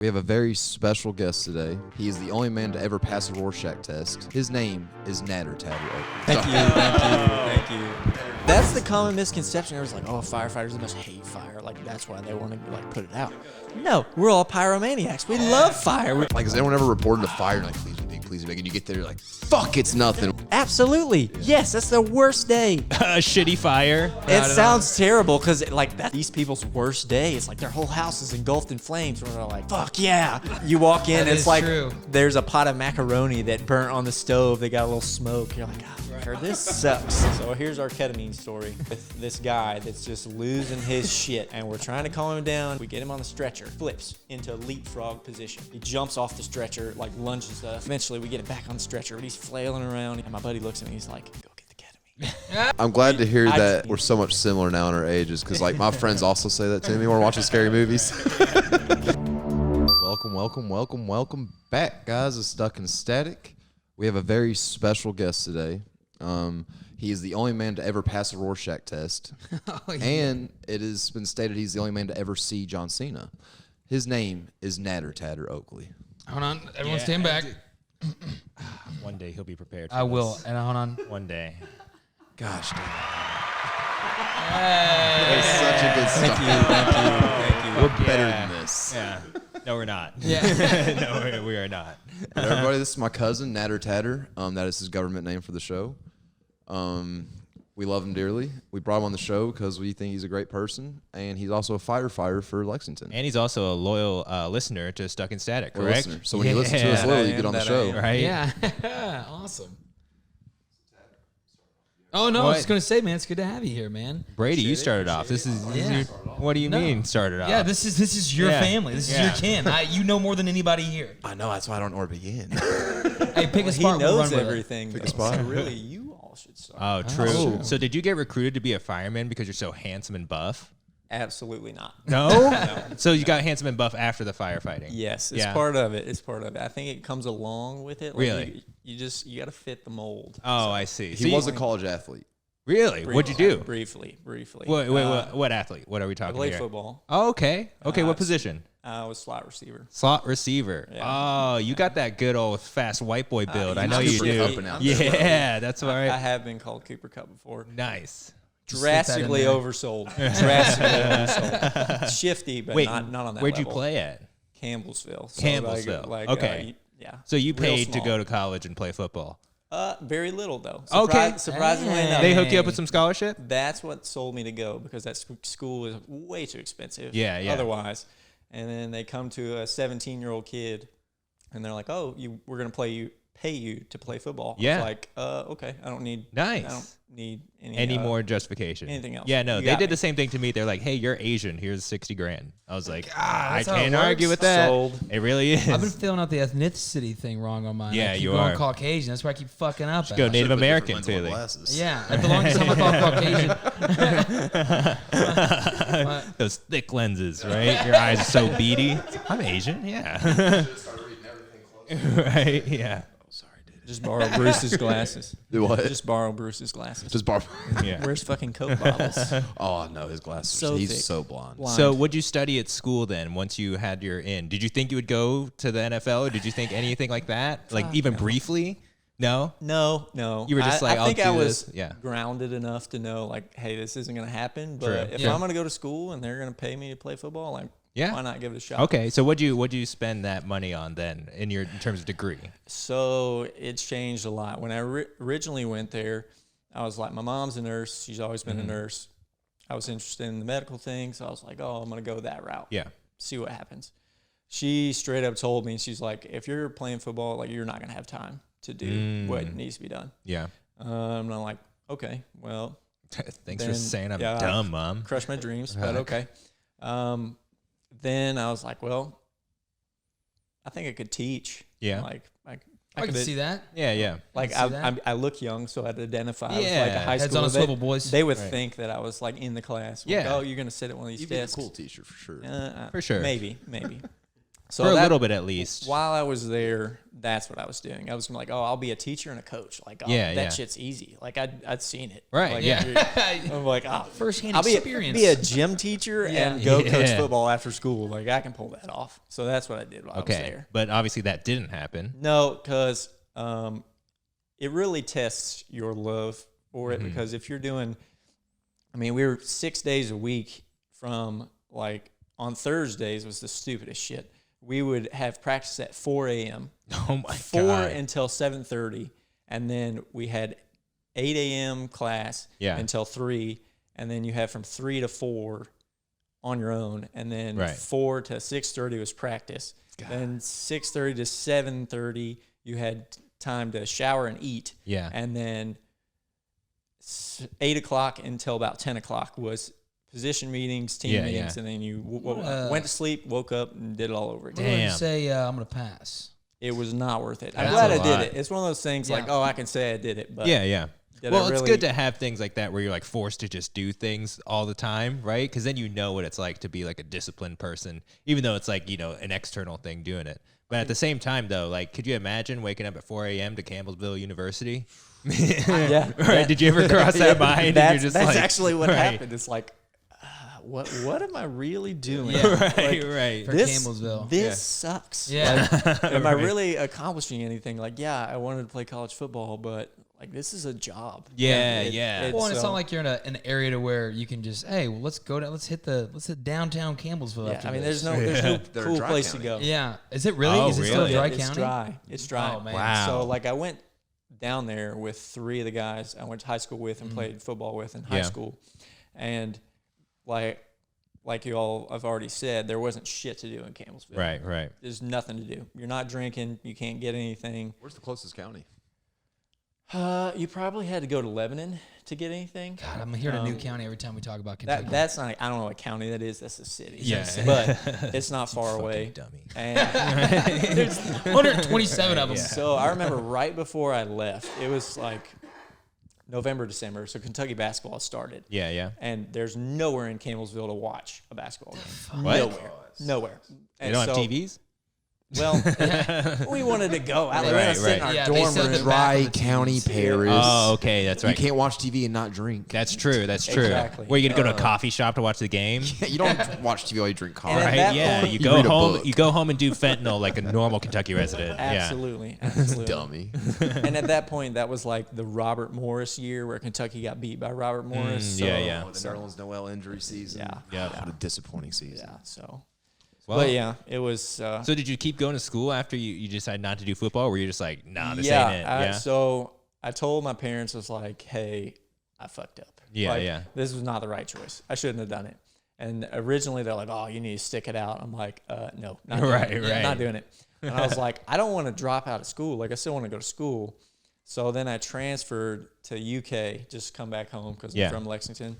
We have a very special guest today. He is the only man to ever pass a Rorschach test. His name is Natter Tatter. Thank you. That's the common misconception. Everyone's like, oh, firefighters must hate fire. Like, that's why they want to, like, put it out. No, we're all pyromaniacs. We love fire. Like, has anyone ever reported a fire and like, please be big, and you get there, you're like, fuck, it's nothing. Absolutely. Yes, that's the worst day. A shitty fire. It sounds terrible because, like, that's these people's worst day. It's like their whole house is engulfed in flames. And they're like, fuck yeah. You walk in, it's like there's a pot of macaroni that burnt on the stove. They got a little smoke. You're like, oh, this sucks. So here's our ketamine story with this guy that's just losing his shit. And we're trying to calm him down. We get him on the stretcher, flips into leapfrog position. He jumps off the stretcher, like lunges us. Eventually, we get it back on the stretcher, but he's flailing around. And my buddy looks at me, he's like, go get the ketamine. I'm glad to hear that we're so much similar now in our ages, because like my friends also say that to me when we're watching scary movies. Welcome back, guys. It's Stuck and Static. We have a very special guest today. He is the only man to ever pass a Rorschach test. And it has been stated he's the only man to ever see John Cena. His name is Natter Tatter Oakley. Hold on. Everyone stand back. One day he'll be prepared for I will. this. And hold on. One day. Gosh, damn. Hey. That's such a good start. Thank you. We're better than this. Yeah. No, we're not. Yeah. No, we are not. Everybody, this is my cousin, Natter Tatter. That is his government name for the show. We love him dearly. We brought him on the show because we think he's a great person, and he's also a firefighter for Lexington. And he's also a loyal listener to Stuck and Static, correct? Listener. So when you listen to us loyally, you get on the show. Right? Yeah. Awesome. Oh, no. I was just going to say, man, it's good to have you here, man. Brady, you started off. This is your, what do you mean started off? Yeah, this is your family. This is your kin. You know more than anybody here. I know. That's why I don't know where to begin. Hey, pick a spot. He knows we'll run everything. Pick a spot. So really, you all should start. Oh, true. Oh. So did you get recruited to be a fireman because you're so handsome and buff? Absolutely not. No? No. So you got handsome and buff after the firefighting? Yes, it's part of it. It's part of it. I think it comes along with it. Like Really? You got to fit the mold. Oh, I see. He was a college athlete. Really? What'd you do? Briefly. What athlete? What are we I talking played here? football. Oh, okay. Okay, what position? I was slot receiver. Slot receiver. Yeah. Oh, you got that good old fast white boy build. I know you Cooper do. Cup announcer. Yeah, that's all I right. have been called Cooper Cup before. Nice. Drastically oversold. Shifty, but Wait, not on that where'd you level. play at? Campbellsville. So Campbellsville. Okay. Yeah. So you Real paid to small. go to college and play football. Very little though. Okay. Surprisingly enough. They hooked you up with some scholarship? That's what sold me to go because that school is way too expensive. Yeah. Otherwise, and then they come to a 17-year-old kid, and they're like, "Oh, we're gonna pay you to play football." Yeah. I was like, okay, I don't need Any more justification? anything else. Yeah, no, You they got did me. the same thing to me. They're like, "Hey, you're Asian. Here's $60,000." I was like, I that's how it can't works. argue with that. Sold. It really is. I've been filling out the ethnicity thing wrong on mine. Yeah, I keep you going are. Caucasian. That's where I keep fucking up. Go at. Native American, clearly. Yeah, as long as I'm called Caucasian. Those thick lenses, right? Your eyes are so beady. I'm Asian, yeah. Right, yeah. Just borrow Bruce's glasses. Do what? Just borrow Bruce's glasses. Just bar. Yeah. Where's fucking Coke bottles? Oh no, his glasses. So He's thick. so blonde. So what'd you study at school then once you had your in? Did you think you would go to the NFL or did you think anything like that? Like even briefly? No? No. You were just like, I think I'll I do was this. Yeah. grounded enough to know, like, hey, this isn't going to happen. But True. if Yeah. I'm going to go to school and they're going to pay me to play football, like, Yeah. why not give it a shot? Okay, so what'd you spend that money on then in terms of degree? So it's changed a lot. When I originally went there, I was like, my mom's a nurse. She's always been a nurse. I was interested in the medical thing, so I was like, oh, I'm going to go that route. Yeah. See what happens. She straight up told me, she's like, if you're playing football, like, you're not going to have time to do what needs to be done. Yeah. And I'm like, okay, well. Thanks for Then, saying I'm yeah, dumb, Mom. Crushed my dreams, but okay. Then I was like, well, I think I could teach. Yeah. Like I can see that. Yeah. Like I can see I look young, so I'd identify as Yeah. like a high Heads schooler. on a swivel, boys. They would Right. think that I was like in the class. Like, Yeah. oh, you're gonna sit at one of these You'd be a desks. cool teacher for sure. For sure. Maybe. So For a that- little bit at least. While I was there, that's what I was doing. I was like, oh, I'll be a teacher and a coach. Like, oh, Yeah, that shit's easy. Like, I'd seen it. Right, Like, yeah. I'm like, oh, First-hand I'll experience. be a gym teacher and go Yeah. coach football after school. Like, I can pull that off. So that's what I did while I was Okay, there. but obviously that didn't happen. No, because it really tests your love for it. Because if you're doing, I mean, we were 6 days a week from like on Thursdays was the stupidest shit. We would have practice at 4 a.m. Oh my 4 God. until 7:30, and then we had 8 a.m. class until 3, and then you have from 3 to 4 on your own, and then 4 to 6:30 was practice. Then 6:30 to 7:30 you had time to shower and eat. Yeah. And then 8 o'clock until about 10 o'clock was position meetings, team meetings, and then you went to sleep, woke up, and did it all over again. What would you say? I'm gonna pass. It was not worth it. I'm That's glad a I did lot. it. It's one of those things like, oh, I can say I did it, but Yeah. did Well, I it's really- good to have things like that where you're like forced to just do things all the time, right? Because then you know what it's like to be like a disciplined person, even though it's like, you know, an external thing doing it. But at the same time, though, like, could you imagine waking up at 4 a.m. to Campbellsville University? Yeah. Right? Did you ever cross that mind? That's, and you're just that's like, actually what right. happened. It's like, what am I really doing? Right, Like, right. For This Campbellsville. This sucks. Yeah. Like, am I really accomplishing anything? Like, yeah, I wanted to play college football, but like this is a job. Yeah. Well, and it's not like you're in an area to where you can just, hey, well, let's hit downtown Campbellsville. Yeah, after I mean, this. there's no They're a cool dry place county. to go. Yeah, is it really? Oh, Is it still really? dry It's county? dry. It's dry. Oh man. Wow. So like I went down there with 3 of the guys I went to high school with and played football with in high school, and like you all I've already said, there wasn't shit to do in Campbellsville. Right. There's nothing to do. You're not drinking. You can't get anything. Where's the closest county? You probably had to go to Lebanon to get anything. God, I'm hearing a new county every time we talk about Kentucky. That's not. I don't know what county that is. That's a city. Yeah. but it's not far away. Dummy. And There's 127 of them. so I remember right before I left, it was like November, December. So Kentucky basketball started. Yeah. And there's nowhere in Campbellsville to watch a basketball game. What? Nowhere. They And don't have so- TVs? Well, we wanted to go. I Right, sit in our right. Yeah, they dorm said room. the Dry back of the County, TVs. Paris. Oh, okay. That's You right. can't watch TV and not drink. That's true. Exactly. Where you gonna go to a coffee shop to watch the game? You don't watch TV while you drink coffee. And at Right? that Yeah. point- You You go read a home. book. You go home and do fentanyl like a normal Kentucky resident. Absolutely. Dummy. And at that point, that was like the Robert Morris year where Kentucky got beat by Robert Morris. So, yeah. Oh, the Nerlens Noel injury season. Yeah. What a disappointing season. Yeah. So, Well, but yeah, it was. So did you keep going to school after you decided not to do football? Or were you just like, nah, this yeah. ain't it? Yeah. So I told my parents, I was like, hey, I fucked up. Yeah, Like, yeah. This was not the right choice. I shouldn't have done it. And originally they're like, oh, you need to stick it out. I'm like, no, not doing Right, it. right. Not doing it. And I was like, I don't want to drop out of school. Like, I still want to go to school. So then I transferred to UK, just come back home because Yeah. I'm from Lexington.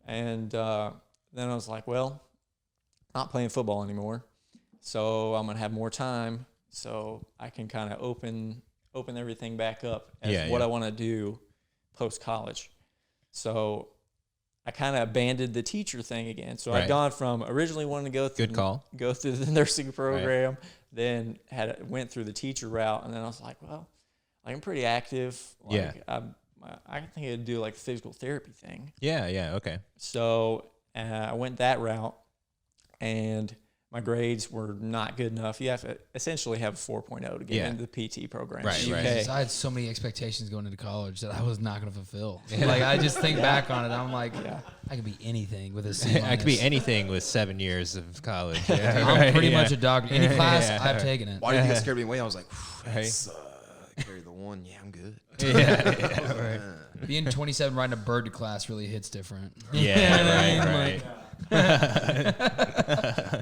And then I was like, well, not playing football anymore. So I'm going to have more time so I can kind of open everything back up as what I want to do post-college. So I kind of abandoned the teacher thing again. So Right. I'd gone from originally wanting to go through go through the nursing program, then went through the teacher route, and then I was like, well, I'm pretty active. Like, I think I'd do like the physical therapy thing. Yeah. Okay. So I went that route, and my grades were not good enough. You have to essentially have a 4.0 to get into the PT program. Right, in the right. UK. I had so many expectations going into college that I was not going to fulfill. Like, I just think back on it, I'm like, I could be anything with a C-. I could be anything with 7 years of college. I'm pretty much a doctor. Any class, I've taken it. Why did you get scared being away? I was like, Right. carry the one. Yeah, I'm good. Right. Being 27 riding a bird to class really hits different. Yeah. Right.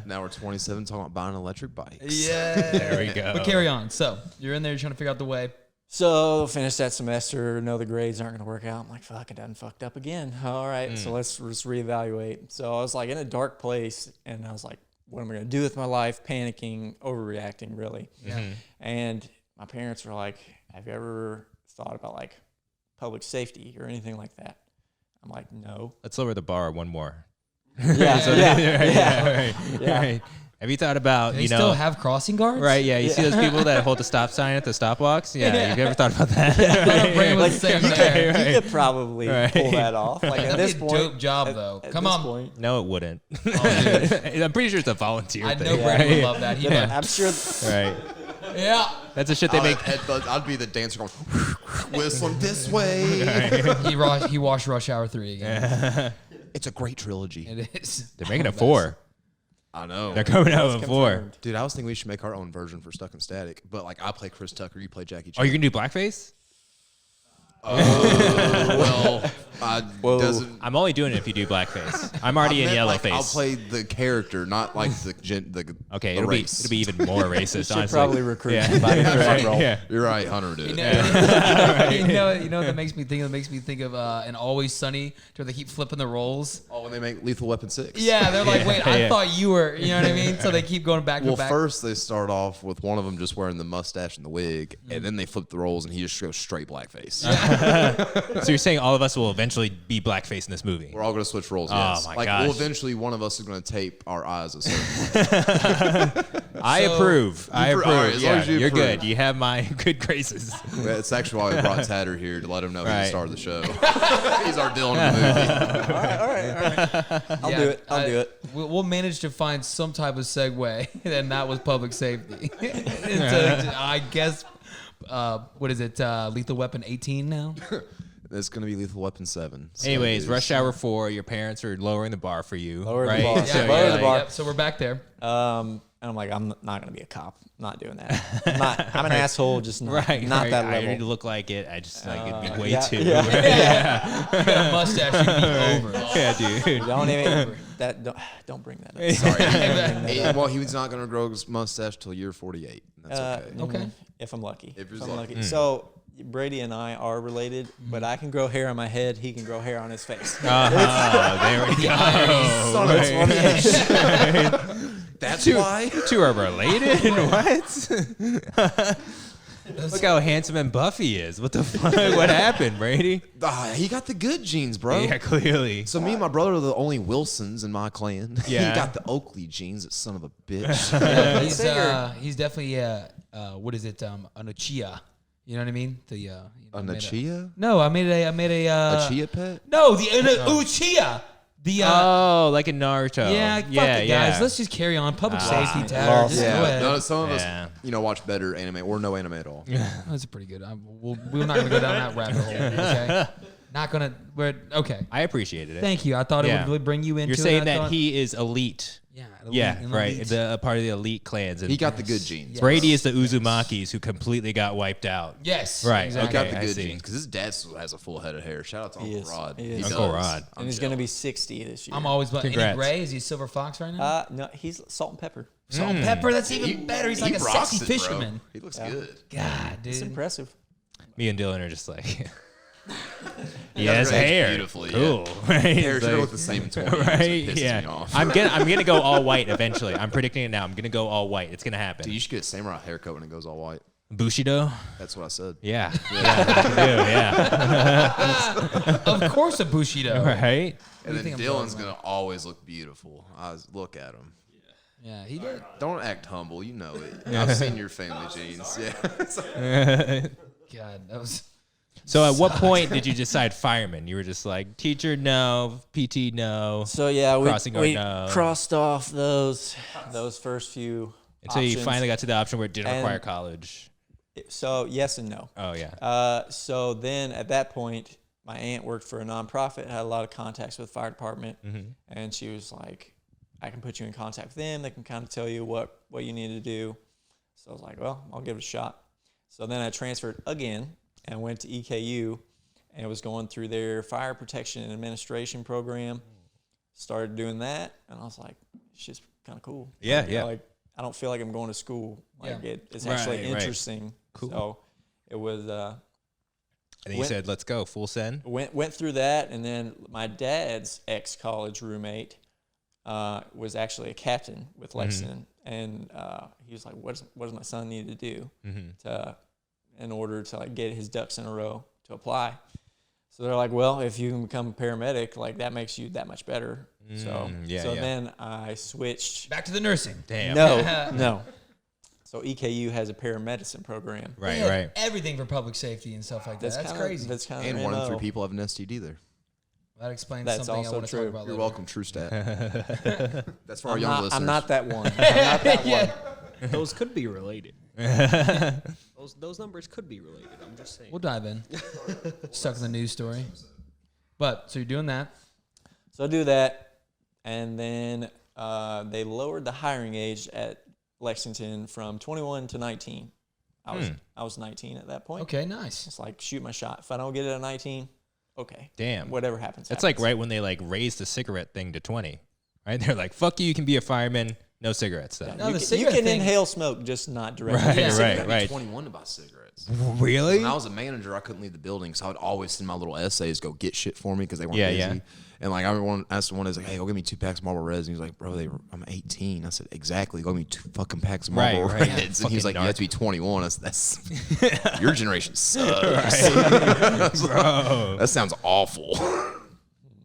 Now we're 27 talking about buying an electric bike. Yeah. There we go. But carry on. So you're in there, you're trying to figure out the way. So finish that semester, know the grades aren't going to work out. I'm like, fuck, I done fucked up again. All right, so let's just reevaluate. So I was like in a dark place, and I was like, what am I going to do with my life? Panicking, overreacting, really. And my parents were like, have you ever thought about like public safety or anything like that? I'm like, no. Let's lower the bar one more. Yeah, Right. Have you thought about, Do they still have crossing guards? right? Yeah, you see those people that hold the stop sign at the stop walks? Yeah, you've ever thought about that? My brain was the same there. You could probably pull that off. Like at That'd this be a point, dope job though. at Come this on. point, No, it wouldn't. Oh, dude. I'm pretty sure it's a volunteer I thing. know Brandon would love that. I'm sure. Right. Yeah. That's the shit they make. I'd be the dancer going whistling this way. He watched Rush Hour 3 again. It's a great trilogy. It is. They're making a 4. I know. They're coming out with a 4. Confirmed. Dude, I was thinking we should make our own version for Stuck and Static, but like I play Chris Tucker, you play Jackie Oh, Chan. you're gonna do blackface? Well, doesn't. I'm only doing it if you do blackface. I'm already in yellow face. I'll play the character, not like the Okay, the it'll race. be even more racist. Should honestly. probably recruit Yeah. somebody for that role. Yeah. You're right, Hunter did. You know what that makes me think of? That makes me think of an Always Sunny, where they keep flipping the roles. Oh, when they make Lethal Weapon 6. Yeah, they're like, wait, I Yeah. thought you were. You know what I mean? So they keep going back to Well, back. first they start off with one of them just wearing the mustache and the wig, and then they flip the roles, and he just goes straight blackface. So you're saying all of us will eventually be blackface in this movie? We're all going to switch roles. Oh, Yes. my like, gosh. well, eventually one of us is going to tape our eyes a certain way. I So- approve. I all approve. right, as long Yeah, as you you're approve. good. You have my good graces. That's actually why we brought Tatter here to let him know he's the Right. star of the show. He's our Dylan in the movie. All right. I'll do it. I'll do it. We'll manage to find some type of segue, and that was public safety. Into, I guess, what is it? Lethal Weapon 18 now? It's going to be Lethal Weapon 7. So Anyways, it is- Rush Hour 4. Your parents are lowering the bar for you. Lower the right? bar. So Yeah, you're lower the like- bar. Yep, so we're back there. And I'm like, I'm not gonna be a cop. I'm not doing that. I'm an asshole. Just not, Right. not right. that I level. need to look like it. I just like it'd be way yeah, too. yeah. You got a mustache, you'd be over. Yeah, dude. Don't even don't bring that up. Sorry. Well, he was not going to grow his mustache till year 48. That's okay. Okay. If I'm lucky. If you're I'm lucky. So Brady and I are related, but I can grow hair on my head. He can grow hair on his face. There we go. Son of a bitch. That's why. Two are related? What? Look how handsome and buff he is. What the fuck? What happened, Brady? He got the good genes, bro. Yeah, clearly. So me and my brother are the only Wilsons in my clan. Yeah. He got the Oakley genes, that son of a bitch. He's definitely what is it? An Uchiha. You know what I mean? The An Uchiha? No, I made A chia pet? No, the Uchiha. The Oh, like in Naruto. yeah, fuck it, guys. Let's just carry on. Public safety, Tatter. lost. Just go ahead. No, some of Yeah. us, watch better anime or no anime at all. That's pretty good. We're not gonna go down that rabbit hole. Okay, not gonna. We're okay. I appreciated it. Thank you. I thought it Yeah. would really bring you into. You're saying it. I that thought- he is elite. Yeah. Yeah, elite- right. elite. The part of the elite clans. And He got the good genes. Brady is the Uzumakis who completely got wiped out. Yes. Right, He Exactly. got Okay, the I good see. genes because his dad still has a full head of hair. Shout out to He Uncle is. Rod. He is. Uncle does. Rod. And he's gonna be 60 this year. I'm always. And Congrats. Gray, is he a silver fox right now? No, he's salt and pepper. Salt and pepper. That's even better. He's like a rocks sexy it, bro. fisherman. He looks good. God, dude. It's impressive. Me and Dylan are just like, he Yeah, has they're aged hair. beautifully, Cool. Right? Hair It's should like- look the same in 20 years. Right? It pisses me Yeah. off. I'm gonna go all white eventually. I'm predicting it now. I'm gonna go all white. It's gonna happen. Dude, you should get a samurai haircut when it goes all white. Bushido. That's what I said. Yeah. Yeah. Of course, a Bushido. Right. And you then think I'm Dylan's talking going to always look beautiful. Look at him. Yeah, he did. Don't act humble. You know it. I've seen your family genes. Yeah. God, that was. So at what point did you decide fireman? You were just like, teacher, no. PT, no. So yeah, Crossing guard, we no. crossed off those first few Until you options. finally got to the option where it didn't And- require college. So yes and no. Oh, yeah. So then at that point, my aunt worked for a nonprofit, had a lot of contacts with the fire department, and she was like, I can put you in contact with them. They can kind of tell you what you need to do. So I was like, well, I'll give it a shot. So then I transferred again and went to EKU and was going through their fire protection and administration program. Started doing that, and I was like, it's just kind of cool. Yeah, Like, yeah. Like, I don't feel like I'm going to school. Like Yeah. it's actually Right, right. interesting. Cool. So it was And then you went- said, let's go, full send. went through that, and then my dad's ex-college roommate was actually a captain with Lexington, and he was like, what does my son need to do in order to like get his ducks in a row to apply? So they're like, well, if you can become a paramedic, like that makes you that much better. Then I switched. Back to the nursing. Damn. No. So EKU has a paramedicine program. Right, They have right. everything for public safety and stuff like that. That's crazy. That's kind And of 1 in 3 people have an STD there. That explains That's something I also want to true. talk about You're later. welcome, True Stat. That's for our young listeners. I'm not that one. I'm not that one. Those could be related. Those numbers could be related. I'm just saying. We'll dive in. Stuck in the news story. But, so you're doing that. So I do that, and then they lowered the hiring age at Lexington from 21 to 19. I was 19 at that point. Okay, nice. It's like shoot my shot. If I don't get it at 19, okay. Damn. Whatever happens. That's like right when they like raised the cigarette thing to 20. Right? They're like, fuck you can be a fireman, no cigarettes though. No, you the can, cigarette thing- inhale smoke, just not directly. Right, Yeah. right. 21 to buy cigarettes. Really? When I was a manager, I couldn't leave the building, so I would always send my little essays go get shit for me because they weren't busy. Yeah. And like I remember asked one, is like, "Hey, go give me 2 packs of Marlboro Reds." And he was like, "Bro, I'm 18." I said, "Exactly. Go give me 2 fucking packs of Marlboro Right. Reds." And he was Fucking like, "You have to be 21." That's your generation sucks. Bro. That sounds awful.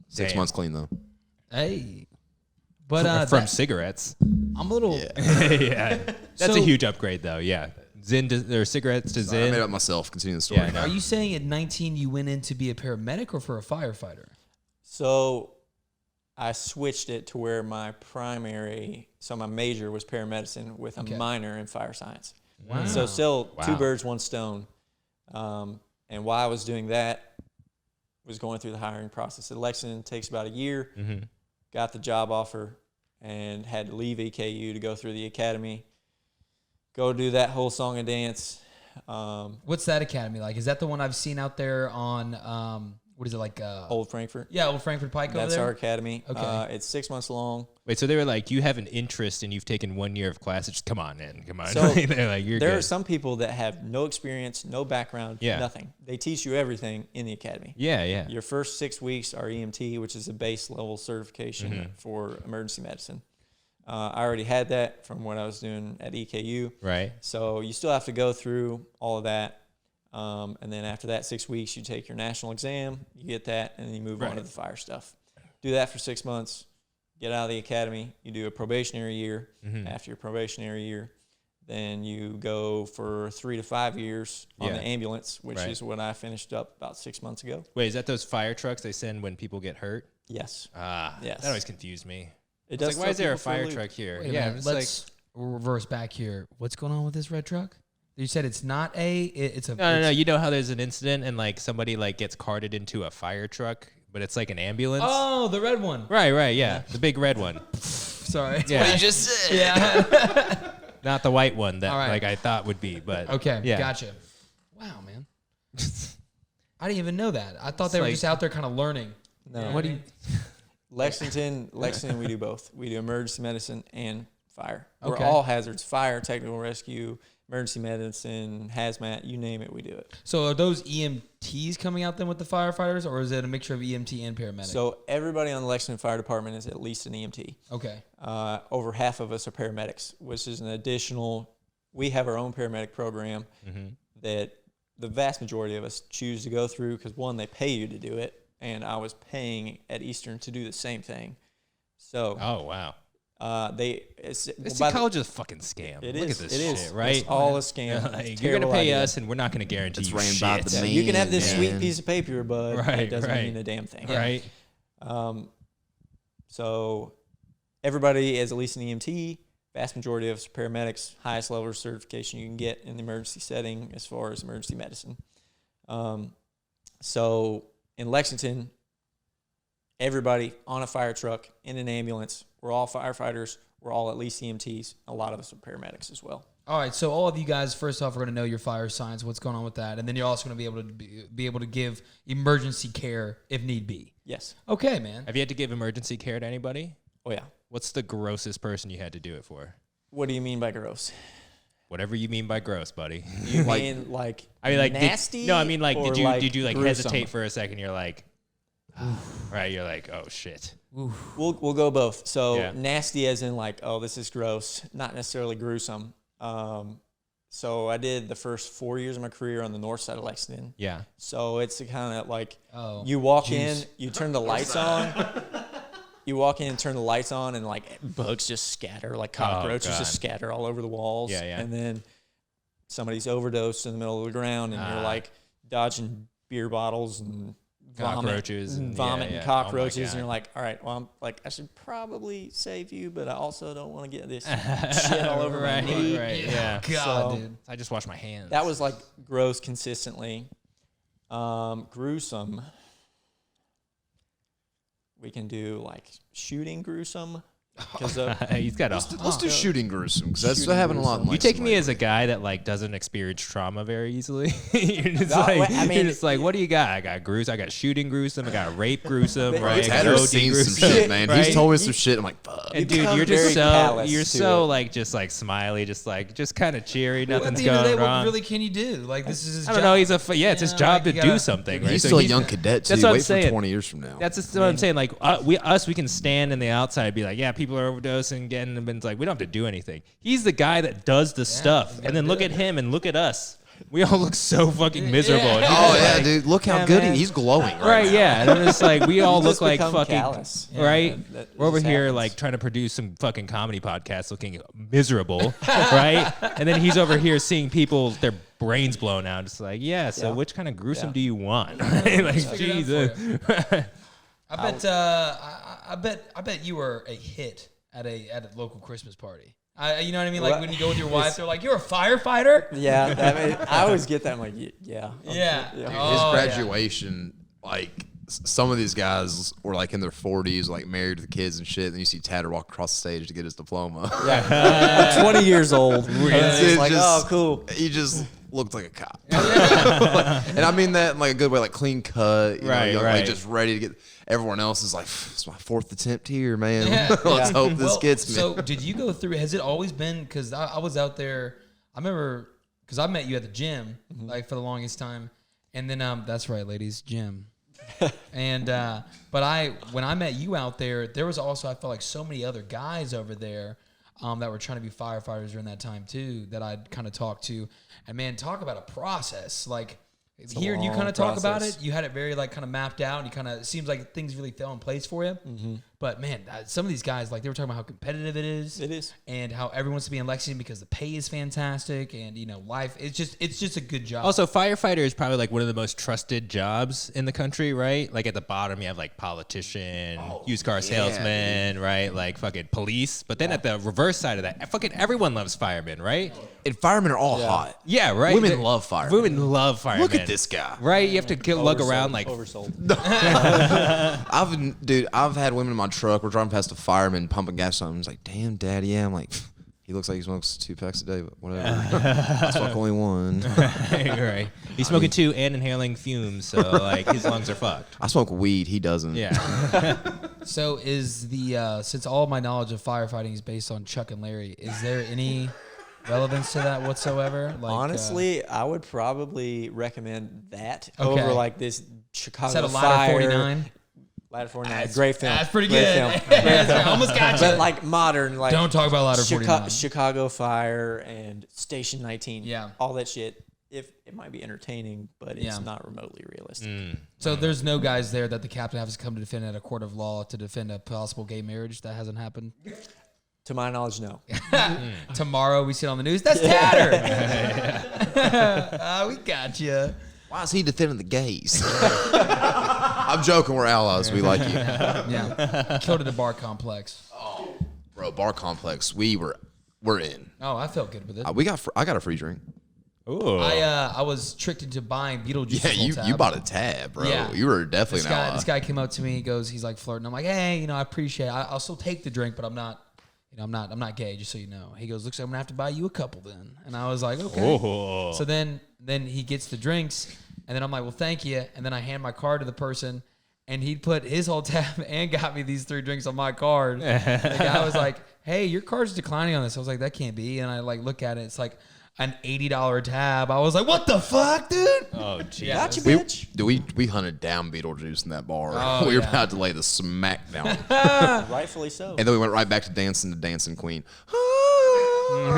6 Damn. months clean though. Hey. But From cigarettes. I'm a little... Yeah. That's So- a huge upgrade though. Yeah. Zyn or cigarettes to I made Zyn. it up myself. Continue the story. Yeah, I know. Are you saying at 19 you went in to be a paramedic or for a firefighter? So I switched it to where my major was paramedicine with a Okay. minor in fire science. Wow. So still two Wow. birds, one stone. And while I was doing that, was going through the hiring process at Lexington. Takes about a year. Mm-hmm. Got the job offer and had to leave EKU to go through the academy. Go do that whole song and dance. What's that academy like? Is that the one I've seen out there on, what is it like? Old Frankfurt. Yeah, Old Frankfurt Pike over That's there. our academy. Okay. It's 6 months long. Wait, so they were like, you have an interest and you've taken 1 year of classes. Come on in. Come on. So They're like, you're There good. are some people that have no experience, no background, Yeah. nothing. They teach you everything in the academy. Yeah. Your first 6 weeks are EMT, which is a base level certification for emergency medicine. I already had that from what I was doing at EKU. Right. So you still have to go through all of that. And then after that 6 weeks, you take your national exam, you get that, and then you move on to Right. the fire stuff. Do that for 6 months, get out of the academy, you do a probationary year. After your probationary year, then you go for 3 to 5 years on Yeah. the ambulance, which Right. is what I finished up about 6 months ago. Wait, is that those fire trucks they send when people get hurt? Yes. That always confused me. It It's does like, why is throw there a people for a fire loop. truck here? Wait a Yeah, minute, it's let's reverse back here. What's going on with this red truck? You said it's not it's a... no. it's- You know how there's an incident and like somebody like gets carted into a fire truck, but it's like an ambulance. Oh, the red one. Right, yeah, the big red one. Sorry. Yeah, just said. Yeah. not the white one that All right. like I thought would be, but Okay, yeah. gotcha. Wow, man. I didn't even know that. I thought they were like- just out there kind of learning. No. What do you... Lexington, we do both. We do emergency medicine and fire. We're Okay. all hazards: fire, technical rescue, emergency medicine, hazmat, you name it, we do it. So are those EMTs coming out then with the firefighters, or is it a mixture of EMT and paramedic? So everybody on the Lexington Fire Department is at least an EMT. Okay. Over half of us are paramedics, which is an additional. We have our own paramedic program that the vast majority of us choose to go through because one, they pay you to do it, and I was paying at Eastern to do the same thing. So Oh wow, this college is a fucking scam. It Look is. at this it is. shit, right? It's all a scam. Like, It's a you're gonna terrible pay idea. us, and we're not gonna guarantee It's you ran by shit. the You can have this man. sweet piece of paper, but Right, it doesn't right. mean a damn thing. right? So everybody is at least an EMT. Vast majority of us are paramedics. Highest level of certification you can get in the emergency setting as far as emergency medicine. So in Lexington, everybody on a fire truck, in an ambulance, we're all firefighters. We're all at least EMTs. A lot of us are paramedics as well. All right. So all of you guys, first off, are going to know your fire signs, what's going on with that, and then you're also going to be able to give emergency care if need be. Yes. Okay, man. Have you had to give emergency care to anybody? Oh, yeah. What's the grossest person you had to do it for? What do you mean by gross? Whatever you mean by gross, buddy. You mean like I mean, like, nasty? no, I mean, like, or did you like gruesome? hesitate for a second? You're like, right? You're like, oh shit. We'll go both. So Yeah. nasty as in like, oh, this is gross, not necessarily gruesome. So I did the first 4 years of my career on the north side of Lexington. Yeah. So it's kind of like you walk in, you turn the lights on. You walk in and turn the lights on, and like bugs just scatter, like cockroaches just scatter all over the walls. Yeah, yeah. And then somebody's overdosed in the middle of the ground, and you're like dodging beer bottles and Cockroaches and and vomit yeah, and yeah. cockroaches, Oh my and you're like, all right, well, I'm like, I should probably save you, but I also don't want to get this shit all over my knee. Right. Yeah. God, So- dude. I just wash my hands. That was like gross consistently. Gruesome. We can do like shooting gruesome. Because he's got a. Let's do shooting gruesome because that's Shooting happening a lot. In You take Lexington me as a lately. guy that like doesn't experience trauma very easily. You're just No, like, I mean- you're just like, what do you got? I got gruesome. I got shooting gruesome. I got rape gruesome. Right? I got Tatter's OD seen some gruesome, shit, man. right? He's told me some shit. I'm like, fuck. And dude, become you're just very so callous you're to so it. like just like smiley, just kind of cheery. Well, at Nothing's the end of the going day, what wrong. really can you do? Like, this is his I job. don't know. He's it's his Yeah, job like, to you do gotta- something. Right? He's So still a he's- young cadet too. That's what I'm Wait for saying. 20 years from now. That's just what I'm saying. Like we can stand in the outside and be like, yeah, people are overdosing, getting them, and it's like we don't have to do anything. He's the guy that does the stuff, and then look at him and look at us. We all look so fucking miserable. Yeah. And he's Oh yeah, like- dude! Look how Yeah, good man. he's glowing. Right, now. yeah. And it's like we all You look just like become fucking callous. right. that We're over just here happens. like trying to produce some fucking comedy podcasts, looking miserable, right? And then he's over here seeing people their brains blown out. It's like, yeah. So Yeah. which kind of gruesome Yeah. do you want? Like, figure it out Jesus. I bet you were a hit at a local Christmas party. You know what I mean? Like What? when you go with your wife, they're like, "You're a firefighter." Yeah, I always get that. I'm like, yeah. Yeah. Dude, Oh, his yeah. graduation, like some of these guys were like in their 40s, like married with kids and shit. And you see Tatter walk across the stage to get his diploma. Yeah. 20 years old. And It's it's like, just- oh, cool. He just looked like a cop. And I mean that in like a good way, like clean cut, you know, Right, young, right. like just ready to get. Everyone else is like, it's my 4th attempt here, man. Yeah. Let's Yeah. hope this Well, gets me. So did you go through? Has it always been? Because I was out there. I remember because I met you at the gym like for the longest time, and then that's right, ladies, gym. And but when I met you out there was also I felt like so many other guys over there that were trying to be firefighters during that time too that I'd kind of talked to, and man, talk about a process like. Hearing you long kind of talk about process. it, you had it very like kind of mapped out, and you kind of it seems like things really fell in place for you. But man, some of these guys like they were talking about how competitive it is. It is. And how everyone wants to be in Lexington because the pay is fantastic, and you know life. It's just a good job. Also, firefighter is probably like one of the most trusted jobs in the country, right? Like at the bottom, you have like politician, used car salesman, right? Like fucking police. But then at the reverse side of that, fucking everyone loves firemen, right? And firemen are all hot. Yeah, right. Women They- love firemen. Women love firemen. Look at this guy. Right? You have to lug around like oversold. I've had women in my truck. We're driving past a fireman pumping gas on him. He's like, damn, daddy, yeah. I'm like, he looks like he smokes 2 packs a day, but whatever. I smoke only one. right. He's smoking 2 and inhaling fumes, so like his lungs are fucked. I smoke weed. He doesn't. Yeah. So is the since all of my knowledge of firefighting is based on Chuck and Larry, is there any relevance to that whatsoever? Like, Honestly, I would probably recommend that Okay. over like this is Chicago that a Fire. Ladder 49? Ladder 49. Great film. That's pretty Great good. film. I almost got you. But like modern, like Don't talk about Ladder 49. Chicago Fire and Station 19. Yeah. all that shit. If it might be entertaining, but it's Yeah. not remotely realistic. So there's no guys there that the captain has to come to defend at a court of law to defend a possible gay marriage. That hasn't happened. To my knowledge, no. Tomorrow we see it on the news. That's Tatter. We got you. Why is he defending the gays? I'm joking. We're allies. We like you. Yeah. Killed at a bar complex. Bro, bar complex. We're in. Oh, I felt good with it. I got a free drink. Ooh. I was tricked into buying Beetlejuice. Yeah, you bought a tab, bro. Yeah. You were definitely an ally. This guy came up to me. He goes, he's like flirting. I'm like, hey, I appreciate it. I'll still take the drink, but I'm not. I'm not gay, just so you know. He goes, looks like I'm gonna have to buy you a couple then. And I was like, okay. Oh. So then he gets the drinks, and then I'm like, well, thank you. And then I hand my card to the person, and he put his whole tab and got me these 3 drinks on my card. The guy was like, hey, your card's declining on this. I was like, that can't be. And I like look at it, it's like an $80 tab. I was like, what the fuck, dude? Oh, geez. Yeah. Gotcha, we, bitch. we hunted down Beetlejuice in that bar. Oh, we were yeah. about to lay the smack down. Rightfully so. And then we went right back to Dancing Queen. You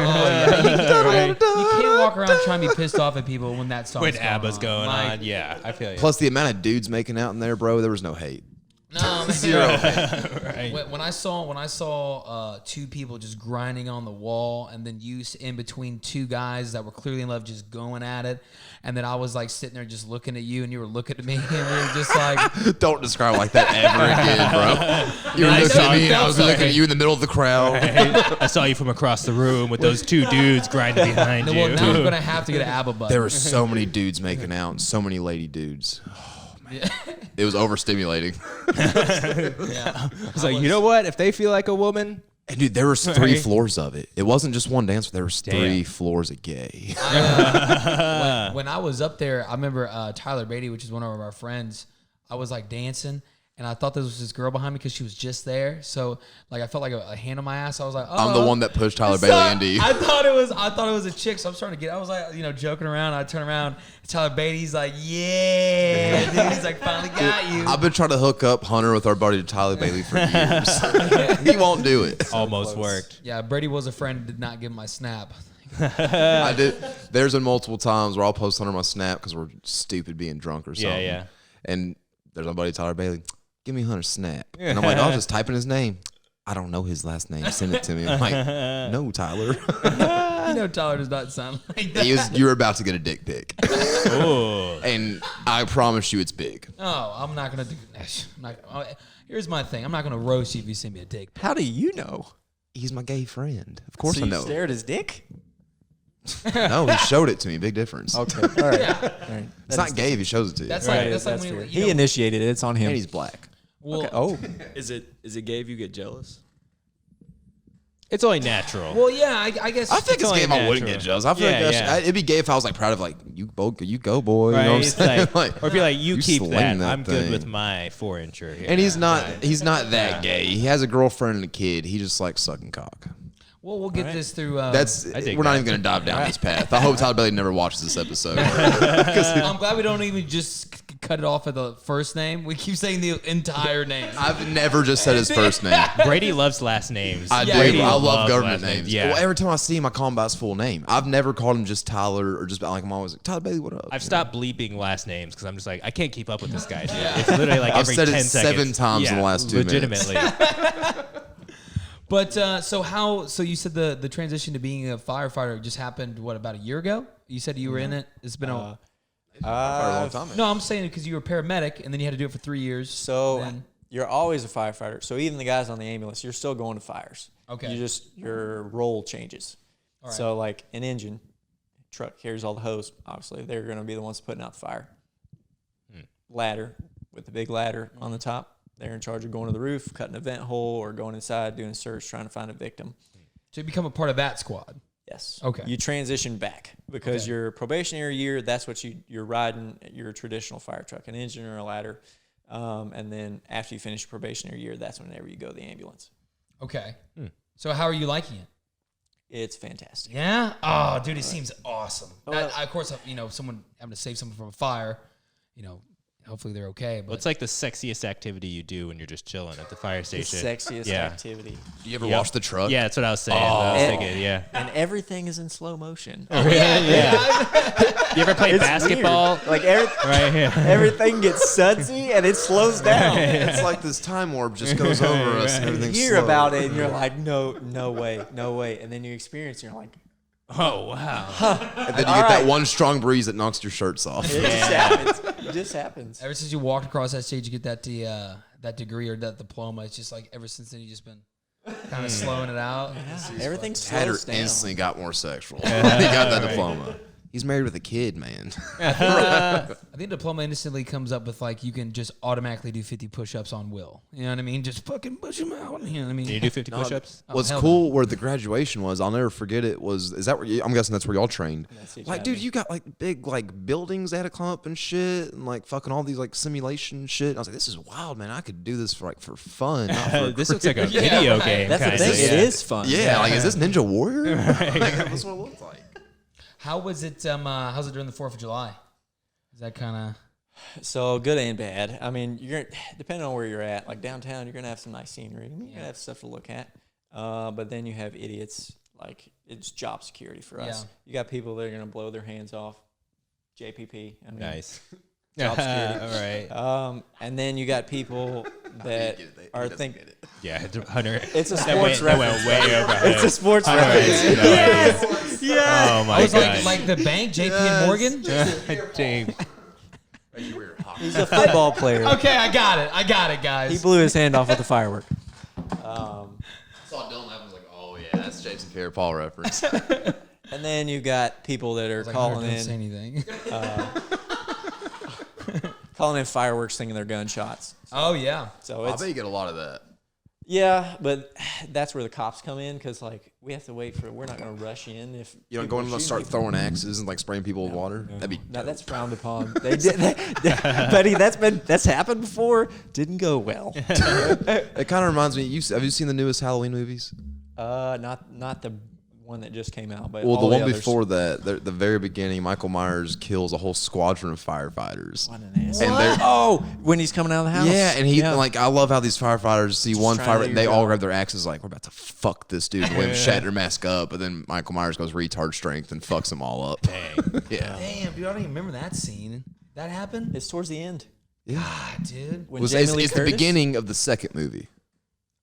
can't walk walk around trying to be pissed off at people when that song's When ABBA's going Like, on, yeah, I feel you. Plus the amount of dudes making out in there, bro. There was no hate. No, man. Zero. Right. When I saw two people just grinding on the wall, and then you in between two guys that were clearly in love, just going at it, and then I was like sitting there just looking at you, and you were looking at me, and we were just like, Don't describe like that ever again, bro. You were looking at me, and I was looking at you in the middle of the crowd. I saw you from across the room with those two dudes grinding behind you. well, now we're gonna have to get an ABBA button. There were so many dudes making out, and so many lady dudes. Oh man, it was overstimulating. Yeah. I was like, you know what? If they feel like a woman, And dude, there was 3 floors of it. It wasn't just one dance. There was 3 Damn. floors of gay. When I was up there, I remember Tyler Beatty, which is one of our friends. I was like dancing, and I thought there was this girl behind me because she was just there. So like I felt like a hand on my ass. I was like, oh. I'm the one that pushed Tyler Bailey into you. I thought it was a chick. So I'm starting to get. I was like, joking around. I turn around. Tyler Beatty's like, yeah, dude. He's like, finally got you. I've been trying to hook up Hunter with our buddy Tyler Bailey for years. He won't do it. almost worked. Yeah, Brady was a friend. Did not give him my snap. I did. There's been multiple times where I'll post Hunter my snap because we're stupid being drunk or something. Yeah. And there's my buddy Tyler Bailey. Give me Hunter's snap. And I'm like, I'll just type in his name. I don't know his last name. Send it to me. I'm like, no, Tyler. Tyler does not sound like that. You were about to get a dick pic. Oh, And I promise you it's big. Oh, I'm not gonna do. Here's my thing. I'm not gonna roast you if you send me a dick. How do you know? He's my gay friend. Of course So I you know. stare at his dick? No, he showed it to me. Big difference. Okay. All right. All right. It's not gay if he shows it to you. That's Right, like that's when fair. you He know, initiated it. It's on him. And he's black. well, Oh. Is it gay if you get jealous? it's only natural. well, yeah. I guess. I think it's only gay if I wouldn't natural. get jealous. I feel Yeah, like yeah. it'd be gay if I was like proud of like you go boy. Right? You know what I'm It's saying? like, or if you're like, you keep sling that. I'm good thing. with my 4-incher here. And he's not that gay. He has a girlfriend and a kid. He just likes sucking cock. Well, we'll get this through. We're dig not that. even gonna dive down this path. I hope Todd Bailey never watches this episode. I'm glad we don't even just cut it off at the first name. We keep saying the entire name. I've never just said his first name. Brady loves last names. I Yeah, do. Brady I love loves government last names. Yeah. Well, every time I see him, I call him by his full name. I've never called him just Tyler or just like I'm always like Todd Bailey. What up? I've stopped bleeping last names because I'm just like, I can't keep up with this guy. Dude. It's literally like I've every said it 10 seconds. 7 times in the last 2 minutes. legitimately. But so you said the transition to being a firefighter just happened about a year ago? You said you were in it. It's been a For a long time. no. I'm saying because you were a paramedic and then you had to do it for 3 years. So then, you're always a firefighter. So even the guys on the ambulance, you're still going to fires. Okay. Your role changes. All right. So like an engine truck carries all the hose. Obviously, they're going to be the ones putting out the fire. Ladder with the big ladder on the top. They're in charge of going to the roof, cutting a vent hole, or going inside doing a search, trying to find a victim. so you become a part of that squad. Yes. Okay. You transition back because Okay. your probationary year, that's what you're riding your traditional fire truck, an engine or a ladder. And then after you finish your probationary year, that's whenever you go to the ambulance. Okay. So how are you liking it? It's fantastic. Yeah. Oh, dude, it seems awesome. Well- Of course, someone having to save someone from a fire. Hopefully they're okay. But What's like the sexiest activity you do when you're just chilling at the fire The station? sexiest Yeah. activity. Do you ever Yep. wash the truck? Yeah, that's what I was saying. I was And- thinking, yeah. And everything is in slow motion. Yeah. You ever play It's basketball? weird. Like Right here. everything gets sudsy and it slows down. It's like this time warp just goes over us and You everything's hear slow. about it and you're like, no way. And then you experience it and you're like, Oh, wow. And then you All get that right. one strong breeze that knocks your shirts off. it just happens. It just happens. ever since you walked across that stage, you get that degree or that diploma. It's just like ever since then, you just been kind of slowing it out. Everything Tatter slows down. instantly got more sexual. He got that diploma. He's married with a kid, man. I think diploma instantly comes up with like you can just automatically do 50 push-ups on will. You know what I mean? Just fucking push them out. You know what I mean? Can you do 50 push-ups? Oh, What's hell cool where the graduation was, I'll never forget it, is that where I'm guessing that's where y'all trained. That's Like, Academy. dude, you got like big like buildings they had to climb up and shit and like fucking all these like simulation shit. And I was like, this is wild, man. I could do this for fun. Not for a This looks like a Yeah, video right. game. That's the kinda, thing. yeah. It is fun. yeah, like is this Ninja Warrior? Like, that's what it looks like. How was it? How's it during the 4th of July? Is that kind of So good and bad. I mean, depending on where you're at, like downtown, you're gonna have some nice scenery. You're gonna have stuff to look at. But then you have idiots. Like it's job security for us. Yeah. You got people that are going to blow their hands off. JPP. I mean, Nice. job security. All right. And then you got people that are thinking. Yeah, Hunter. It's a that sports went reference. way over. It's a sports Hunter reference. has no idea. Yes. Oh my I was god. like the bank, JP and Morgan. James. He's a football player. Okay, I got it, guys. He blew his hand off with a firework. Saw Dylan Evans was like, oh yeah, that's Jason Pierre-Paul reference. And then you got people that are Like, calling don't say in, anything. calling in fireworks, thinking they're gunshots. Oh yeah. So I it's bet you get a lot of that. yeah, but that's where the cops come in because like we have to wait for. We're not going to rush in if You don't people go in are and start shooting people. throwing axes and like spraying people with water. That'd be No, that's frowned upon. They did, buddy. That's happened before. Didn't go well. It kind of reminds me. Have you seen the newest Halloween movies? Not the one that just came out, but Well, the all one others. before that, the very beginning, Michael Myers kills a whole squadron of firefighters. What an ass. And they're Oh, when he's coming out of the house. yeah, and like I love how these firefighters see one trying to fire, do they your all job. grab their axes like we're about to fuck this dude, and William Shatner mask up, but then Michael Myers goes retard strength and fucks them all up. Dang. Yeah, Damn, dude, I don't even remember that scene. That happened? It's towards the end. God, dude. When it's, Jamie Lee it's the Curtis- beginning of the second movie.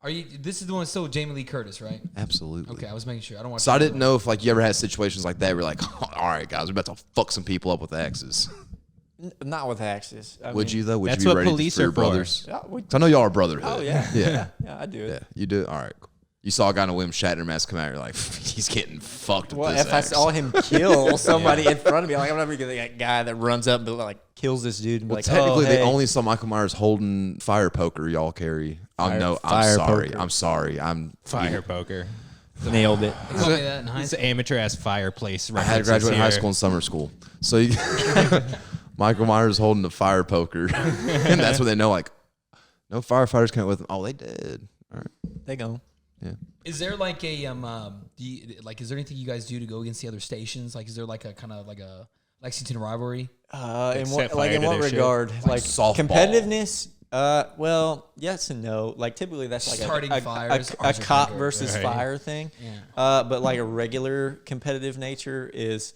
Are you? This is the one still with Jamie Lee Curtis, right? Absolutely. Okay, I was making sure. I don't want. So I didn't know if like you ever had situations like that where you're like, all right, guys, we're about to fuck some people up with axes. Not with axes. I Would mean, you though? Would That's you be what ready police for your are for. brothers? Yeah, I know y'all are brotherhood. Oh yeah. yeah, Yeah, I do it. yeah. You do. All right. Cool. You saw a guy in a William Shatner mask come out. You're like, he's getting fucked with Well, this if I axe. saw him kill somebody in front of me, like I'm never gonna get that guy that runs up and like kills this dude. And be Well, like, technically, oh, they hey. only saw Michael Myers holding fire poker. Y'all carry. Fire- I'm fire sorry. poker. I'm sorry. I'm Fire poker. nailed it. They called me that in high It's school. amateur ass fireplace. I had to graduate high school and summer school. So you, Michael Myers holding the fire poker, and that's when they know like, no firefighters came with him. Oh, they did. All right. They go. Yeah. Is there like a is there anything you guys do to go against the other stations? Like, is there like a kind of like a Lexington rivalry? In set what fire to their shit. regard? Like softball. competitiveness? Well, yes and no. Like typically that's like Starting fires, a ours are cop bigger. versus Right. fire thing. Yeah. But like a regular competitive nature is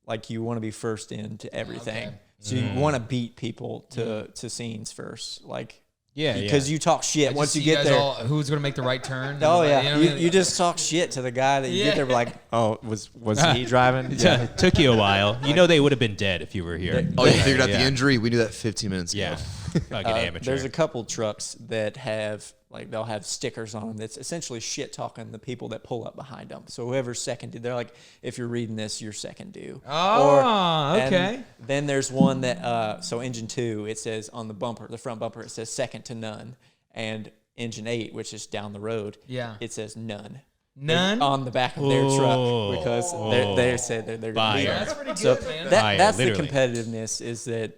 like you want to be first into everything. Okay. So you want to beat people to scenes first, like Yeah, because you talk shit I once just you see get guys there. all, who's going to make the right turn? Oh And, yeah, you know what I mean? you just talk shit to the guy that you Yeah. get there. Like, oh, was he driving? Yeah. It took you a while. You know they would have been dead if you were here. Oh, you figured out Yeah. the injury? We knew that 15 minutes ago. Yeah. Fucking amateur. There's a couple trucks that have like they'll have stickers on them that's essentially shit talking the people that pull up behind them. So whoever's second, they're like, if you're reading this, you're second due. Oh, and okay. Then there's one that so engine 2, it says on the bumper, the front bumper, it says second to none, and engine 8, which is down the road, Yeah. it says none. None? On the back of their Oh. truck because they said they're going to be Fire. there. That's pretty So good, man. Fire, that's the literally. competitiveness is that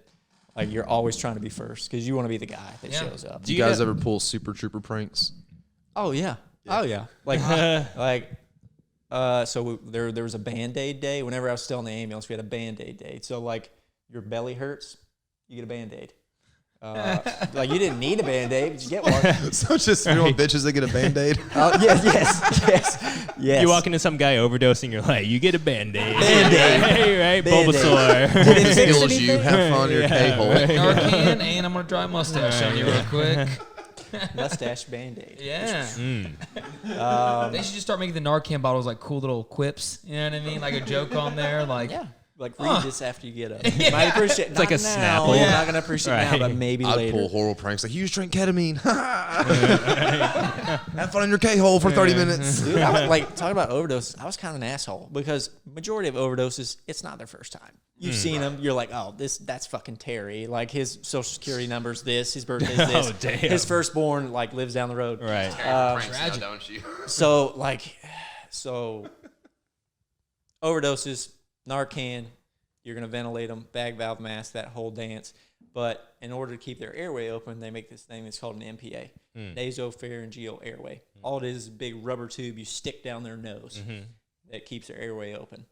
like you're always trying to be first because you want to be the guy that Yeah. shows up. Do you guys ever pull Super Trooper pranks? Oh yeah. Oh yeah. Like so there was a Band-Aid day. Whenever I was still in the ambulance, we had a Band-Aid day. So like your belly hurts, you get a Band-Aid. Like you didn't need a Band-Aid, but you get one. So just real bitches that get a Band-Aid. Yes. You walk into some guy overdosing, you're like, you get a Band-Aid. Band-Aid. Hey, right? Band-Aid. Bulbasaur. Did it fix Kills you. anything? Have fun in your K-hole. Narcan, and I'm going to dry a mustache on you real quick. Mustache Band-Aid. Yeah. Mm. They should just start making the Narcan bottles like cool little quips. You know what I mean? Like a joke on there. Like, Yeah. Like read this after you get up. You might appreciate it's like a now. Snapple. You're not gonna appreciate it now, Right. but maybe I'd later. pull horrible pranks like, you just drink ketamine. Have fun in your K-hole for 30 minutes. Dude, I was, like talking about overdoses, I was kind of an asshole because majority of overdoses, it's not their first time. You've seen them, you're like, oh, that's fucking Terry. Like his social security number's this, his birthday's this. Oh, damn. His firstborn like lives down the road. Right. Pranks now, don't you? So overdoses, Narcan, you're gonna ventilate them, bag valve mask, that whole dance. But in order to keep their airway open, they make this thing that's called an NPA, nasopharyngeal airway. All it is a big rubber tube you stick down their nose that keeps their airway open.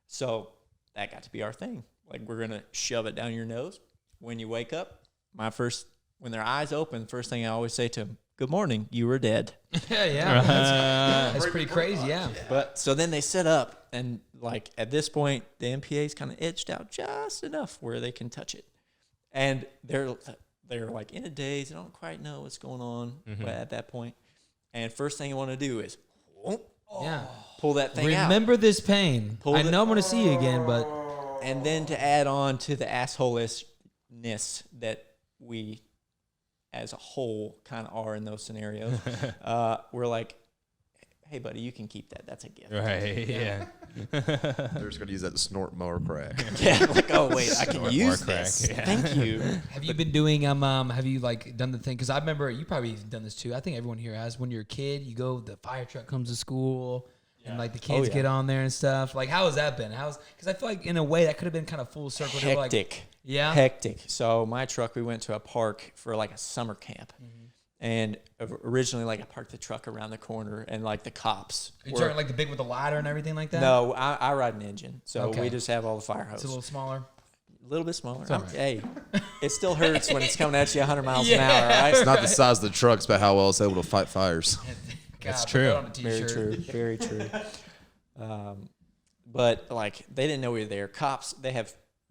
So that got to be our thing. Like we're gonna shove it down your nose. When you wake up, when their eyes open, first thing I always say to them, good morning, you were dead. Yeah. That's pretty crazy. Yeah. But so then they set up, and like at this point, the MPA's kind of edged out just enough where they can touch it, and they're like in a daze. They don't quite know what's going on at that point. And first thing you want to do is pull that thing out. Remember this pain. I know I'm going to see you again, but. And then to add on to the assholeness that we as a whole kind of are in those scenarios, we're like, hey, buddy, you can keep that. That's a gift. Right, yeah. They're just going to use that to snort more crack. Yeah, like, oh, wait, I can Snort use more this. crack, yeah. Thank you. Have you been doing, have you like done the thing? Because I remember you probably done this too. I think everyone here has. When you're a kid, you go, the fire truck comes to school. And like the kids get on there and stuff. Like, how has that been? Because I feel like in a way that could have been kind of full circle. Hectic. Yeah. Hectic. So my truck, we went to a park for like a summer camp. And originally, like, I parked the truck around the corner, and like the cops. Are you talking like the big with the ladder and everything like that? No, I ride an engine, so we just have all the fire hose. It's a little smaller. A little bit smaller. All right. Hey, it still hurts when it's coming at you 100 miles an hour, right? It's not the size of the truck, it's about how well it's able to fight fires. That's God, true. put that on a Very t-shirt. true. Very true. But like they didn't know we were there. Cops,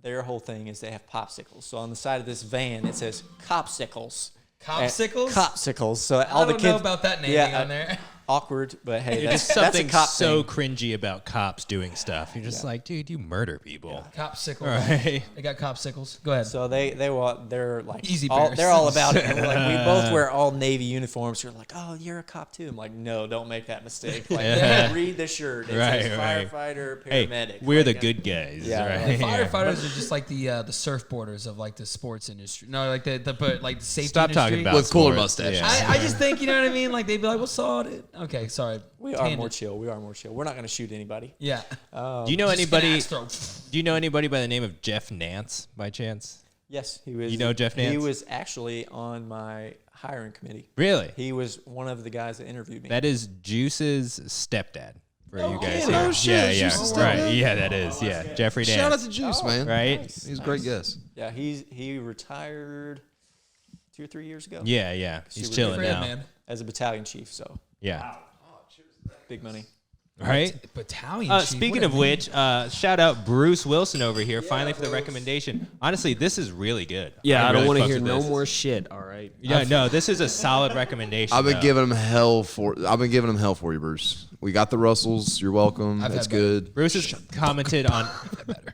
their whole thing is they have popsicles. So on the side of this van, it says Copsicles. Copsicles? Copsicles. So I all the don't kids know about that naming on there. Awkward, but hey, It's just that's a something cop so thing. cringy about cops doing stuff. You're just like, dude, you murder people. Copsicles. Right. They got copsicles. Go ahead. So they're like Easy all, bears. they're all about it. And like we both wear all Navy uniforms. You're like, oh, you're a cop too. I'm like, no, don't make that mistake. Like, read the shirt. It says Right. firefighter, Hey, paramedic. we're the Like, good guys. Yeah, right? Firefighters are just like the surfboarders of like the sports industry. No, like the safety Stop industry. talking about With cooler sports. mustaches. Yeah. I just think, you know what I mean? Like they'd be like, "Well, saw it." Okay, sorry. We are more chill. We are more chill. We're not going to shoot anybody. Yeah. Do you know Just anybody? an axe throw. Do you know anybody by the name of Jeff Nance by chance? Yes, he was. You know Jeff Nance? He was actually on my hiring committee. Really? He was one of the guys that interviewed me. That is Juice's stepdad. For you guys kidding. here. Oh, shit, Yeah, it's yeah. Juice's Right. stepdad? Yeah, that is. Yeah. Jeffrey Nance. Shout out to Juice, man. Right? Nice. He's a great guess. Yeah, he retired 2 or 3 years ago. Yeah, yeah. He's Super chilling Fred, now. man. As a battalion chief, so Yeah. big money. Right? Battalion. chief, Speaking what of a which, shout out Bruce Wilson over here, finally for the recommendation. Honestly, this is really good. Yeah, I don't really want to fucked hear with no this. more shit. All right. Yeah, no, this is a solid recommendation. I've been though. giving him hell for you, Bruce. We got the Russells. You're welcome. I've That's had better. good. Bruce has commented on.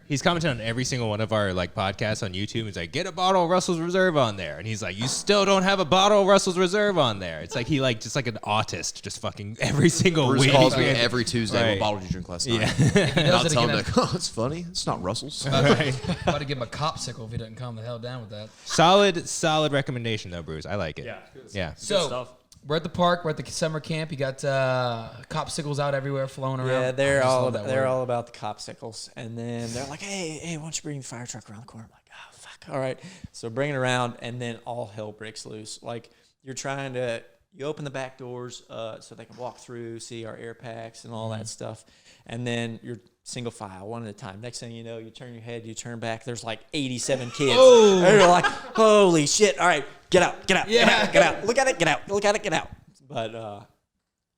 He's commented on every single one of our like podcasts on YouTube. He's like, "Get a bottle of Russell's Reserve on there," and he's like, "You still don't have a bottle of Russell's Reserve on there." It's like he like just like an autist, just fucking every single Bruce week. calls me every Tuesday. Right. What bottle did you drink last night? Yeah. And I'll it tell him, again. like, oh, it's funny. It's not Russell's. Right. About to give him a copsicle if he doesn't calm the hell down with that. Solid recommendation though, Bruce. I like it. Yeah. Yeah. So stuff. we're at the park. We're at the summer camp. You got copsicles out everywhere flowing around. Yeah, I they're just all love that they're word. all about the copsicles, and then they're like, "Hey, why don't you bring the fire truck around the corner?" I'm like, "Oh, fuck, all right." So bring it around, and then all hell breaks loose. Like you open the back doors so they can walk through, see our air packs and all that stuff, and then you're single file, one at a time. Next thing you know, you turn your head, you turn back. There's like 87 kids. And you're like, "Holy shit! All right, get out, get out, Yeah. get out, look at it, get out, look at it, get out." But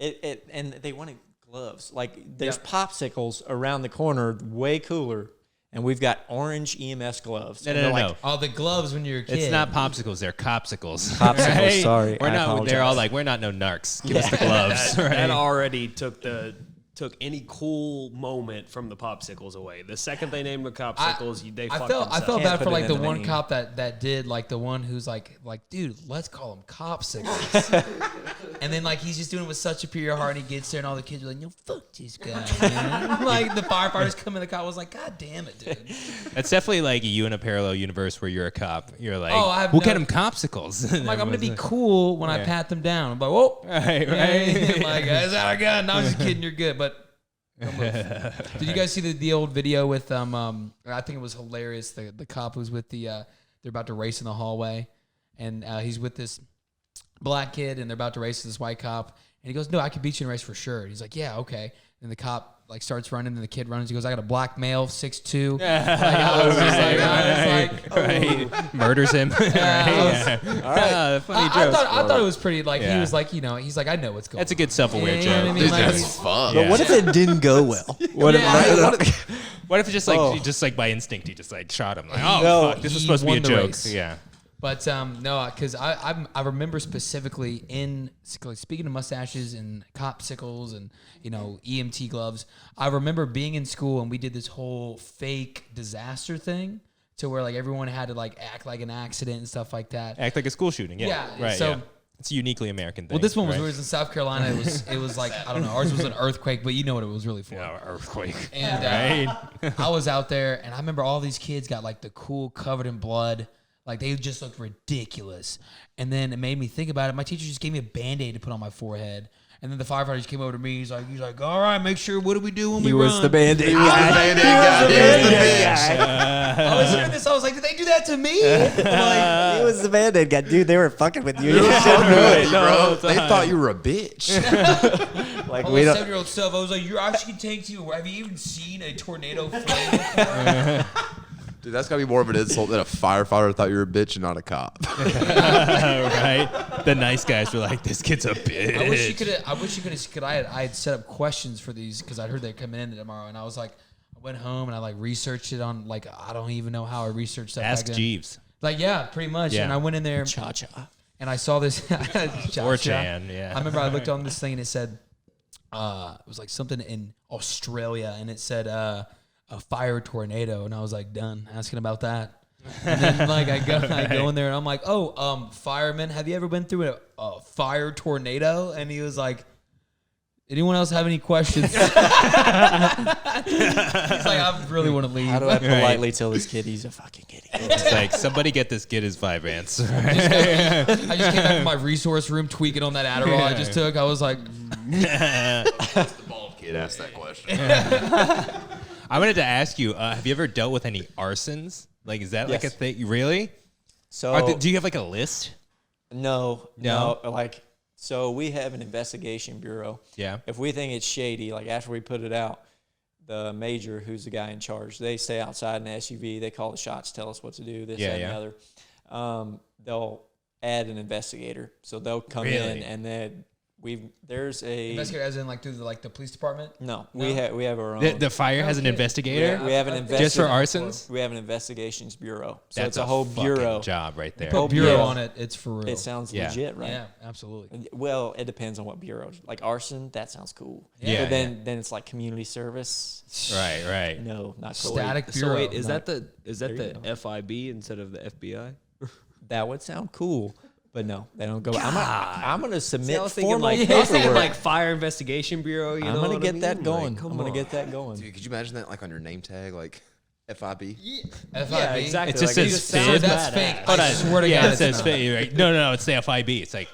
and they wanted gloves. Like there's popsicles around the corner, way cooler, and we've got orange EMS gloves. No, And no, they're no, like, no. Oh, the gloves when you're a kid. It's not popsicles; they're copsicles. Popsicles, sorry, We're I not. apologize. They're all like, we're not no narcs. Give us the gloves. That right? already took any cool moment from the popsicles away. The second they named the popsicles, they I fucked felt themselves. bad Put for it like in the the one name. cop that did like the one who's like, dude, let's call them copsicles. And then like he's just doing it with such a pure heart, and he gets there, and all the kids are like, "No, fuck this guy." Man. Like the firefighters come in, the cop was like, "God damn it, dude." That's definitely like you in a parallel universe where you're a cop. You're like, Oh, I have we'll no- get him copsicles. I'm like, I'm gonna be cool when I Yeah. pat them down. I'm like, whoa, Right, yeah, right. like that's our gun. No, I'm just kidding. You're good, but. Did you guys see the old video with I think it was hilarious. The cop who's with they're about to race in the hallway, and he's with this black kid, and they're about to race with this white cop, and he goes, "No, I can beat you in a race for sure." And he's like, "Yeah, okay." And the cop like starts running, and the kid runs. He goes, "I got a black male, 6'2". I was just like, right. Murders him. Funny joke. I thought it was pretty. Like he was like, he's like, I know what's going. That's a good self-aware You know what I joke. mean? Dude, Like, that's fun. But what if it didn't go well? What What if it's just like by instinct he just like shot him? Like, oh No, fuck, this he is supposed to be a won the joke. race. Yeah. But no, because I remember specifically speaking of mustaches and copsicles and EMT gloves. I remember being in school and we did this whole fake disaster thing to where like everyone had to like act like an accident and stuff like that. Act like a school shooting. Yeah. Yeah, Right. so- yeah. It's a uniquely American thing. Well, this one was right? where it was in South Carolina. It was like, I don't know, ours was an earthquake, but you know what it was really for. Yeah, earthquake. And I was out there, and I remember all these kids got like the cool covered in blood. Like they just looked ridiculous. And then it made me think about it. My teacher just gave me a Band-Aid to put on my forehead. And then the firefighter just came over to me. He's like, all right, make sure, what do we do when we He run? was the Band-Aid He was the Band-Aid guy. He was the bitch. I was hearing this. I was like, did they do that to me? He was the Band-Aid guy. Dude, they were fucking with you. They were fucking with you, bro. They thought you were a bitch. Like, All we this don't. 7-year-old stuff. I was like, you're actually tank too. Have you even seen a tornado flame? Dude, that's gotta be more of an insult than a firefighter thought you were a bitch and not a cop. Right? The nice guys were like, this kid's a bitch. I wish you could have. I had set up questions for these because I'd heard they're coming in tomorrow, and I was like, I went home and I like researched it on like I don't even know how I researched that. Ask back then. Jeeves. Like yeah, pretty much. Yeah. And I went in there Cha-cha. and I saw this. Or Chan, yeah. I remember I looked on this thing and it said, it was like something in Australia, and it said a fire tornado, and I was like done asking about that. And then like I go in there and I'm like, oh, fireman, have you ever been through a fire tornado? And he was like, anyone else have any questions? He's like, I really want to leave. How do I politely tell this kid he's a fucking idiot? It's like, somebody get this kid his Vyvanse. I just came back from my resource room tweaking on that Adderall I just took. I was like, The bald kid asked that question. I wanted to ask you, have you ever dealt with any arsons? Like, is that like a Yes. thing? Really? So Do you have like a list? no. Like, so we have an investigation bureau. Yeah. If we think it's shady, like after we put it out, the major, who's the guy in charge, they stay outside in the SUV. They call the shots, tell us what to do, this, that, and the other. They'll add an investigator. So they'll come in and then there's a investigator as in like through the police department? no. We have our own. The fire has an investigator? we have an investigation Just for arsons? We have an investigations bureau. So That's it's a whole fucking bureau. job right there. Put bureau yeah. on it. It's for real. It sounds Yeah. legit, right? Yeah, absolutely. Well, it depends on what bureau. Like arson, that sounds cool. Yeah, But then it's like community service. Right. No, not cool. Static So bureau. wait, is Not- that the you go. FIB instead of the FBI? That would sound cool, but no, they don't go. I'm gonna submit I was thinking formal like, I was thinking paperwork. like Fire Investigation Bureau. You I'm know gonna what get I mean? that Like, going. come I'm gonna on. get that going. Dude, could you imagine that like on your name tag, like FIB? FIB. Yeah, exactly. It just Like, says sounds FIB. That's badass. fake. Hold I on. swear to yeah, God, it it's says not. right. No, it's the FIB. It's like,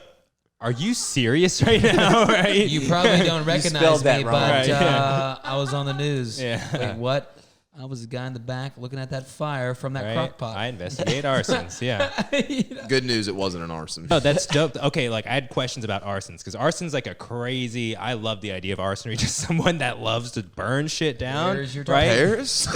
are you serious right now? Right? You probably don't recognize spelled that me, wrong. but Right, yeah. I was on the news. Yeah. Wait, what? I was the guy in the back looking at that fire from that Right? crock pot. I investigate arsons. Yeah. Good news, it wasn't an arson. Oh, that's dope. Okay, like I had questions about arsons because arson's like a crazy. I love the idea of arsonry. Just someone that loves to burn shit down. There's your right? Paris?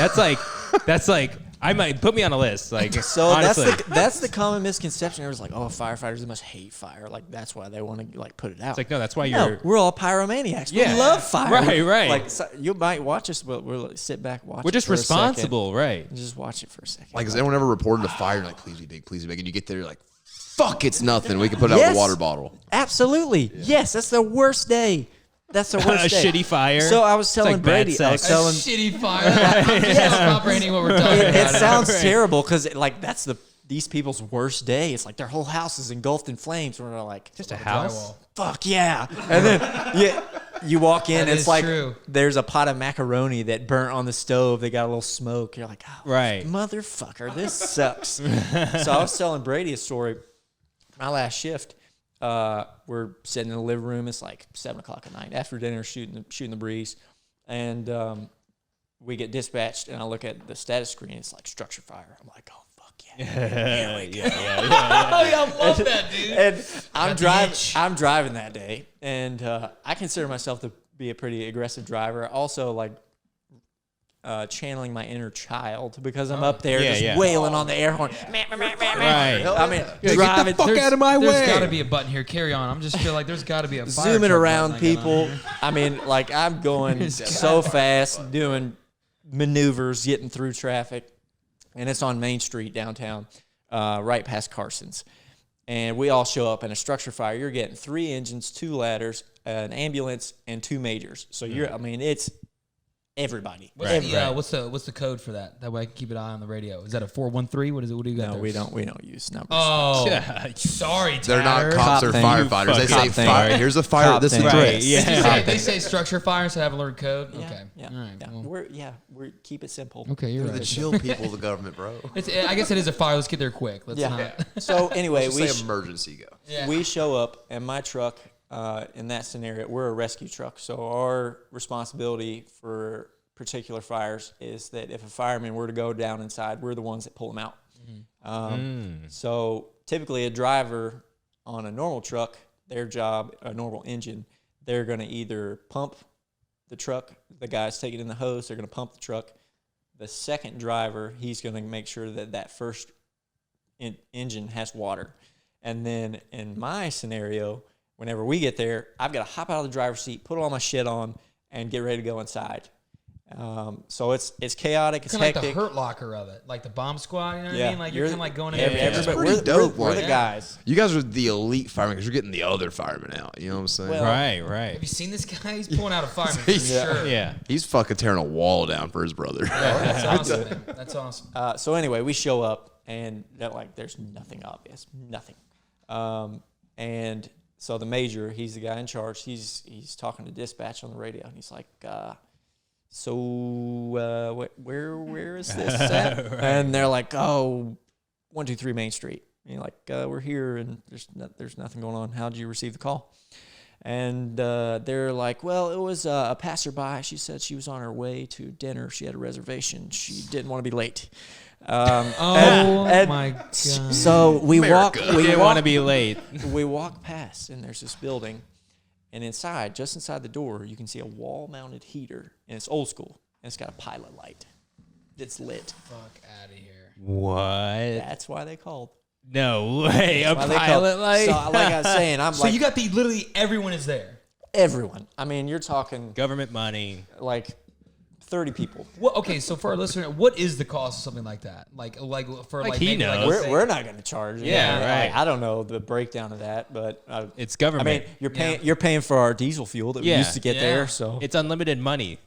That's like. I might put me on a list. Like So honestly, that's the common misconception. Everyone's like, oh, firefighters, they must hate fire. Like that's why they want to like put it out. it's like no, that's why No, you're. we're all pyromaniacs. Yeah. We love fire. Right. Like so, you might watch us, but we'll like, sit back, watch. We're it just for a second. responsible, right? Just watch it for a second. Like, has anyone ever reported a fire and like, please be big, please be big? And you get there, you're like, fuck, it's nothing. We can put it out with Yes. a water bottle. Absolutely. Yes, that's the worst day. That's the worst A day. shitty fire. So I was It's telling like bad Brady, I was sex. telling. Shitty fire. I'm just not comprehending what we're talking It about. sounds terrible because like that's these people's worst day. It's like their whole house is engulfed in flames. Where they're like, just a house. Drywall. fuck yeah. And then you walk in, That it's is like true. there's a pot of macaroni that burnt on the stove. They got a little smoke. You're like, oh, Right. motherfucker, this sucks. So I was telling Brady a story. My last shift, we're sitting in the living room. It's like 7 o'clock at night after dinner, shooting the breeze, and we get dispatched. And I look at the status screen. It's like structure fire. I'm like, oh fuck yeah. yeah. Oh, yeah, I love that, dude. And I'm Got the driving. itch. I'm driving that day, and I consider myself be a pretty aggressive driver. Also, like channeling my inner child because I'm up there just wailing on the air horn. Right. I mean, Get the fuck out of my way. There's got to be a button here. Carry on. I'm just feel like there's got to be a fire zooming truck around button I got on people. here. I mean, like I'm going so fast, doing maneuvers, getting through traffic, and it's on Main Street downtown, right past Carson's. And we all show up in a structure fire. You're getting 3 engines, 2 ladders, an ambulance, and 2 majors. So I mean, it's everybody. What's the code for that? That way I can keep an eye on the radio. Is that a 413? What is it? What do you got? No, there? we don't use numbers. Oh, sorry, They're not Tatter. cops Cop or thing. firefighters. They say Cop thing. fire. Here's a fire Cop at this thing. address. Right, yeah. They say structure fire, so have a alert code. Yeah, Okay. yeah, All right. yeah. Well, We're keep it simple. okay, you're They're the right. chill people of the government, bro. I guess it is a fire. Let's get there quick. Let's Yeah. not. So anyway, Just we say emergency go. Yeah. we show up, and my truck, in that scenario, we're a rescue truck. So our responsibility for particular fires is that if a fireman were to go down inside, we're the ones that pull them out. So typically a driver on a normal truck, their job, a normal engine, they're going to either pump the truck, the guy's taking in the hose, they're going to pump the truck. The second driver, he's going to make sure that that first engine has water. And then in my scenario, whenever we get there, I've got to hop out of the driver's seat, put all my shit on, and get ready to go inside. So it's chaotic, it's Kind of like hectic. the hurt locker of it, like the bomb squad. You know what Yeah. I mean? Like you're kind of like going in. Everybody, pretty dope, we're the like- guys. You guys are the elite firemen because you're getting the other firemen out. You know what I'm saying? Well, Right. Have you seen this guy? He's pulling out a fireman for sure. Yeah. He's fucking tearing a wall down for his brother. That's awesome. Man. That's awesome. So anyway, we show up and they're like, there's nothing obvious, nothing. And so the major, he's the guy in charge. He's talking to dispatch on the radio, and he's like, so where is this at? Right. And they're like, 123 Main Street. And you're like, we're here, and there's nothing going on. How did you receive the call? And they're like, well, it was a passerby. She said she was on her way to dinner. She had a reservation. She didn't want to be late. My God. So we America. walk. We Didn't walk want to be late. we walk past, and there's this building, and just inside the door, you can see a wall-mounted heater, and it's old school, and it's got a pilot light that's lit. Fuck out of here. What? That's why they called. No way. A Why they called. pilot light? So, like I was saying, I'm So like you got literally everyone is there. everyone. I mean, you're talking Government money. like 30 people. What? Okay, so for our listener, what is the cost of something like that? Like for Like like he maybe knows. let's say- We're not going to charge. Yeah, right. Like, I don't know the breakdown of that, but It's I government. mean, you're paying for our diesel fuel that we Yeah. used to get Yeah. there. So It's unlimited money.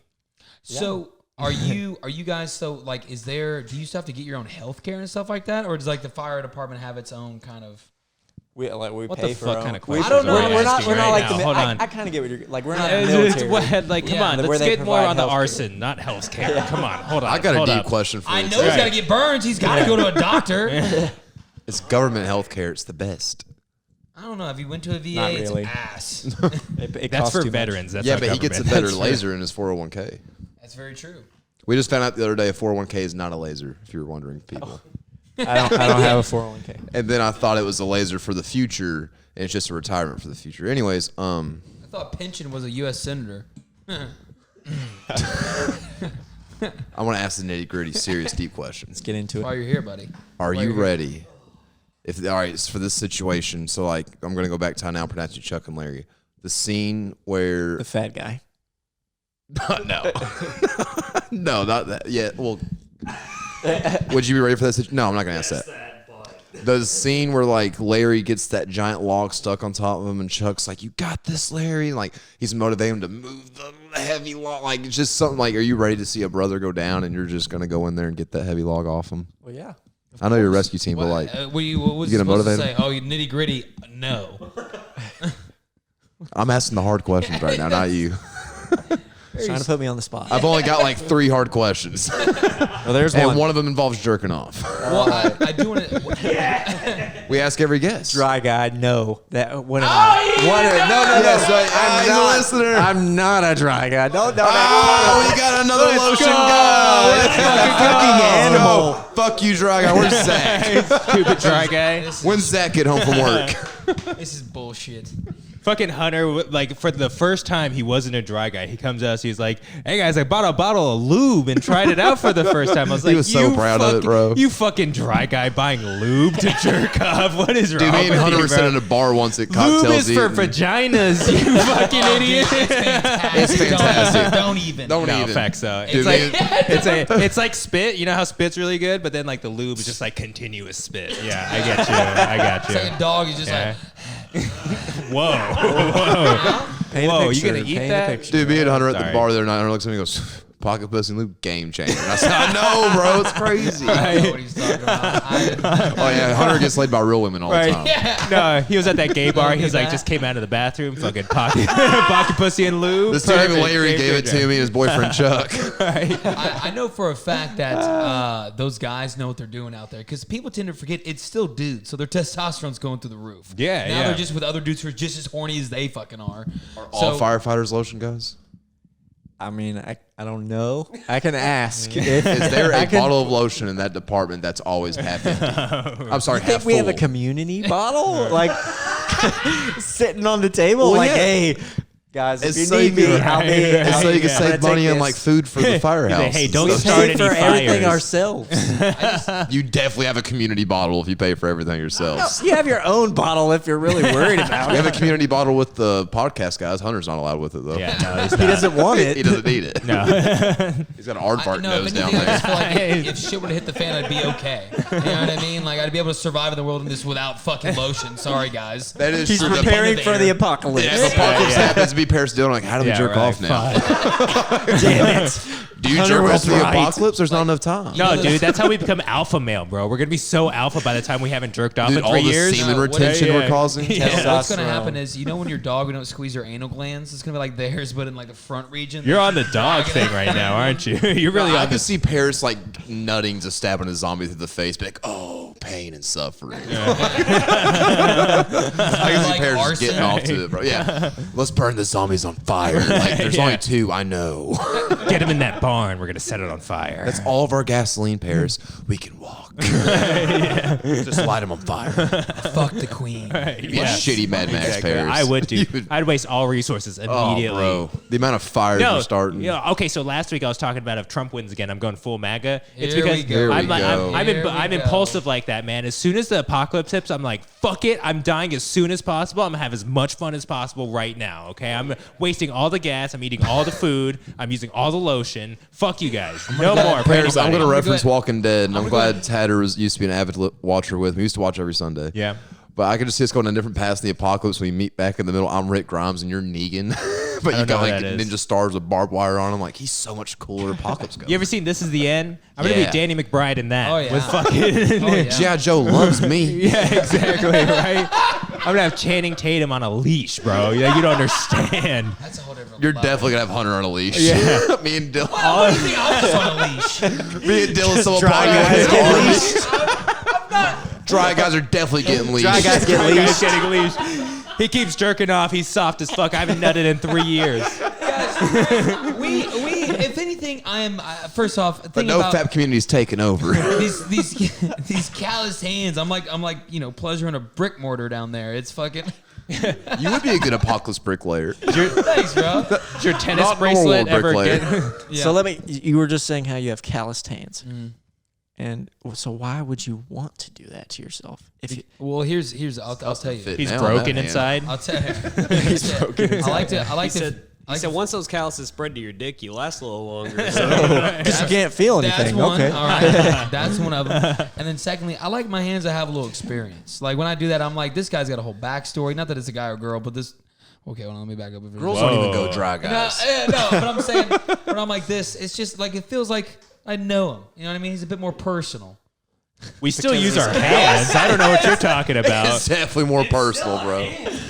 So are you guys do you still have to get your own health care and stuff like that, or does like the fire department have its own kind of? we What pay the for fuck our kind own. of questions I don't know. are you We're not asking right like now? the. Hold on. I kind of get what you're like. We're not It's military. like, come Yeah. on, Where let's they get more provide on the healthcare. arson, not healthcare. Come on, hold on. I got a hold deep up. question for I you. know he's Right. got to get burns. He's got to go to a doctor. It's government health care. It's the best. I don't know. If you went to a VA, Not it's really. ass. It That's costs for too much. veterans. That's Yeah, not but he gets a government. better That's laser in his 401k. That's very true. We just found out the other day a 401k is not a laser, if you were wondering, people. I don't have a 401k. And then I thought it was a laser for the future, and it's just a retirement for the future. Anyways, I thought pension was a U.S. senator. I want to ask the nitty-gritty, serious, deep questions. Let's get into While it. you're here, buddy. Are Why you you're here. ready? All right, it's for this situation. So, like, I'm going to go back to how now pronounce you Chuck and Larry. The scene where... The fat guy. no. No, not that. Yeah, well... Would you be ready for that? No, I'm not going to ask that. The scene where, like, Larry gets that giant log stuck on top of him, and Chuck's like, you got this, Larry. And, like, he's motivating him to move the heavy log. Like, it's just something like, are you ready to see a brother go down, and you're just going to go in there and get that heavy log off him? Well, yeah. I know you're a rescue team, but, like, what was you you gonna supposed to motivate say? Oh, you nitty gritty? No. I'm asking the hard questions right now, not you. Trying to put me on the spot. I've only got, like, 3 hard questions. Well, there's And one of them involves jerking off. Well, I do want to. We ask every guest. Dry guy, no. That what am Oh, I? yeah! What am- no, no, no. Yes, right. I'm He's a not. listener. I'm not a dry guy. No. Oh, we got another lotion guy. Let's fucking animal. Fuck you, dry guy. Where's Zach? Stupid dry guy. When's Zach get home from work? This is bullshit. Fucking Hunter, like for the first time, he wasn't a dry guy. He comes out, he's like, "Hey guys, I bought a bottle of lube and tried it out for the first time." I was like, was so proud of it, bro. You fucking dry guy buying lube to jerk off. What is wrong Dude, me and with Hunter you, were bro? sitting at a bar once at cocktails. Lube is for eating. vaginas, you fucking idiot. It's fantastic. Don't even. Don't No, even. facts though. Dude, It's like spit. You know how spit's really good, but then like the lube is just like continuous spit. Yeah, I get you. I got It's like a you. dog. He's just Yeah. like, Whoa, whoa, Paint a whoa! You picture, gonna eat paint a that? picture. Dude, me and Hunter at the Sorry. bar the other night, Hunter looks at me and goes, "Pocket pussy and lube, game changer." And I said, "I know, bro, it's crazy." I don't know what he's talking about. Oh yeah, Hunter gets laid by real women all the Right. time. No, he was at that gay bar. He was like, that. just came out of the bathroom, fucking pocket, pocket pussy and lube. This dude named Perfect. Larry Game gave it changer. to me and his boyfriend Chuck. I know for a fact that those guys know what they're doing out there because people tend to forget it's still dudes, so their testosterone's going through the roof. Yeah, now yeah. they're just with other dudes who are just as horny as they fucking are. All firefighters lotion guys. I mean, I don't know. I can ask. If, Is there I a can- bottle of lotion in that department that's always half empty? I'm sorry, I half think we have a full. community bottle, like sitting on the table, Well, like, yeah. hey, guys, if It's you so need you me, can- help me. It's so you can I'm gonna save money take on this. like food for the firehouse. Hey, don't We start pay any for everything fires. ourselves. You definitely have a community bottle if you pay for everything yourselves. You have your own bottle if you're really worried about We it. have a community bottle with the podcast guys. Hunter's not allowed with it though. Yeah, no, he's He not. doesn't want He it. doesn't need it. No. He's got an aardvark No, nose if down anything, I there. just feel like if shit were to hit the fan, I'd be okay. You know what I mean? Like I'd be able to survive in the wilderness without fucking lotion. Sorry, guys. That is He's true. The- preparing for the apocalypse. Yeah, if the apocalypse happens, be Paris Dillon. Like, how do we Yeah, jerk right, off now? Damn it. Do you Hunter jerk off was to the right. apocalypse? There's not enough time. No, dude, that's how we become alpha male, bro. We're gonna be so alpha by the time we haven't jerked off Dude, in all 3 the years. semen No, retention yeah. we're causing. Yeah. What's gonna Testosterone. happen is, you know, when your dog, we don't squeeze your anal glands, it's gonna be like theirs, but in like the front region. You're on the dog thing right now, aren't you? You're really I on could the. see Paris like nutting to stabbing a zombie through the face, be like, "Oh, pain and suffering." I can see Like Paris just arson. getting off to it, bro. Yeah, let's burn the zombies on fire. Like, there's Yeah. only two. I know. Get him in that barn. We're gonna set it on fire. That's all of our gasoline, Paris. We can walk. Just light them on fire. Fuck the queen. You'd be a shitty Mad Max, Exactly. Paris. I would do. You would- I'd waste all resources Oh, immediately. bro. The amount of fires No, we're starting. yeah. Okay, so last week I was talking about if Trump wins again, I'm going full MAGA. It's Here because we go. Here I'm we like go. I'm impulsive like that, man. As soon as the apocalypse hits, I'm like, fuck it. I'm dying as soon as possible. I'm gonna have as much fun as possible right now. Okay, I'm wasting all the gas. I'm eating all the food. I'm using all the lotion. Fuck you guys. No more. for Paris, I'm anybody. going to reference go ahead. Walking Dead, and I'm gonna glad Tatter used to be an avid watcher with me. He used to watch every Sunday. Yeah. But I could just see us going on a different path in the apocalypse. We meet back in the middle. I'm Rick Grimes, and you're Negan. But you don't know got who like that is. ninja stars with barbed wire on them. Like, he's so much cooler. Apocalypse goes. You ever seen This Is the End? I'm gonna Yeah. be Danny McBride in that. Oh, yeah. With fucking. Oh, yeah. G.I. Joe loves me. Yeah, exactly, right? I'm gonna have Channing Tatum on a leash, bro. Yeah, you don't understand. That's a whole different You're level. definitely going to have Hunter on a leash. Yeah. Me and Dylan. What do you think I was on a leash? Me and Dylan still Dry guys get podcast. Dry guys are definitely getting leashed. Dry guys get Dry guy's leashed. getting leashed. He keeps jerking off. He's soft as fuck. I haven't nutted in 3 years. we, if anything, I am, first off, But think no about fap community's taking over. these calloused hands. I'm like, you know, pleasuring a brick mortar down there. It's fucking, You would be a good apocalypse bricklayer. thanks, bro. Is your tennis Not bracelet normal ever bricklayer. get? Yeah. So let me. You were just saying how you have calloused hands, and so why would you want to do that to yourself? If you, Well, here's, I'll tell you. Fit He's now on broken that hand. inside. I'll tell you. He's broken. I like to. He said once those calluses spread to your dick, you last a little longer. So because you can't feel That's anything. one. Okay. All right. That's one of them. And then secondly, I like my hands that have a little experience. Like when I do that, I'm like, this guy's got a whole backstory. Not that it's a guy or girl, but this. Okay, well, let me back up. Girls don't even go dry, guys. No, but I'm saying when I'm like this, it's just like it feels like I know him. You know what I mean? He's a bit more personal. We still use our hands. I don't know what you're talking about. It's definitely more personal, bro.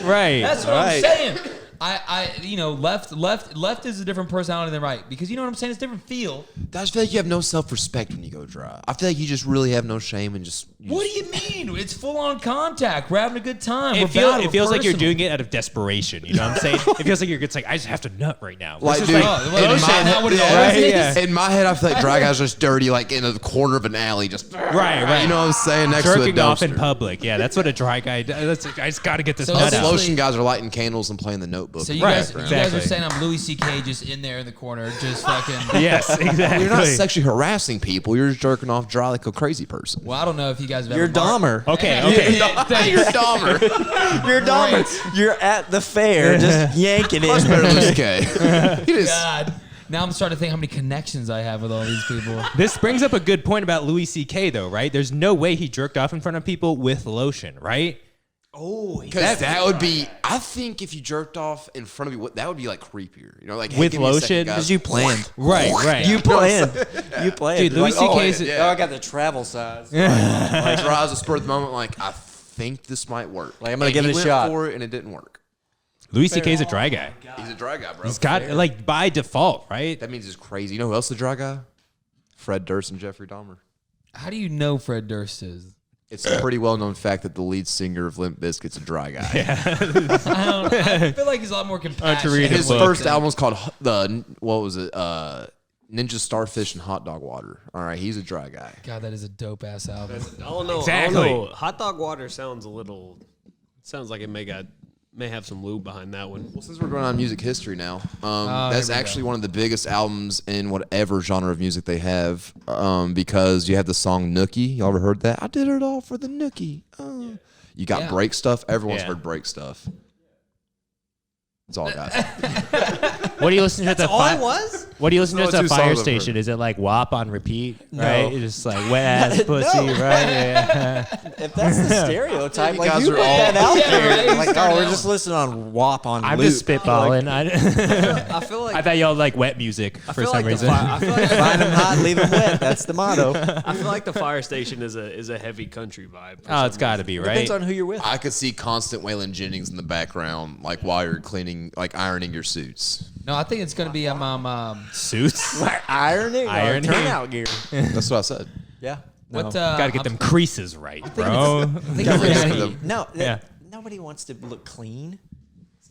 Right. That's what I'm saying. left is a different personality than right, because you know what I'm saying. It's a different feel. I just feel like you have no self-respect when you go dry. I feel like you just really have no shame and just. What do you mean? It's full on contact. We're having a good time. It feels like you're doing it out of desperation. You know what I'm saying? It feels like it's like I just have to nut right now. Like, It's dude, just in my head, I feel like dry guys are just dirty, like in a corner of an alley, just right. You know what I'm saying? Next to a jerking dumpster. off in public. Yeah, that's what a dry guy does. I just got to get this So nut Us out. lotion guys are lighting candles and playing the Notebook. So in you the guys, background. you guys are Exactly. saying I'm Louis C.K. just in there in the corner, just fucking. Yes, exactly. You're not sexually harassing people. You're just jerking off dry like a crazy person. Well, I don't know if you guys have You're ever. Dahmer. Okay. You're Dahmer. You're Dahmer. You're at the fair just yanking Much it. better than Louis C.K. He just- God. Now I'm starting to think how many connections I have with all these people. This brings up a good point about Louis C.K. though, right? There's no way he jerked off in front of people with lotion, right? Oh, Because that would be, I think if you jerked off in front of me, that would be like creepier. You know, like hey, With give me a second, lotion? guys. because you planned. Right. You planned. You planned. Dude, You're Louis like, C.K.'s wait, Oh, I got the travel size. Like dry as a spur of the moment, like I think this might work. Like, I'm gonna And give he it a went shot. for it and it didn't work. Louis C.K.'s a dry guy. He's a dry guy, bro. He's got like by default, right? That means he's crazy. You know who else is a dry guy? Fred Durst and Jeffrey Dahmer. How do you know Fred Durst is? It's a pretty well-known fact that the lead singer of Limp Bizkit's a dry guy. I feel like he's a lot more compassionate. read His book. first album was called what was it? Ninja Starfish and Hot Dog Water. All right, he's a dry guy. God, that is a dope ass album. I don't know. Exactly. I don't know. Hot dog water sounds a little. Sounds like it may have some lube behind that one. Well, since we're going on music history now, Oh, that's here we actually go. one of the biggest albums in whatever genre of music they have, because you have the song Nookie. Y'all ever heard that? I did it all for the Nookie. You got Yeah. break stuff. Everyone's Yeah. heard break stuff. That's all I got. What do you listen to at the All it was? What do you listen to Oh, at the two songs fire I've station? heard. Is it like WAP on repeat? No. Right? It's just like wet ass pussy, No. right? Yeah. If that's the stereotype, You like guys you are put all- that out Yeah, there. right. Like, Start oh, we're out. just listening on WAP on I'm loop. just spitballing. I feel like I thought y'all like wet music for some reason. I feel like Find them hot, leave them wet. That's the motto. I feel like the fire station is a heavy country vibe. for Oh, some it's got to reason. be, Depends right? on who you're with. I could see constant Waylon Jennings in the background, like while you're cleaning, like ironing your suits. No, I think it's gonna be Suits. Ironing, Ironing. or turnout gear. That's what I said. Yeah. what? Gotta get them creases right, bro. No, Yeah. nobody wants to look clean.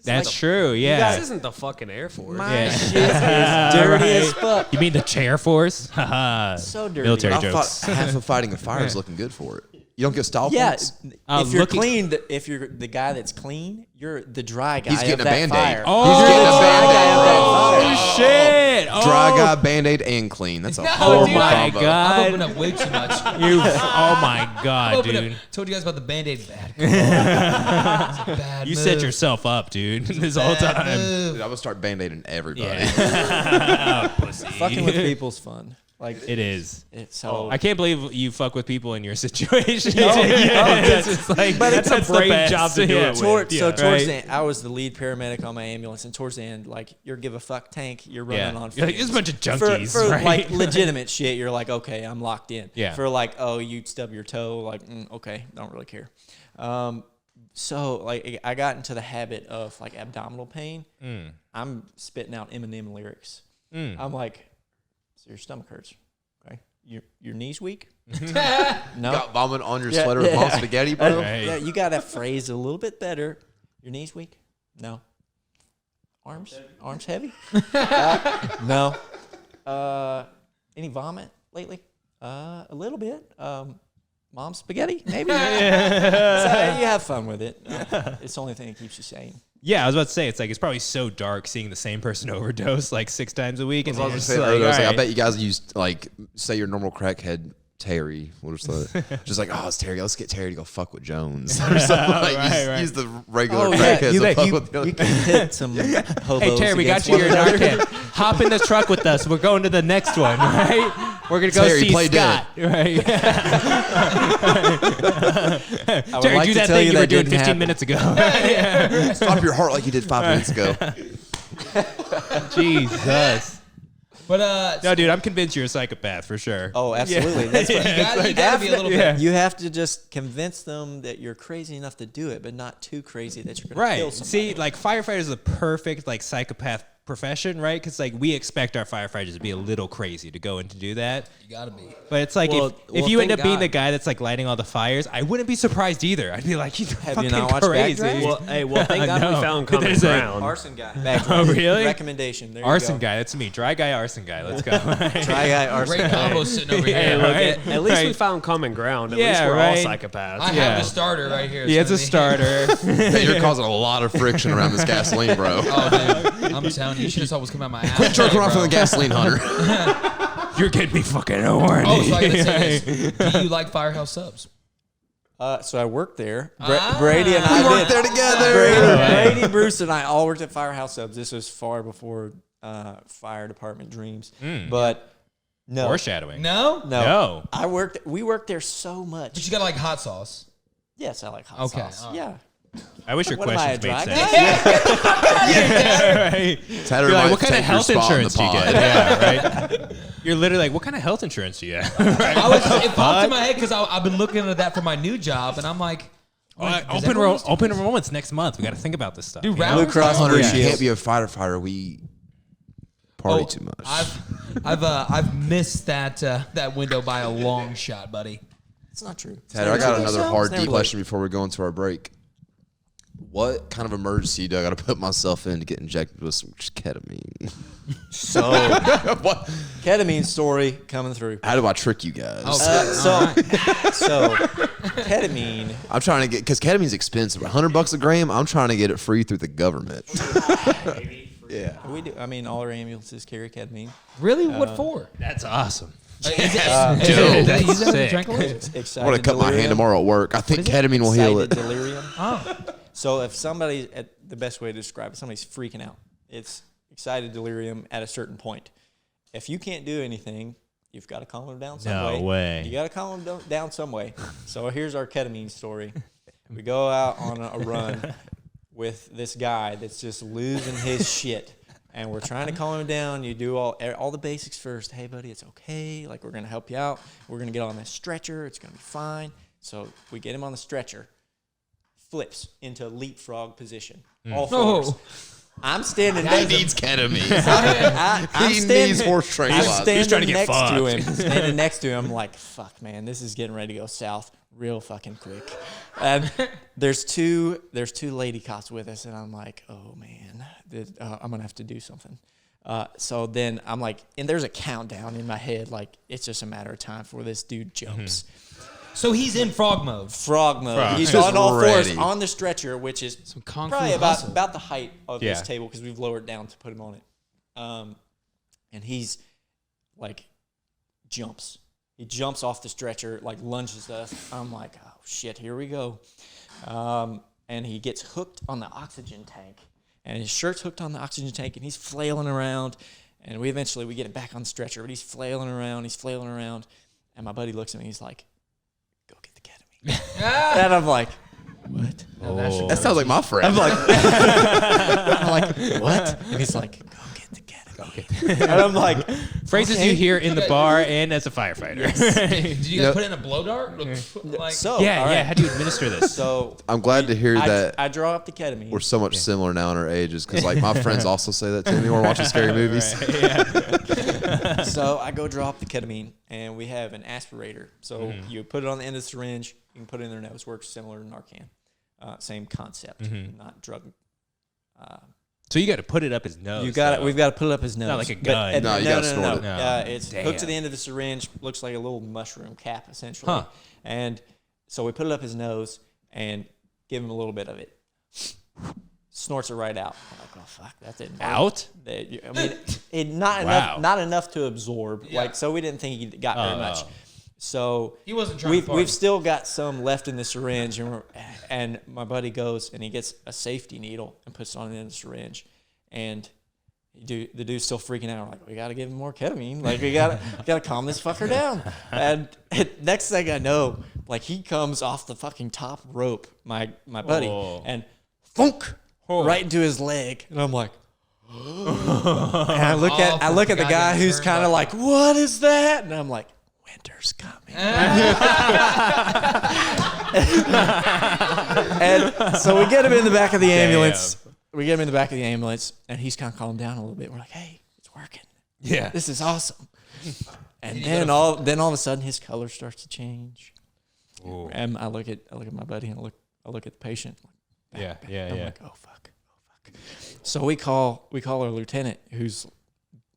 That's like- true. This Yeah. isn't the fucking Air Force. My Yeah. shit is dirty as fuck. You mean the chair force? Haha. So dirty. Military I jokes. thought half of fighting a fire is looking good for it. You don't get style Yeah, points. if you're looking- clean, if you're the guy that's clean, you're the dry guy. He's getting of a that Band-Aid. fire. Oh, He's getting a Band-Aid, bro. Oh, shit. Oh, Dry guy, Band-Aid, and clean. That's a No, whole dude, my combo. God. I'm opening up way too much. You, oh my God, dude. Told you guys about the Band-Aid. Bad. It's a bad You move. set yourself up, dude, this whole Bad time. move. Dude, I would start Band-Aiding everybody. Yeah. Oh, pussy. Fucking with people's fun. Like It is. it's so. I can't believe you fuck with people in your situation. No, It's just like, But it's a that's the brave best. job to do it with. Towards Yeah, the right. end, I was the lead paramedic on my ambulance, and towards the end, like you're give a fuck tank, you're running Yeah. on. You're like, fumes. "This is a bunch of junkies," for right? like legitimate shit. You're like, okay, I'm locked in. Yeah. For like, oh, you stub your toe, like, okay, don't really care. So like, I got into the habit of like abdominal pain. I'm spitting out Eminem lyrics. I'm like, so your stomach hurts, okay? Your knees weak? No. Got vomit on your Yeah, sweater with yeah. mom spaghetti, bro. Right. Yeah, you got to phrase a little bit better. Your knees weak? No. Arms heavy? No. Any vomit lately? A little bit. Mom's spaghetti, maybe. So, you have fun with it. It's the only thing that keeps you sane. Yeah, I was about to say, it's probably so dark seeing the same person overdose like 6 times a week. And I was you're just just saying earlier, I was like, I alright. bet you guys used like say your normal crackhead Terry. We'll just like, oh, it's Terry. Let's get Terry to go fuck with Jones or something. Like, Right. use the regular Oh, yeah. crackheads You, to fuck you, with the other you can hit some hobos. Hey, Terry, we got against you your one another. Narcan. Hop in the truck with us. We're going to the next one, right? We're going to go Terry, see play Scott. Right? I would Terry, like do to that tell thing you were that doing didn't 15 happen. minutes ago. Stop your heart like you did 5 minutes ago. Jesus. But No, dude, I'm convinced you're a psychopath for sure. Oh, absolutely. That's what, you gotta be a little bit. You have to just convince them that you're crazy enough to do it, but not too crazy that you're going to kill Right. somebody. See, like firefighter is the perfect like psychopath profession, right? Because like we expect our firefighters to be a little crazy to go in to do that. You gotta be. But it's like Well, if you end thank up being God. the guy that's like lighting all the fires, I wouldn't be surprised either. I'd be like, he's Have fucking you not watched crazy. Backdraft? Well, thank God we No. found common There's a- ground. Arson guy. Oh, really? Recommendation. There Arson you go. guy, that's me. Dry guy, arson guy. Let's go. Try guy arson Great guy. combo sitting over Yeah, here. Look, right? at least we Right. found common ground. At Yeah, least we're right. all psychopaths. I Yeah. have the starter right here. Yeah, it's a gonna be- starter. Hey, you're causing a lot of friction around this gasoline, bro. Oh, dude. I'm telling you, you should have saw what's coming out my ass. Quit jerking today, off from bro. the gasoline hunter. You're getting me fucking horny. Oh, so I gotta say this. Do you like Firehouse subs? So I worked there. Brady and I We worked did. there together. Brady, Bruce, and I all worked at Firehouse Subs. This was far before fire department dreams. But no, Foreshadowing. No? no, No. We worked there so But much. you gotta like hot sauce. Yes, I like hot Okay, sauce. all right. Yeah. I wish your What am I, a questions made dry sense. guy? Right. Tatter You're like, might what kind of take your health spot in the insurance do you pod. get? Yeah, right. You're literally like, what kind of health insurance do you have? It popped in my head because I've been looking at that for my new job, and I'm like, does everyone else do Open this? enrollments next month. We got to think about this stuff. Do you know? rappers- Blue Cross Hunter, Blue you Shield. can't be a firefighter. We party too much. I've missed that window by a long shot, buddy. It's not true. Tatter, I got another hard Never D question before we go into our break. What kind of emergency do I got to put myself in to get injected with some ketamine? So, What? ketamine story coming through. How do I trick you guys? So ketamine. I'm trying to get, because ketamine's expensive. $100 a gram. I'm trying to get it free through the government. Yeah. We do. I mean, all our ambulances carry ketamine. Really? What for? That's awesome. Is Dude, it that's use that as a sick. tranquilizer? Excited I want to cut my hand delirium. tomorrow at work. I think ketamine will heal Excited it. delirium. Oh, So if somebody, the best way to describe it, somebody's freaking out. It's excited delirium at a certain point. If you can't do anything, you've got to calm them down some No way. way. You got to calm them down some way. So here's our ketamine story. We go out on a run with this guy that's just losing his shit. And we're trying to calm him down. You do all the basics first. Hey, buddy, it's okay. Like, we're going to help you out. We're going to get on this stretcher. It's going to be fine. So we get him on the stretcher. Flips into leapfrog position. All fours. no. I'm standing He next needs ketamine. I'm He standing- needs horse I'm tranquilizer. standing He's trying to get next to fucked. him. Standing next to him, like, fuck, man, this is getting ready to go south real fucking quick. And there's two lady cops with us, and I'm like, oh man, I'm gonna have to do something. So then I'm like, and there's a countdown in my head, like it's just a matter of time before this dude jumps. So he's in frog mode. Frog mode. Frog. He's Just on all fours ready. on the stretcher, which is Some kung probably fu hustle. about the height of this Yeah. table because we've lowered down to put him on it. And he's like jumps. He jumps off the stretcher, like lunges us. I'm like, oh shit, here we go. And he gets hooked on the oxygen tank, and his shirt's hooked on the oxygen tank, and he's flailing around. And we get him back on the stretcher, but he's flailing around. And my buddy looks at me, he's like, go get the ketamine. And I'm like, what? That sounds like my friend. I'm like, what? And he's like, go get the ketamine. And I'm like, Phrases okay. you hear in the bar and as a firefighter. Did you guys put it in a blow dart? Like, So, Yeah, all yeah. right. How do you administer this? So I'm glad to hear that I draw up the ketamine. we're so much similar now in our ages, because like my friends also say that to me when we're watching scary movies. So I go draw up the ketamine, and we have an aspirator. So you put it on the end of the syringe. You can put it in their nose. Works similar to Narcan. Same concept, not drug. So you got to put it up his nose. You got it. though. We've got to put it up his nose. Not like a But gun. at- No, you gotta snort it. No. It's Damn. hooked to the end of the syringe. Looks like a little mushroom cap, essentially. Huh. And so we put it up his nose and give him a little bit of it. Snorts it right out. I'm like, oh fuck, that didn't work. Out? I mean, it not Wow. not enough to absorb. Yeah. Like, so we didn't think he got very much. So He wasn't trying to party. we've still got some left in the syringe, and my buddy goes and he gets a safety needle and puts it on the end of the syringe, and the dude's still freaking out. We're like, we got to give him more ketamine. Like, we got to calm this fucker down. And next thing I know, like, he comes off the fucking top rope, my buddy, Oh. and thunk right into his leg, and I'm like, And I look at the goddamn guy who's turn kind of button. like, what is that? And I'm like, winter's coming. And so we get him in the back of the ambulance. We get him in the back of the ambulance, and he's kind of calmed down a little bit. We're like, hey, it's working. Yeah. This is awesome. And then all of a sudden, his color starts to change. Ooh. And I look at my buddy, and I look at the patient. Yeah. I'm like, oh fuck. So we call our lieutenant, who's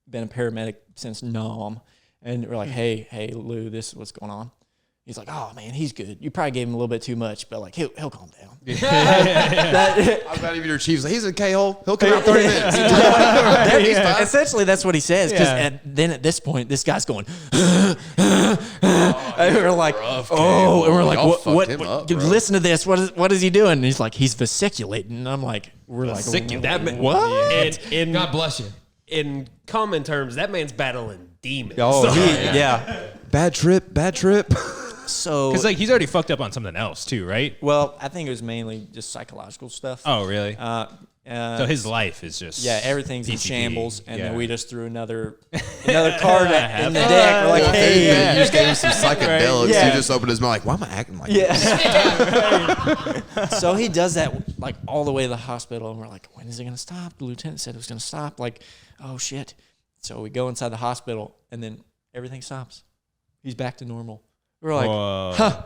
been a paramedic since Nam, and we're like, hey Lou, this is what's going on. He's like, oh man, he's good. You probably gave him a little bit too much, but like he'll calm down. I'm not even your chief's like, he's in K-hole. He'll come out 30 minutes. Essentially, that's what he says. Because then at this point, this guy's going, and we're like, oh, and we're like, what dude, listen to this. What is he doing? And he's like, he's vesiculating. And I'm like, we're like, what? And God bless you. in common terms, that man's battling demons. Oh, yeah. Bad trip. So, Because like he's already fucked up on something else too, right? well, I think it was mainly just psychological stuff. Oh, really? So his life is just everything's in PCP. shambles, and then Yeah. we just threw another card in the deck. We're like, hey, You just gave him some psychedelics. Yeah. He just opened his mouth like, why am I acting like yeah. this? So he does that like all the way to the hospital, and we're like, when is it gonna stop? The lieutenant said it was gonna stop. Like, oh shit. So we go inside the hospital, and then everything stops. He's back to normal. We're like, Whoa. huh.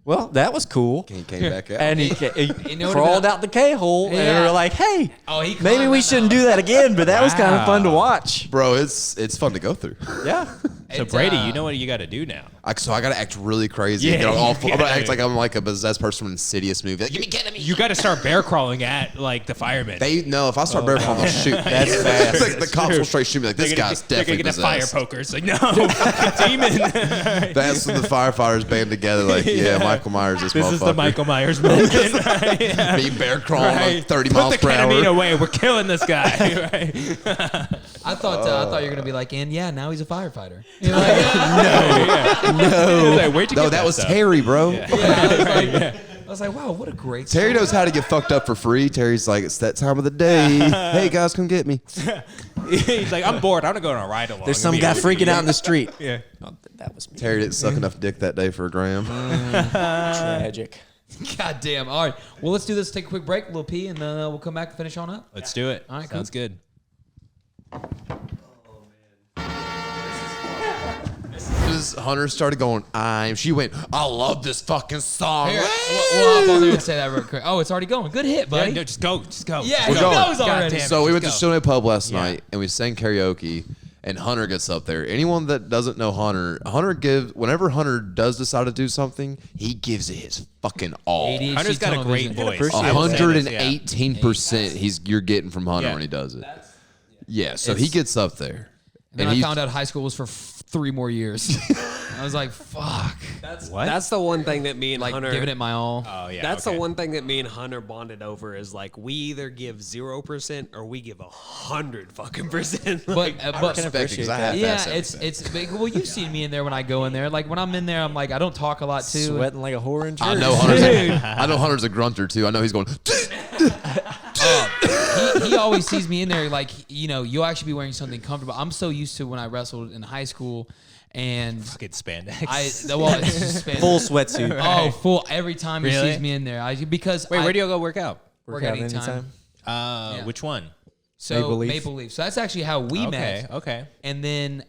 Well, that was cool. He came back out. And he know what crawled about- out the K-hole, and Yeah. we were like, hey, Oh, he maybe climbed we that shouldn't mountain. do that again, but that was kind of fun to watch. Bro, it's fun to go through. Yeah. So It's, Brady, you know what you got to do now. So I got to act really crazy. Yeah, and get all you I'm gonna gotta- act like I'm like a possessed person from an Insidious movie. Like, give me, get me. You got to start bear crawling at like the firemen. They know if I start bear crawling, they'll shoot me. That's fast. Like, the cops will straight shoot me. Like, this guy's they're gonna definitely get the fire possessed. poker. It's like, no, fucking demon. That's when the firefighters band together. Like, yeah, Michael Myers, this This motherfucker. is the Michael Myers moment. Yeah. Me bear crawling Right. like 30 Put miles the per ketamine hour. away. We're killing this guy. Right? I thought you were gonna be like, and yeah, now he's a firefighter. You know, like, Like, where'd you No, get that was stuff? Terry, bro. I was like, wow, what a great Terry story. knows how to get fucked up for free. Terry's like, it's that time of the day. Hey, guys, come get me. He's like, I'm bored. I'm gonna go on a ride along. There's some guy freaking out in the street. Yeah. Oh, that was me. Terry didn't suck enough dick that day for a gram. Tragic. God damn. All right. Well, let's do this. Take a quick break, a little pee, and then we'll come back and finish on up. Let's do it. All right, Sounds good. As Hunter started going, she went, I love this fucking song. Here, we'll hop on there and say that real quick. Oh, it's already going. Good hit, Yeah, buddy. no, just go. Just go. Yeah, We're he going. knows already. Goddamn. So we went to Just Stoney Pub last Yeah. night and we sang karaoke. And Hunter gets up there. Anyone that doesn't know Hunter gives whenever Hunter does decide to do something, he gives it his fucking all. ADHD Hunter's got a tunnel great vision. voice. I will say this, yeah. 118% you're getting from Hunter Yeah. when he does it. Yeah, so he gets up there. And then I he- found out high school was for 3 more years. I was like, fuck. That's the one thing that me and Like, Hunter giving it my all. Oh yeah. That's okay. the one thing that me and Hunter bonded over is like we either give 0% or we give 100 fucking percent. But, but respect because I have yeah, fast it's big. Well, you've seen me in there when I go in there. Like when I'm in there, I'm like I don't talk a lot too. Sweating like a whore in church. I know Hunter's a grunter too. I know he's going. He always sees me in there like you'll actually be wearing something comfortable. I'm so used to when I wrestled in high school, and Fucking spandex. it's just been- Full sweatsuit. Oh, full every time he Really? sees me in there. Because Wait, where do you go work out? work out anytime? Which one? So Maple Maple Leaf. Leaf. So that's actually how we Okay. met. Okay. And then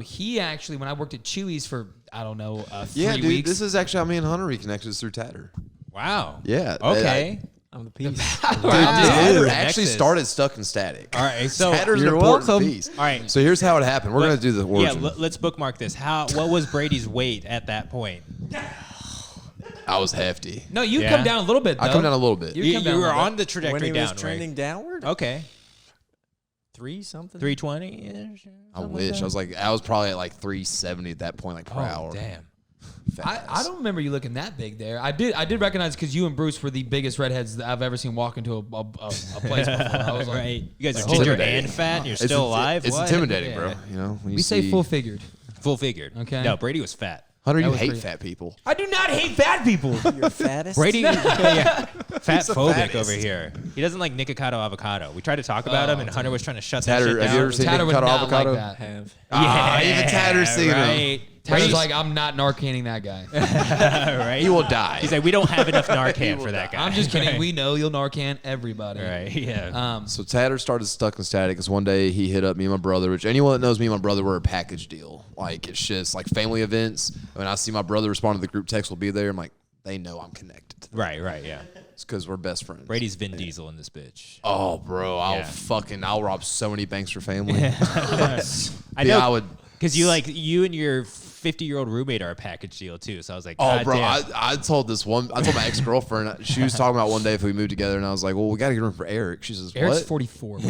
he actually, when I worked at Chewy's for I don't know 3 Yeah, dude, weeks. this is actually how me and Hunter reconnected through Tatter. Wow. Yeah. Okay. I'm the piece. Tatter Dude. actually started Stuck and Static. All right. So Tatter's an You're important welcome. piece. All right. So here's how it happened. We're What- gonna do the origin. Yeah, let's bookmark this. What was Brady's weight at that point? I was hefty. No, you Yeah. come down a little bit. I Though. come down a little bit. You come down You a were little on the When trajectory he was down, trending right? downward? Okay. 3 something? 320. I wish. I was probably at like 370 at that point, like per Oh hour. damn. I don't remember you looking that big there. I did recognize because you and Bruce were the biggest redheads that I've ever seen walk into a place before. I was like, Right. You guys are Holy ginger shit. and fat. And you're It's still alive. It's What? intimidating, bro. Yeah. You know, when you we say see- full figured. Full figured. Okay. No, Brady was fat. Hunter, That you was hate pretty- fat people. I do not hate fat people. You're fattest. Brady, fat phobic fattest. over here. He doesn't like Nikocado avocado. We tried to talk about him, and Hunter was trying to shut that Tatter, shit down. have you ever seen Tatter would Nikocado not avocado? like that. Have. Ah, even Tatter's seen him. right. Tatter's Brady's like, I'm not Narcaning that guy. right. He will die. He's like, we don't have enough Narcan for that guy. I'm just kidding. Right. We know you'll Narcan everybody. Right. Yeah. So Tatter started Stuck and Static because one day he hit up me and my brother, which anyone that knows me and my brother, we're a package deal. Like, it's just like family events. When I see my brother respond to the group text, will be there. I'm like, they know I'm connected to them. right. Right. Yeah. It's because we're best friends. Brady's Vin Diesel in this bitch. Oh, bro, Yeah. I'll rob so many banks for family. I know. I would. Because you and your 50-year-old roommate are a package deal too. So I was like, Oh, God bro, damn. I told my ex-girlfriend, she was talking about one day if we moved together, and I was like, well, we got to get room for Eric. She says, Eric's what? 44.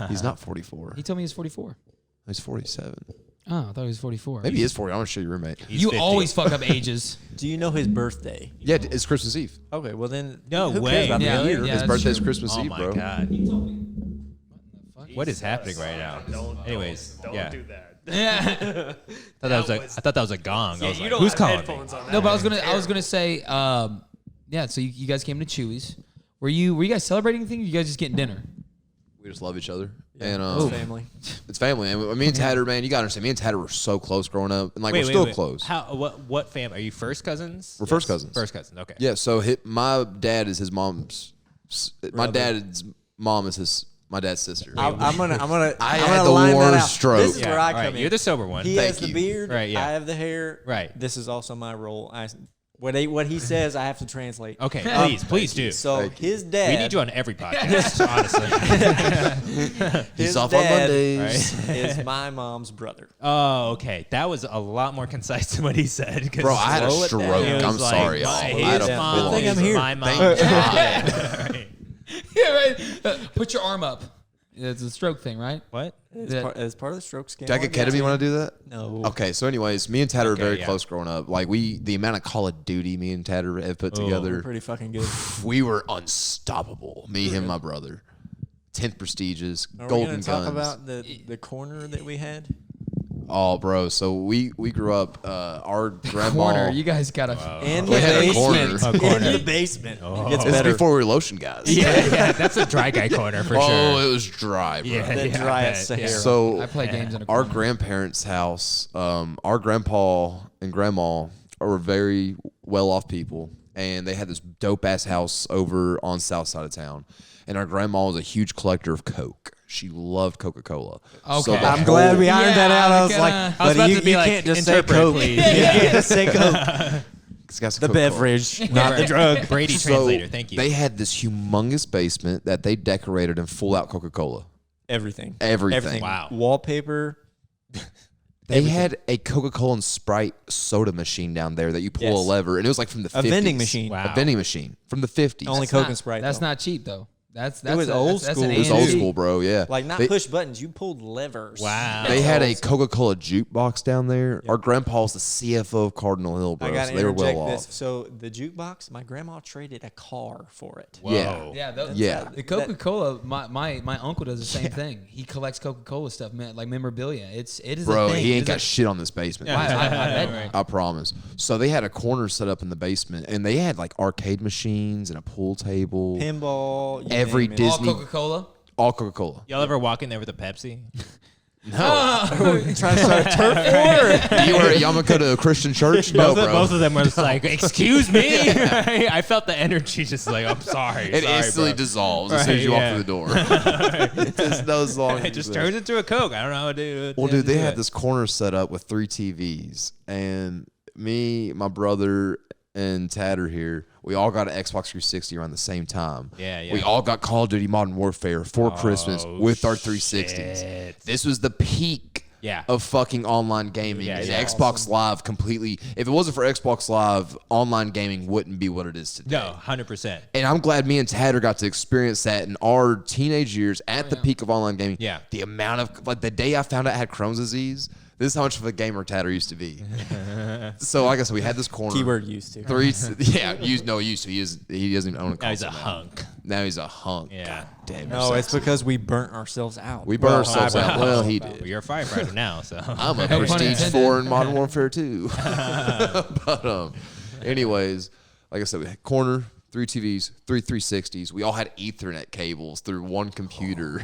He's not 44. He told me he was 44. He's 47. Oh, I thought he was 44. Maybe he is 40. I'm going to show you your roommate. He's You 50. always fuck up ages. Do you know his birthday? Yeah, it's Christmas Eve. Okay, well then, No who way. cares about Yeah, the year? yeah. His that's birthday's true. Christmas Oh Eve, my bro. God. Fuck? What is happening right now? Anyways, Don't yeah. do that. Yeah. I thought that was a gong. I was you like, don't who's have calling headphones me? on that. No, but I was gonna say, yeah. So you guys came to Chewy's. Were you guys celebrating anything? Or you guys just getting dinner? We just love each other. And Family. it's family. And me and Tatter, man, you got to understand, me and Tatter were so close growing up. And, like, we're still close. How? What fam? Are you first cousins? We're first cousins. First cousins. Okay. Yeah, so my dad is his mom's. My dad's mom is my dad's sister. I'm gonna I I'm had gonna the line that worst out. stroke. This is Yeah, where I all come right, in. you're the sober one. He Thank has the you. beard. Right, yeah. I have the hair. Right. This is also my role. What he says, I have to translate. Okay. Please do. So his dad. We need you on every podcast, honestly. His He's off on dad Mondays. is my mom's brother. Oh, okay. That was a lot more concise than what he said. 'Cause Bro, I had a Slow it down. stroke. he was I'm like, sorry, y'all. my- I his had a mom full Good thing is I'm here. my mom. Thank God. Right. Yeah, right. Put your arm up. It's a stroke thing, right? What? As part of the stroke scam. Do I get ketamine when I do that? No. Okay, so anyways, me and Tatter Okay, were very yeah. close growing up. Like, the amount of Call of Duty me and Tatter have put Oh. together, Pretty fucking good. we were unstoppable. Me, him, my brother. 10th prestigious, Are we golden gonna talk guns. about the corner that we had? Oh, bro. So we grew up. Our grandma. Corner. You guys gotta. In We the had a corner. basement. A corner. In the basement. It gets This is better. before we were lotion guys. Yeah, that's a dry guy corner for Oh, sure. it was dry, bro. Yeah, The yeah, driest I bet, Sahara. So I play games in a our corner. grandparents' house, our grandpa and grandma were very well-off people, and they had this dope-ass house over on the south side of town. And our grandma was a huge collector of Coke. She loved Coca-Cola. Okay. So the I'm glad we ironed that out. I was like, I was buddy, about you, to be you like, can't just say interpret, Coke. please. You can't just say Coke. The beverage, not the drug. Brady So translator, thank you. They had this humongous basement that they decorated in full-out Coca-Cola. Everything. Everything. Wow. Wallpaper. They had a Coca-Cola and Sprite soda machine down there that you pull Yes. a lever, and it was like from the 50s. A vending machine. Wow. A vending machine from the 50s. Only That's Coke not- and Sprite. That's though. not cheap though. That's was a- old that's school. an It was A&D. old school, bro. Yeah. Like not They- push buttons. You pulled levers. Wow. They had a Coca-Cola jukebox down there. Our grandpa's the CFO of Cardinal Hill, bro. I gotta So they were interject well this. off. So the jukebox, my grandma traded a car for it. Whoa. Yeah. Yeah, those, Yeah. The Coca-Cola. My uncle does the same thing. He collects Coca-Cola stuff, man, like memorabilia. It is Bro, a thing. he It ain't is got a- shit on this basement. I bet. I promise. So they had a corner set up in the basement, and they had like arcade machines and a pool table. Pinball. you Every name it. Disney- All Coca-Cola. All Coca-Cola. Y'all ever walk in there with a Pepsi? Trying to start a turf war. You were at Yamakuta Christian Church? No, bro. Both of them were just like, excuse me? I felt the energy just like, I'm sorry. It sorry, instantly bro. dissolves as soon as Right, you walk yeah. through the door. Just those long. It just turns into a Coke. I don't know how to do it. Well, dude, they had this corner set up with 3 TVs, and me, my brother, and Tatter here, we all got an Xbox 360 around the same time. Yeah, yeah. We all got Call of Duty Modern Warfare for Christmas with our 360s. shit. This was the peak Yeah. of fucking online gaming. Yeah, and yeah. Xbox Live completely, if it wasn't for Xbox Live, online gaming wouldn't be what it is today. No, 100%. And I'm glad me and Tatter got to experience that in our teenage years at the peak of online gaming. Yeah. The amount of, like, the day I found out I had Crohn's disease, this is how much of a gamer Tatter used to be. So, like I said, we had this corner. Keyword used to. Used to. He doesn't even own a console. Now he's a now. hunk. Now he's a hunk. Yeah. God damn. No, you're it's sexy. because we burnt ourselves out. We burned ourselves well, out. Well, he did. Well, you're a firefighter now, so. I'm a No pun prestige intended. 4 in Modern Warfare 2. But anyways, like I said, we had corner, 3 TVs, 3 360s. We all had Ethernet cables through one computer.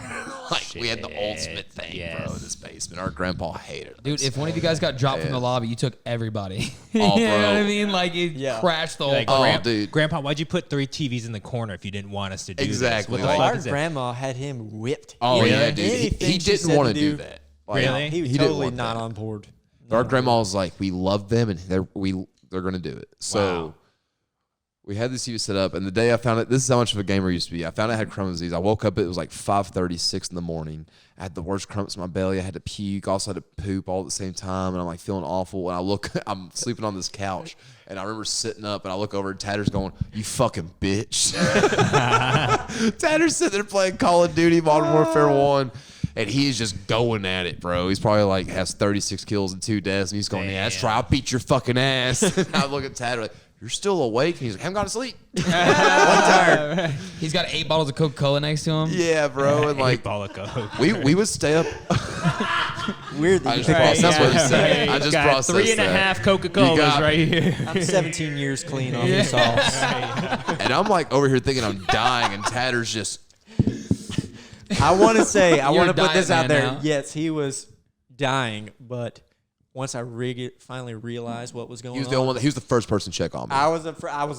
We had the ultimate thing, bro, in this basement. Our grandpa hated us. Dude, if one of you guys got dropped from the lobby, you took everybody. Oh, You know bro. what I mean? Like, it crashed the whole Like, Oh, dude. Grandpa, why'd you put 3 TVs in the corner if you didn't want us to do Exactly. this? What the Like- fuck Our is it? grandma had him whipped. Oh, Really? yeah, dude. Anything He she didn't said want to to do do. that. Like, Really? He was didn't totally want not that. on board. Our grandma was like, we love them, and they're going to do it. So Wow. we had this TV set up, and the day I found it, this is how much of a gamer I used to be. I found I had Crohn's disease. I woke up, it was like 5:36 in the morning. I had the worst cramps in my belly. I had to puke, also had to poop all at the same time, and I'm like feeling awful. And I look, I'm sleeping on this couch, and I remember sitting up, and I look over, and Tatter's going, "You fucking bitch." Tatter's sitting there playing Call of Duty Modern Warfare 1. And he's just going at it, bro. He's probably like has 36 kills and 2 deaths, and he's going, "Yeah, that's right. I'll beat your fucking ass." And I look at Tatter like, "You're still awake?" And he's like, "I haven't gone to sleep." He's got 8 bottles of Coca-Cola next to him. Yeah, bro. And like, Ball of Coke. we would stay up. Weirdly, I just processed yeah, what he said. right. I just Got processed 3.5 that. Coca-Colas You got- right here. I'm 17 years clean off this sauce. And I'm like over here thinking I'm dying, and Tatter's just. I want to say, I You're want a to put this diet out man there. now. Yes, he was dying, but once I finally realized what was going He was on, the only one. He was the first person to check on me. I was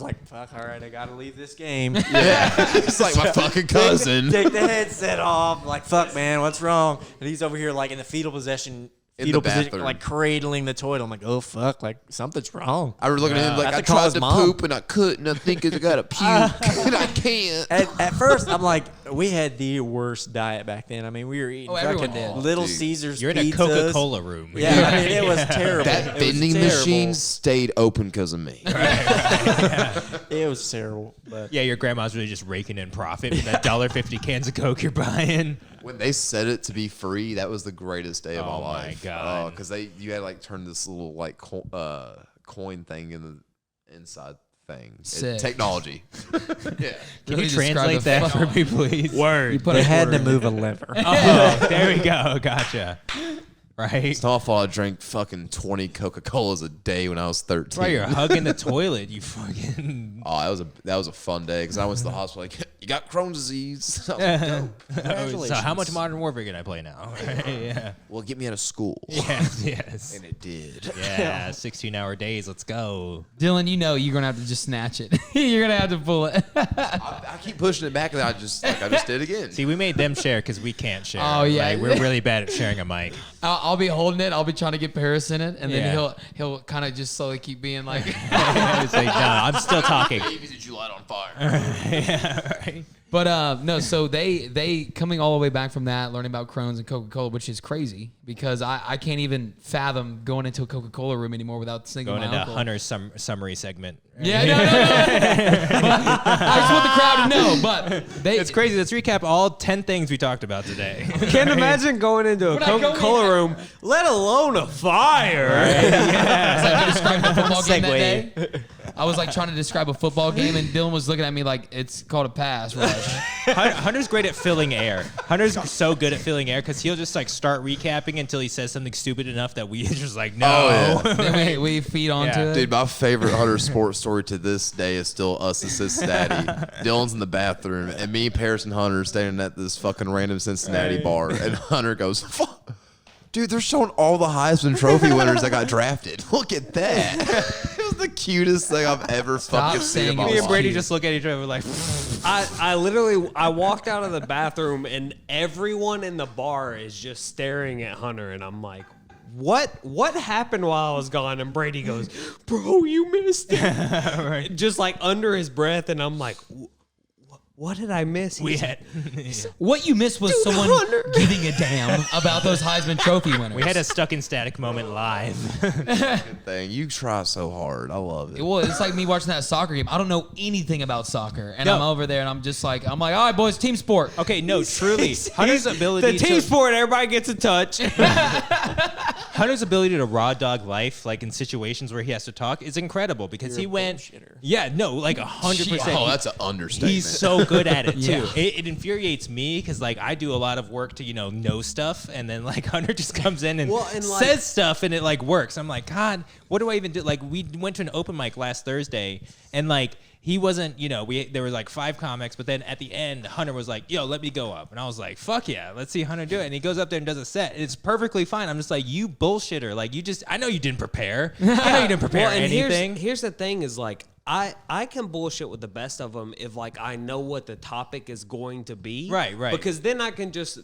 like, fuck, all right, I got to leave this game. Yeah, it's like my fucking cousin. Take the headset off. Like, fuck, man, what's wrong? And he's over here, like, in the fetal position, In the position, bathroom. like, cradling the toilet. I'm like, oh, fuck, like, something's wrong. I was looking at him like, Have I to call tried his to mom. poop and I couldn't. I think I got to puke and I can't. At first, I'm like, we had the worst diet back then. I mean, we were eating everyone fucking did. Little Dude. Caesars You're in a pizzas. Coca-Cola room. Yeah, I mean, it was terrible. That It was vending terrible. machine stayed open because of me. It was terrible. But Yeah, your grandma's really just raking in profit with that $1.50 cans of Coke you're buying. When they set it to be free, that was the greatest day of Oh my my life. God. Because you had like turn this little like coin thing in the inside thing. Sick. Technology. Yeah. Can Really you describe translate the that fuck- for me, please? Word. You put they a had to quarter in move a lever. Oh, there we go. Gotcha. Right? It's not my fault I drank fucking 20 Coca-Colas a day when I was 13. That's why you're hugging the toilet, you fucking. Oh, that was a fun day because I went to the hospital like, you got Crohn's disease. I was like, dope. So how much Modern Warfare can I play now? Right? Yeah. Well, get me out of school. Yes, yes. And it did. Yeah, 16-hour days. Let's go. Dylan, you know you're gonna have to just snatch it. You're gonna have to pull it. I keep pushing it back and I just did again. See, we made them share because we can't share. Oh, yeah. Like, we're really bad at sharing a mic. I'll be holding it. I'll be trying to get Paris in it, and then Yeah. he'll kind of just slowly keep being like. It's like, no, I'm still talking. Babies that you light on fire. Yeah, right. But no, so they coming all the way back from that, learning about Crohn's and Coca-Cola, which is crazy because I can't even fathom going into a Coca-Cola room anymore without thinking Going of my into uncle. Hunter's summary segment. Yeah, no. I just want the crowd to know, but It's crazy. Let's recap all 10 things we talked about today. Can't imagine going into a We're not going Coca-Cola in. room, let alone a fire. I described a football game that Segue. day. I was like trying to describe a football game, and Dylan was looking at me like it's called a pass rush. Hunter's great at filling air. Hunter's so good at filling air because he'll just like start recapping until he says something stupid enough that we just like, no. Oh, yeah. Then we feed onto Yeah. it. Dude, my favorite Hunter sports story to this day is still us at Cincinnati. Dylan's in the bathroom, and me, Paris, and Hunter are standing at this fucking random Cincinnati bar, and Hunter goes, "Fuck. Dude, they're showing all the Heisman Trophy winners that got drafted. Look at that." It was the cutest thing I've ever fucking seen saying in my it Me was and life. Brady cute. just look at each other like, I literally walked out of the bathroom and everyone in the bar is just staring at Hunter and I'm like, what happened while I was gone? And Brady goes, bro, you missed it. Just like under his breath, and I'm like, what did I miss? we He's had What you missed was someone Hunter. giving a damn about those Heisman Trophy winners. we had a stuck in static moment live. Thing. You try so hard. I love it. Well, it's like me watching that soccer game. I don't know anything about soccer, and No. I'm over there, and I'm like, all right, boys, team sport. Okay, no, truly, Hunter's ability the team to sport, everybody gets a touch. Hunter's ability to raw dog life, like in situations where he has to talk, is incredible because he went. Yeah, no, like 100%. Oh, that's an understatement. He's so good at it too. Yeah. It infuriates me because like I do a lot of work to know stuff, and then like Hunter just comes in and, says stuff, and it like works. I'm like, God, what do I even do? Like we went to an open mic last Thursday, and like he wasn't, there was like 5 comics, but then at the end, Hunter was like, yo, let me go up. And I was like, fuck yeah, let's see Hunter do it. And he goes up there and does a set. It's perfectly fine. I'm just like, you bullshitter. Like, I know you didn't prepare. I know you didn't prepare anything. Here's the thing is like, I can bullshit with the best of them if like I know what the topic is going to be. Right. Because then I can just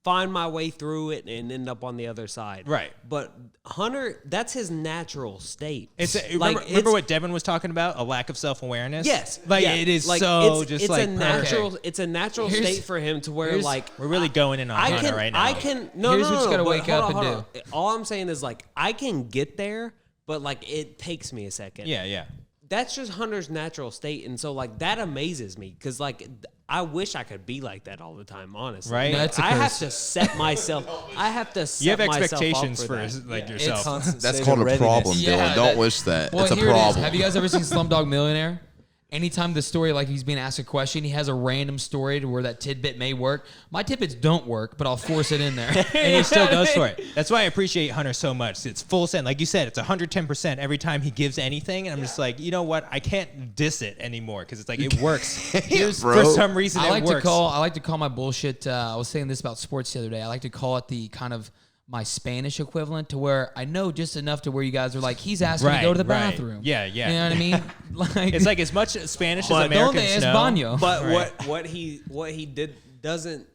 find my way through it and end up on the other side. Right. But Hunter, that's his natural state. Remember what Devin was talking about? A lack of self-awareness? Yes. Like, yeah. it is like, so it's, just it's like... a natural, It's a natural state for him to where like... We're really going in on Hunter right now. Here's what you gotta wake up and do. All I'm saying is like, I can get there, but like it takes me a second. Yeah. That's just Hunter's natural state. And so like that amazes me because like... I wish I could be like that all the time, honestly. Right? Like, I have to set myself. You have expectations for like yourself. That's called a problem, Dylan. Don't wish that. Well, it's a here problem. it is. Have you guys ever seen Slumdog Millionaire? Anytime the story, like he's being asked a question, he has a random story to where that tidbit may work. My tidbits don't work, but I'll force it in there. And he still goes for it. That's why I appreciate Hunter so much. It's full send. Like you said, it's 110% every time he gives anything. And I'm just like, you know what? I can't diss it anymore because it's like it works. For some reason, I like it works. I like to call my bullshit. I was saying this about sports the other day. I like to call it the kind of my Spanish equivalent to where I know just enough to where you guys are like, he's asking to go to the bathroom. Yeah. You know what I mean? Like, it's like as much Spanish as Americans know. Baño. But what he doesn't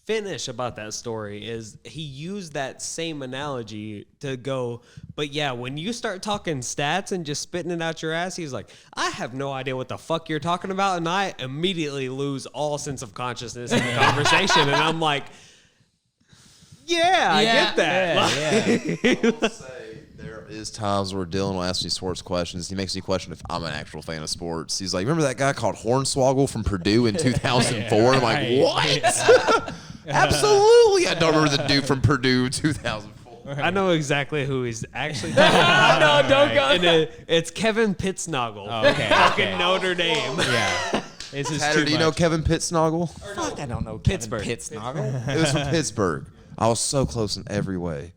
finish about that story is he used that same analogy to go, but yeah, when you start talking stats and just spitting it out your ass, he's like, I have no idea what the fuck you're talking about, and I immediately lose all sense of consciousness in the conversation, and I'm like, I get that. There is times where Dylan will ask me sports questions. He makes me question if I'm an actual fan of sports. He's like, remember that guy called Hornswoggle from Purdue in 2004? I'm like, what? Absolutely. I don't remember the dude from Purdue in 2004. I know exactly who he's actually talking about. No, don't go. And it's Kevin Pittsnoggle. Oh, okay. Fucking Notre Dame. Yeah. Tatter, do you know Kevin Pittsnoggle? Fuck, I don't know. Pittsburgh. Pittsburgh. It was from Pittsburgh. I was so close in every way.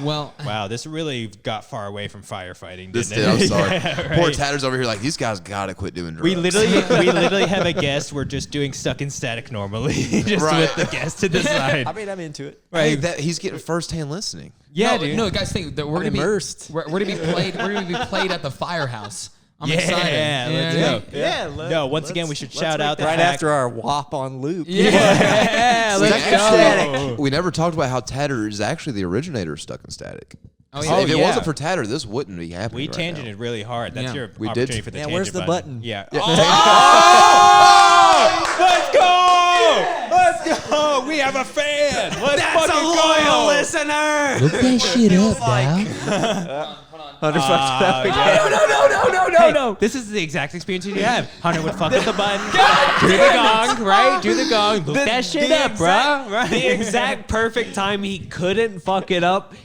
Well, wow, this really got far away from firefighting. This Didn't did. it? I'm sorry. Yeah, Poor right. Tatter's over here like, these guys gotta quit doing drugs. We literally have a guest. We're just doing stuck in static normally, just with the guest to the side. I mean, I'm into it. Hey, he's getting first-hand listening. yeah, dude. no, guys, think that we're gonna immersed. We're gonna be played. We're gonna be played at the firehouse. I'm excited. Yeah, You know let's what I go. mean? No, once again, we should shout out the Right fact- after our WAP on loop. Yeah, let's go. We never talked about how Tatter is actually the originator of Stuck in Static. Oh, So yeah. if it yeah. wasn't for Tatter, this wouldn't be happening. We right tangented now. really hard. That's Yeah. your We opportunity did. for the Yeah, tangent where's the button? Yeah. Yeah. Let's go! Let's go! We have a fan. Let's That's a fucking loyal go! listener. Look that shit up, dog. Hunter fucked it up again. No. This is the exact experience you have. Hunter would fuck up the button. Do the gong, right? Do the gong. Look that shit up, bro. Right? The exact perfect time he couldn't fuck it up,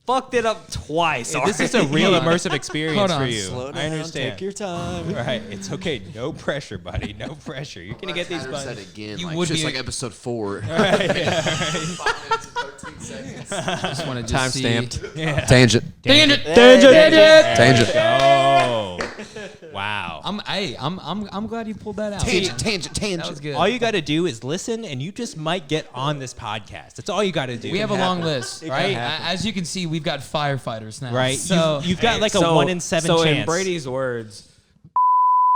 fucked it up twice. This is a real immersive experience Hold for on. you. Slow I down, understand. take your time. Right. It's okay. No pressure, buddy. No pressure. You're going to get these Tatter said buttons. again, You like, would just be- like episode 4. 5 minutes and 13 seconds. Just want to just see. Timestamped. Yeah. Tangent. Tangent. Tangent. Oh. Wow. I'm glad you pulled that out. Tangent. That was good. All you got to do is listen, and you just might get on this podcast. That's all you got to do. We have a long list, right? happen. As you can see, we've got firefighters now. Right? So You've got like a 1 in 7 chance. So in Brady's words,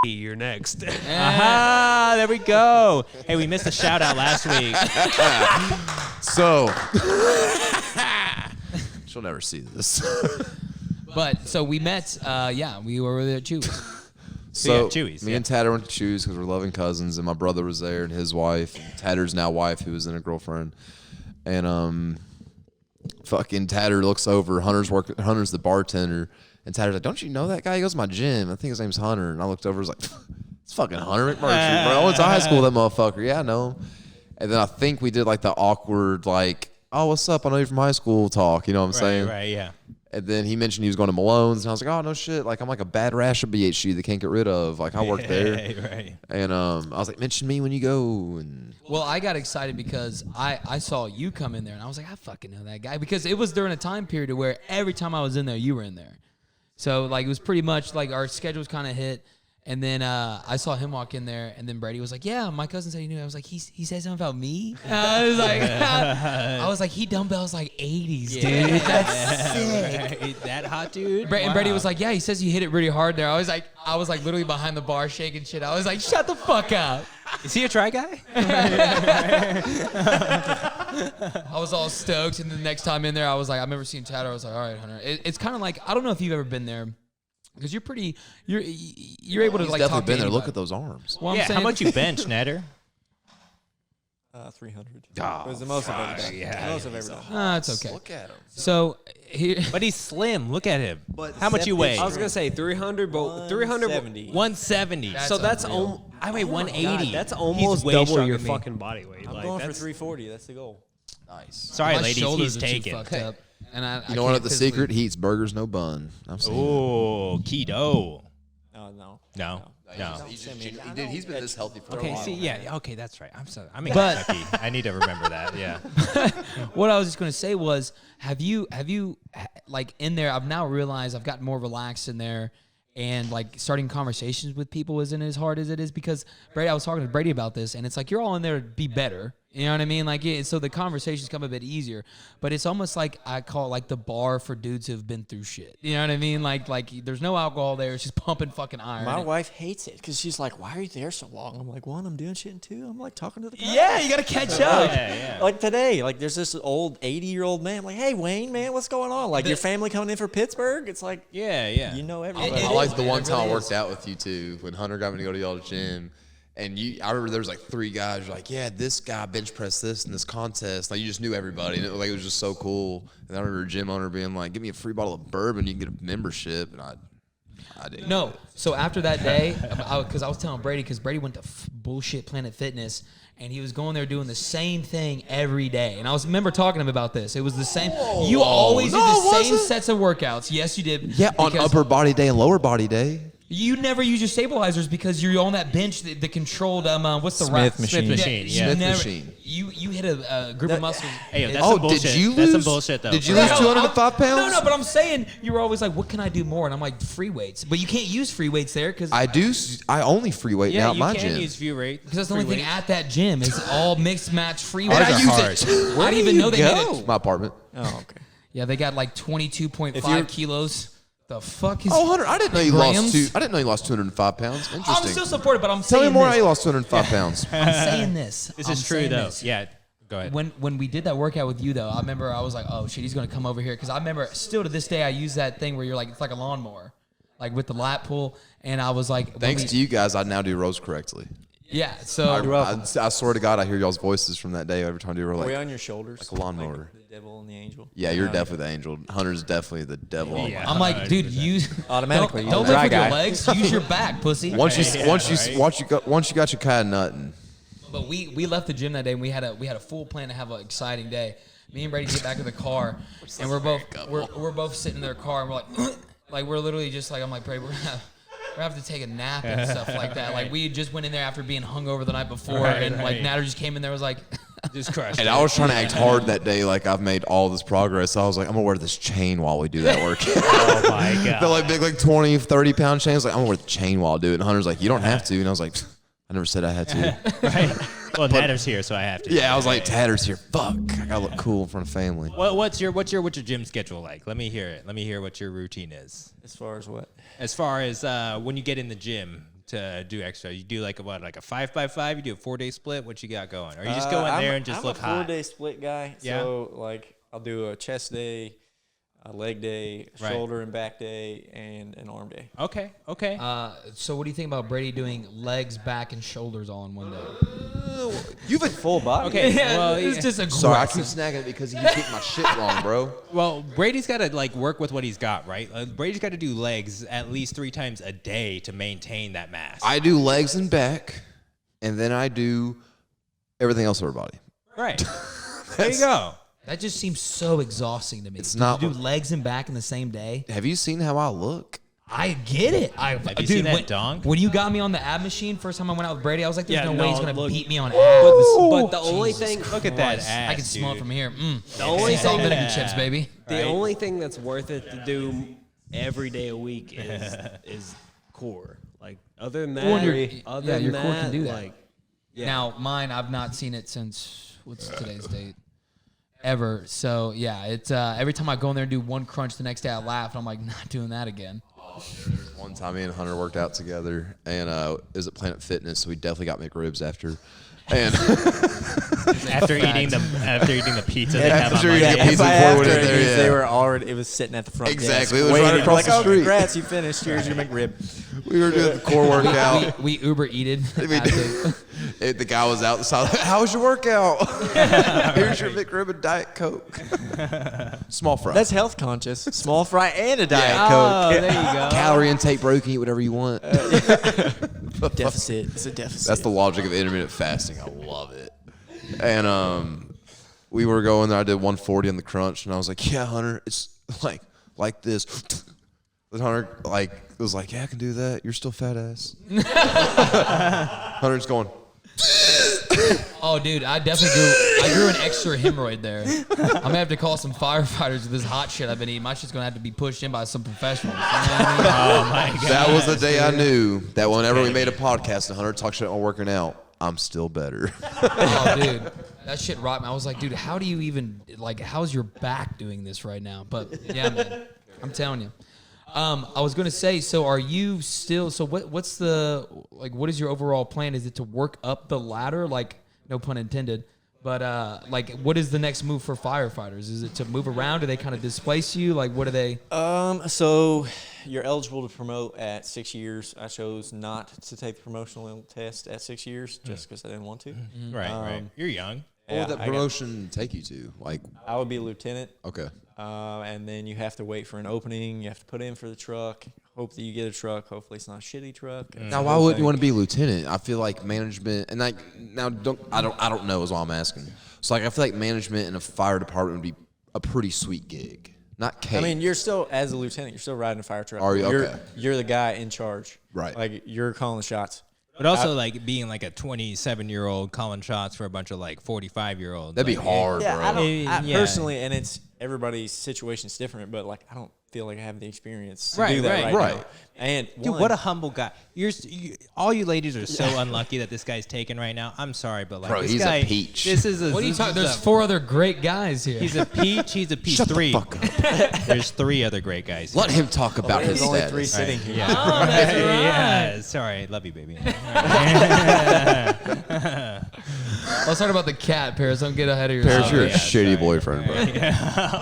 you're next. Aha, there we go. Hey, we missed a shout out last week. So, she'll never see this. But so we met. We were there at Chewy's. So, Chewy's, me and Tatter went to Chewy's because we're loving cousins, and my brother was there and his wife, and Tatter's now wife, who was in a girlfriend, and fucking Tatter looks over. Hunter's the bartender, and Tatter's like, "Don't you know that guy? He goes to my gym. I think his name's Hunter." And I looked over, I was like, "It's fucking Hunter McMurtry, bro. I went to high school with that motherfucker. Yeah, I know him." And then I think we did like the awkward, like, "Oh, what's up? I know you from high school." Talk, you know what I'm saying? Right, yeah. And then he mentioned he was going to Malone's, and I was like, oh, no shit. Like, I'm like a bad rash of BHG they can't get rid of. Like, I work there. Right. And I was like, mention me when you go. And Well, I got excited because I saw you come in there, and I was like, I fucking know that guy. Because it was during a time period where every time I was in there, you were in there. So, like, it was pretty much, like, our schedules kind of hit. And then I saw him walk in there, and then Brady was like, "Yeah, my cousin said he knew." I was like, "He said something about me." I was like, "He dumbbells like 80s, dude. That's sick." Right, that hot dude. And Brady was like, "Yeah, he says you hit it really hard there." I was like, literally behind the bar shaking shit. I was like, "Shut the fuck up." Is he a try guy? I was all stoked, and the next time in there, I was like, I remember seeing Tatter. I was like, "All right, Hunter." It's kind of like, I don't know if you've ever been there. Because you're able to he's like definitely talk to been there. Look anybody. at those arms. Well, I'm Yeah. How saying- much you bench, Natter? 300. Oh, It was the most I've ever done. yeah. The most I've ever done. It's okay. Look at him. So here, But he's slim. Look at him. But How much you weigh? I I was gonna say 300, but 300. 170. 170. That's So that's unreal. I weigh 180. That's He's almost way double stronger your than me. fucking body weight. I'm Like, going for that's 340. That's the goal. Nice. Sorry, my ladies. shoulders He's are too taken. fucked up, and I You know what? can't The physically- secret, he eats burgers, no bun. I've seen it. Oh, keto. No. No. No. He's been this healthy for Okay, see, yeah, okay, that's right. I'm sorry. I'm in But- Kentucky. I need to remember that. Yeah. What I was just gonna say was, have you like in there? I've now realized I've gotten more relaxed in there, and like starting conversations with people isn't as hard as it is because Brady. I was talking to Brady about this, and it's like you're all in there to be better. You know what I mean? Like, so the conversations come a bit easier, but it's almost like I call it like the bar for dudes who've been through shit. You know what I mean? Like there's no alcohol there. It's just pumping fucking iron. My wife hates it because she's like, "Why are you there so long?" I'm like, "One, I'm doing shit, and two, I'm like talking to the guy." Yeah, you gotta catch up. Yeah. Like today, like there's this old 80-year-old man. I'm like, "Hey, Wayne, man, what's going on? Like your family coming in for Pittsburgh?" It's like, Yeah. you know everybody. It I like is, the man, one it time really I worked is. out with you too, when Hunter got me to go to y'all's gym. And I remember there was like 3 guys. You're like, yeah, this guy bench pressed this in this contest. Like you just knew everybody, and it was just so cool. And I remember a gym owner being like, "Give me a free bottle of bourbon, you can get a membership." And I didn't. No. So after that day, because I was telling Brady, because Brady went to bullshit Planet Fitness, and he was going there doing the same thing every day. And I remember talking to him about this. It was the same. You always No, did it the same wasn't. sets of workouts. Yes, you did. Yeah, on because upper body day and lower body day. You never use your stabilizers because you're on that bench, the controlled what's the Smith rack? machine. Smith machine, you yeah. Smith never- machine. You hit a group of muscles. Hey, that's It's- some Oh, bullshit. did you lose? That's some bullshit, though. Did you for lose real. 205 pounds? No, but I'm saying you were always like, what can I do more? And I'm like, free weights. But you can't use free weights there because I only free weight Yeah, now at you my can gym. use view rate. that's the only thing at that gym is all mixed match free Ours weights. are I use hard. it. I didn't even know they made it. My apartment. Oh, okay. Yeah, they got like 22.5 kilos. The fuck is? Oh, Hunter, I didn't know you grams? I didn't know you lost 205 pounds. I'm Interesting. still supportive, but I'm Tell saying me more how this. you lost 205 pounds. I'm saying this. This I'm is true, saying though. this. Yeah. Go ahead. When we did that workout with you, though, I remember I was like, oh shit, he's gonna come over here because I remember still to this day I use that thing where you're like it's like a lawnmower, like with the lat pull, and I was like, when Thanks we- to you guys, I now do rows correctly. Yeah, so I swear to God, I hear y'all's voices from that day every time I do a row. Are we Like, on your shoulders? like a lawnmower. The devil and the angel. Yeah, you're definitely the angel. Hunter's definitely the devil. Yeah. I'm like, dude, use Automatically, Don't you're lift the dry with your guy. legs. Use your back, pussy. Once you right. once you got your kind of nutting. But we left the gym that day and we had a full plan to have an exciting day. Me and Brady get back to the car and we're both sitting in their car and we're like like we're literally just like I'm like Brady, we're gonna have to take a nap and stuff like that. Like we just went in there after being hungover the night before and like right. Natter just came in there was like Just crushed. And I was trying to act hard that day, like I've made all this progress. So I was like, I'm gonna wear this chain while we do that workout. Oh my god. The like big like 20, 30 pound chains. Like I'm gonna wear the chain while I do it. And Hunter's like, you don't have to. And I was like, I never said I had to. Right. Well, Natter's here, so I have to. Yeah, I was like, Tatter's here. Fuck, I gotta look cool in front of family. What's your gym schedule like? Let me hear it. Let me hear what your routine is. As far as what? As far as when you get in the gym to do extra, you do like a 5x5? You do a 4-day split? What you got going? Or you just go in there and just look I'm a hot? 4-day split guy. Yeah. So like I'll do a chest day, a leg day, Right. shoulder and back day, and an arm day. Okay. so what do you think about Brady doing legs, back, and shoulders all in one day? You've been Full body. Okay. Well, it's just aggressive. sorry, I keep snagging it because you keep my shit wrong, bro. Well, Brady's got to like work with what he's got, right? Brady's got to do legs at least 3 times a day to maintain that mass. I do legs and back, and then I do everything else of our body. Right. There you go. That just seems so exhausting to me. It's Did not you what- do legs and back in the same day. Have you seen how I look? I get it. Have you seen that when, donk? when you got me on the ab machine first time I went out with Brady, I was like, "There's Yeah, no way he's no, gonna look. beat me on abs." But the only thing, Look at that ass. I can smell it dude. from here. the only Salt thing, vinegar chips, baby. the only thing that's worth it to do every day a week is core. Like other than that, Well, your than core can do that. Like, yeah. Now mine, I've not seen it since what's today's date? Ever. So yeah, it's every time I go in there and do one crunch, the next day I laugh and I'm like, not doing that again. One time me and Hunter worked out together, and it was at Planet Fitness, so we definitely got McRibs after. And After eating the pizza they have on After eating Monday. a pizza By before we after went in it there, means yeah. they were already. It was sitting at the front. Exactly. desk, It was right waiting. across Like, the oh, street." Congrats, you finished. Here's your McRib. we were doing the core workout. We Uber eated. We did. The guy was out the side. How was your workout? Here's your McRib and Diet Coke. Small fry. That's health conscious. Small fry and a Diet Oh, Coke. there you go. calorie intake, bro. You can eat whatever you want. Deficit. It's a deficit. That's the logic of intermittent fasting. I love it. And we were going there. I did 140 on the crunch, and I was like, "Yeah, Hunter, it's like this." But Hunter was like, "Yeah, I can do that. You're still fat ass." Hunter's going. Oh, dude, I grew an extra hemorrhoid there. I'm gonna have to call some firefighters with this hot shit I've been eating. My shit's gonna have to be pushed in by some professionals. You know what I mean? That was the day I knew that whenever we made a podcast and Hunter talked shit on working out, I'm still better. Oh, dude, that shit rocked me. I was like, dude, how do you even how's your back doing this right now? But yeah, man, I'm telling you. I was gonna say, so are you still? So what's the what is your overall plan? Is it to work up the ladder? No pun intended. But what is the next move for firefighters? Is it to move around? Do they kind of displace you? What do they? So you're eligible to promote at 6 years. I chose not to take the promotional test at 6 years just because I didn't want to. Right. You're young. What would that I got- promotion take you to? I would be a lieutenant. Okay. And then you have to wait for an opening. You have to put in for the truck. Hope that you get a truck. Hopefully, it's not a shitty truck. Now, why wouldn't you want to be lieutenant? I feel like management and I don't know is all I'm asking. So I feel like management in a fire department would be a pretty sweet gig. Not cake. I mean, you're still, as a lieutenant, you're still riding a fire truck. Are you? Okay. You're the guy in charge. Right. You're calling the shots. But also, being a 27-year-old calling shots for a bunch of 45-year-olds. That'd be hard, Yeah, bro. I Yeah. personally, and it's everybody's situation's different, but I don't feel like I have the experience to Right, do that right. right, Right. now. And Dude, one, what a humble guy! All you ladies are so unlucky that this guy's taken right now. I'm sorry, but Bro, this he's a guy, peach. This is a. What are you this talking? is There's a- 4 other great guys here. He's a peach. He's a peach. Shut three. the fuck up. There's 3 other great guys. Let him talk about his there's only status. 3 sitting here. Yeah. Oh, that's right. Yeah. Sorry, love you, baby. Let's talk about the cat, Paris. Don't get ahead of Paris, yourself. you're a yeah, shitty sorry. boyfriend, bro. I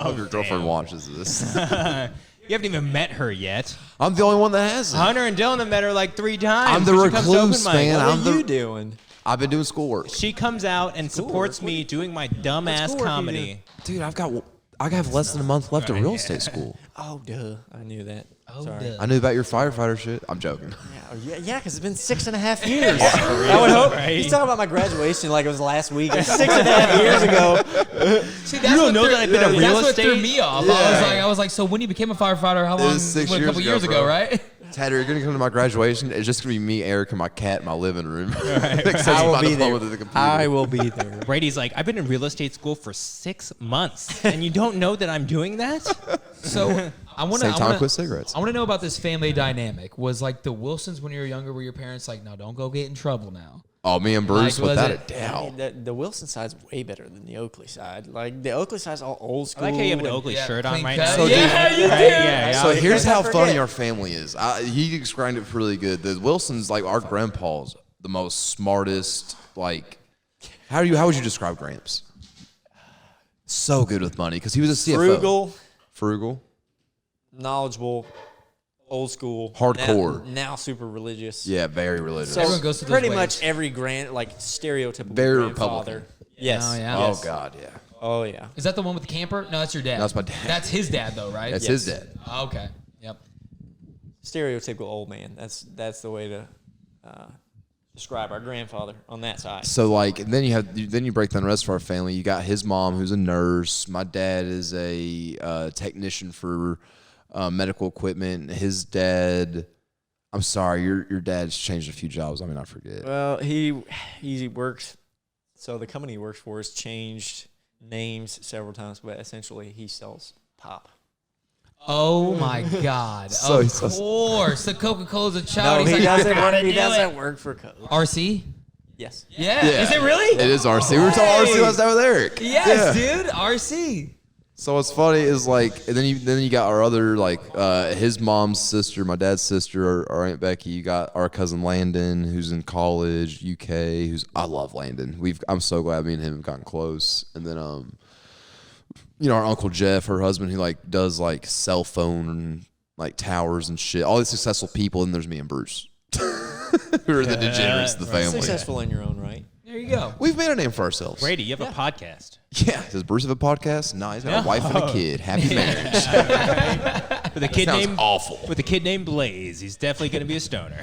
hope your girlfriend watches this. You haven't even met her yet. I'm the only one that hasn't. Hunter and Dylan have met her 3 times. I'm the when she comes to recluse, open mic. man. What I'm are the- you doing? I've been doing schoolwork. She comes out and supports me doing my dumbass schoolwork you comedy. Dude, I have less than a month left of real estate school. Oh, duh. I knew that. Oh, Sorry. duh. I knew about your firefighter shit. I'm joking. Yeah, because it's been 6.5 years. I would hope. Right? He's talking about my graduation like it was last week. It was 6.5 years ago. See, You don't know that I've been a real That's what threw estate? me off. Yeah. I was like, so when you became a firefighter, how long? was 6 a couple years years ago, ago, bro. right? Tatter, you're gonna come to my graduation. It's just gonna be me, Eric, and my cat in my living room. I will be there. The computer. I will be there. Brady's like, I've been in real estate school for 6 months, and you don't know that I'm doing that? So I want Same time I to. quit cigarettes. I want to know about this family dynamic. Was the Wilsons when you were younger? Were your parents like, no, don't go get in trouble now? Oh, me and Bruce, Like, was without a it- doubt. The Wilson side's way better than the Oakley side. The Oakley side's all old school. I like how you have an and- Oakley Yeah, shirt on clean right cut. now. So, yeah, you Right? do. Yeah. So Yeah, here's how I funny forget. our family is. He described it really good. The Wilsons, our grandpa's the most smartest. How would you describe Gramps? So good with money because he was a CFO. Frugal. knowledgeable, old school, Hardcore. now super religious. Yeah, very religious. So Everyone goes through those pretty waves. much every stereotypical Very grandfather. Republican. Yes. Oh, yeah. Oh Yes. God, yeah. Oh yeah. Is that the one with the camper? No, that's your dad. That's my dad. That's his dad, though, right? That's Yes. his dad. Oh, okay. Yep. Stereotypical old man. That's the way to describe our grandfather on that side. So like, then you break down the rest of our family. You got his mom, who's a nurse. My dad is a technician for medical equipment. His dad, I'm sorry, your dad's changed a few jobs. I mean, I forget. Well, he works. So the company he works for has changed names several times, but essentially he sells pop. Oh my God! So of course, the Coca-Cola's a child. No, He's he like, doesn't work for Coke. RC. Yes. Yeah. Is it really? It is RC. We were talking RC last night with Eric. Yes, Yeah. dude. RC. So what's funny is like, and then you got our other like his mom's sister, my dad's sister, our Aunt Becky. You got our cousin Landon, who's in college, UK. I love Landon. I'm so glad me and him have gotten close. And then our Uncle Jeff, her husband, who like does like cell phone like towers and shit. All these successful people, and there's me and Bruce, who are the degenerates of the family. Successful in your own right. There you go. We've made a name for ourselves. Brady, you have a podcast. Yeah. Does Bruce have a podcast? No, he's got a wife and a kid. Happy marriage. With a kid Sounds named awful. With a kid named Blaze, he's definitely going to be a stoner.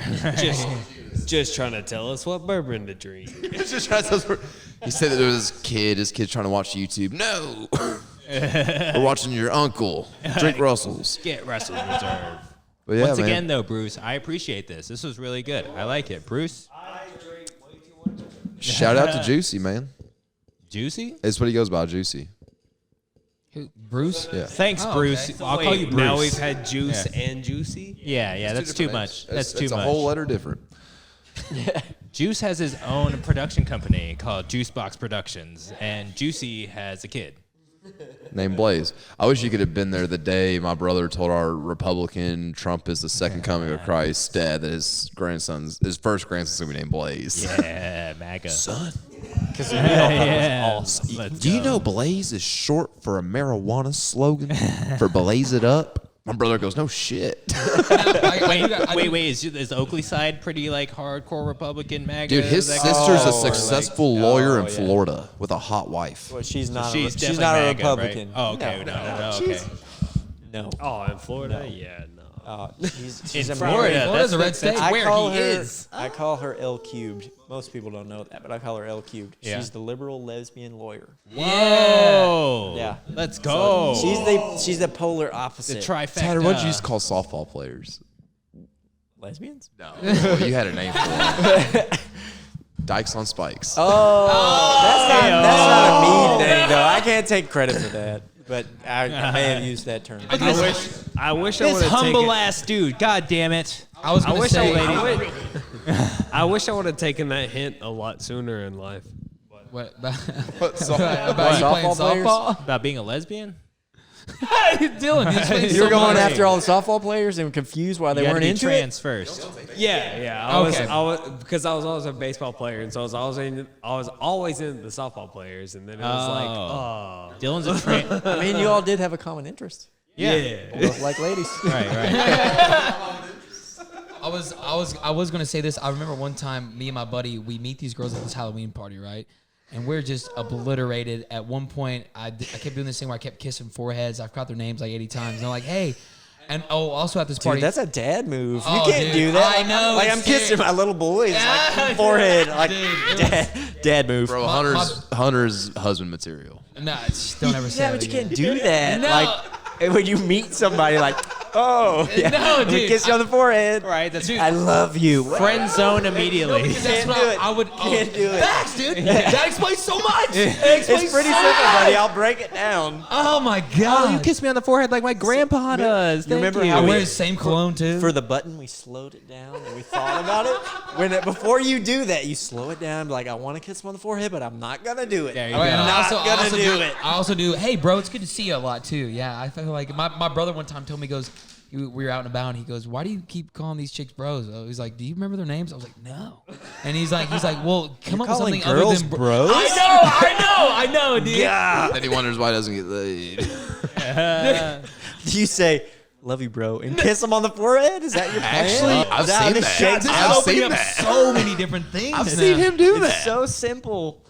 Just trying to tell us what bourbon to drink. He said that there was his kid's trying to watch YouTube. No. We're watching your uncle drink Russell's. Get Russell's Reserve. But yeah, Once man. again, though, Bruce, I appreciate this. This was really good. I like it. Bruce, Shout out to Juicy, man. Juicy? That's what he goes by, Juicy. Who, Bruce? Yeah. Thanks, Oh, Bruce. okay. I'll call you Bruce. Now we've had juice and juicy. Yeah, that's too much. That's too It's much. a whole letter different. Juice has his own production company called Juicebox Productions, and Juicy has a kid. Named Blaze. I wish you could have been there the day my brother told our Republican Trump is the second coming of Christ dad that his first grandson's going to be named Blaze. Yeah, MAGA. Son. Because we all thought it was awesome. Let's Do you go. know Blaze is short for a marijuana slogan for Blaze It Up? My brother goes, no shit. Wait, is Oakley side pretty like hardcore Republican MAGA? Dude, his That sister's a Oh, successful lawyer in Florida with a hot wife. Well, she's not. She's she's definitely not a MAGA, Republican. Right? Oh, okay, no, okay. She's- No. Oh, in Florida? Yeah, no. She's In a Florida, Florida's a red that's state. where call he her, is. I call her L cubed. Most people don't know that, but I call her L cubed. Yeah. She's the liberal lesbian lawyer. Whoa. Yeah. Let's go. She's the polar the opposite. trifecta. Tatter, what did you used to call softball players? Lesbians? No. Well, you had a name for them. Dykes on spikes. Oh, that's not a mean thing though. I can't take credit for that, but I may have used that term. I wish I would This have humble taken. ass dude. God damn it. I was going to say, I wish I would have taken that hint a lot sooner in life. what, about Softball you playing Softball players? softball? About being a lesbian? Dylan, he's playing You were going softball. after all the softball players and confused why they You had to weren't be into trans first. Yeah. Okay. Because I was always a baseball player, and so I was always into the softball players, and then it was like, oh, Dylan's a trans. it. I mean, you all did have a common interest. Yeah. Both like ladies. Right. I was gonna say this. I remember one time, me and my buddy, we meet these girls at this Halloween party, right? And we're just obliterated. At one point, I kept doing this thing where I kept kissing foreheads. I've got their names like 80 times. And they're like, hey. And also at this party. Dude, that's a dad move. Oh, you can't dude, do that. I know, Like it's I'm kissing scary. my little boys, Yeah, like forehead, like dude, dad move. Bro, Hunter's husband material. Nah, don't ever say Yeah, that but you again. can't do that. No. Like when you meet somebody, like, oh, yeah, No, let me dude, kiss you on the forehead. Right. That's I love you. friend zone No, immediately. because that's Can't what do it. I would. Can't do it. Facts, dude. That explains so much. It's pretty simple, buddy. I'll break it down. Oh my god. You kiss me on the forehead like my grandpa does. You remember Thank how I we- wear the same cologne too. For the button, we slowed it down and we thought about it. Before you do that, you slow it down. Like, I want to kiss him on the forehead, but I'm not gonna do it. There you All right, go. and Not I gonna do it. I also do. Hey, bro, it's good to see you a lot too. Yeah, I feel like my brother one time told me, he goes, we were out and about, and he goes, "Why do you keep calling these chicks bros?" He's like, "Do you remember their names?" I was like, "No." And he's like, "Well, come up with calling something other girls than bros? I know, dude. Yeah. Then he wonders why he doesn't get laid. Do you say, love you, bro, and kiss him on the forehead? Is that your plan? Actually, I've Is that how seen this that. shakes This out? is opening up so many different things. I've seen him do that. It's so simple.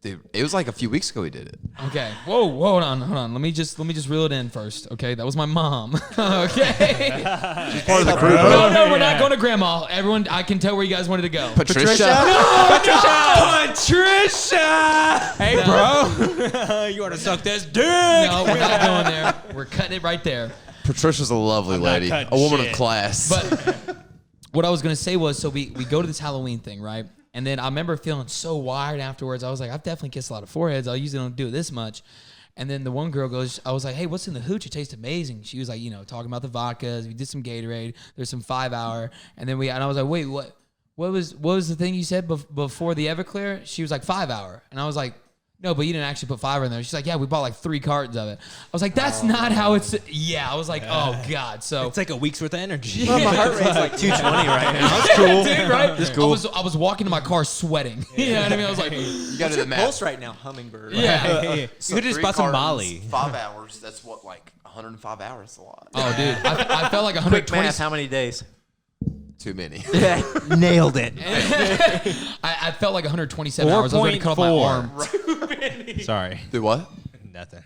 Dude, it was like a few weeks ago we did it. Okay. Whoa, hold on. Let me just reel it in first. Okay, that was my mom. Okay. She's part of the crew, bro. No, we're not going to grandma. Everyone, I can tell where you guys wanted to go. Patricia. Hey, bro. You want to suck this dick? No, we're not going there. We're cutting it right there. Patricia's a lovely lady, a woman of class. But what I was gonna say was, so we go to this Halloween thing, right? And then I remember feeling so wired afterwards. I was like, I've definitely kissed a lot of foreheads. I usually don't do it this much. And then the one girl goes, I was like, hey, what's in the hooch? It tastes amazing. She was like, talking about the vodkas. We did some Gatorade. There's some 5 Hour. And then I was like, wait, what was the thing you said before the Everclear? She was like 5 Hour. And I was like, no, but you didn't actually put 5 in there. She's like, yeah, we bought like 3 cartons of it. I was like, that's not how it's. Yeah, I was like, oh God. So it's like a week's worth of energy. Well, my heart rate's like 220 right now. That's cool, dude. Right? That's cool. I was walking to my car sweating. You know what I mean? I was like, You got to do the math. Pulse right now, hummingbird. yeah. You could just bought some Molly. 5 hours. That's what, like 105 hours. A lot. Oh, dude, I felt like Quick 120. math, how many days? Too many. Yeah, nailed it. I felt like 127 hours. I was ready to cut off my arm. Sorry. Do what? Nothing.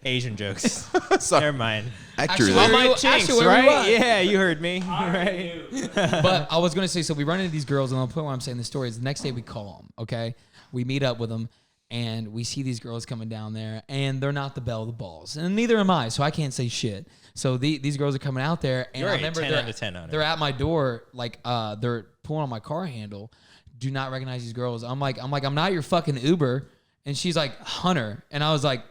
Asian jokes. Sorry. Never mind. Accurately. Actually, On my Actually, chinks, where we right? at? Yeah, you heard me. Right. But I was going to say, so we run into these girls, and the point why I'm saying this story is the next day we call them, okay? We meet up with them, and we see these girls coming down there, and they're not the belle of the balls. And neither am I, so I can't say shit. So these girls are coming out there, and You're I a remember 10 out of 10 on it. they're at my door, like they're pulling on my car handle. Do not recognize these girls. I'm like, I'm not your fucking Uber. And she's like, Hunter. And I was like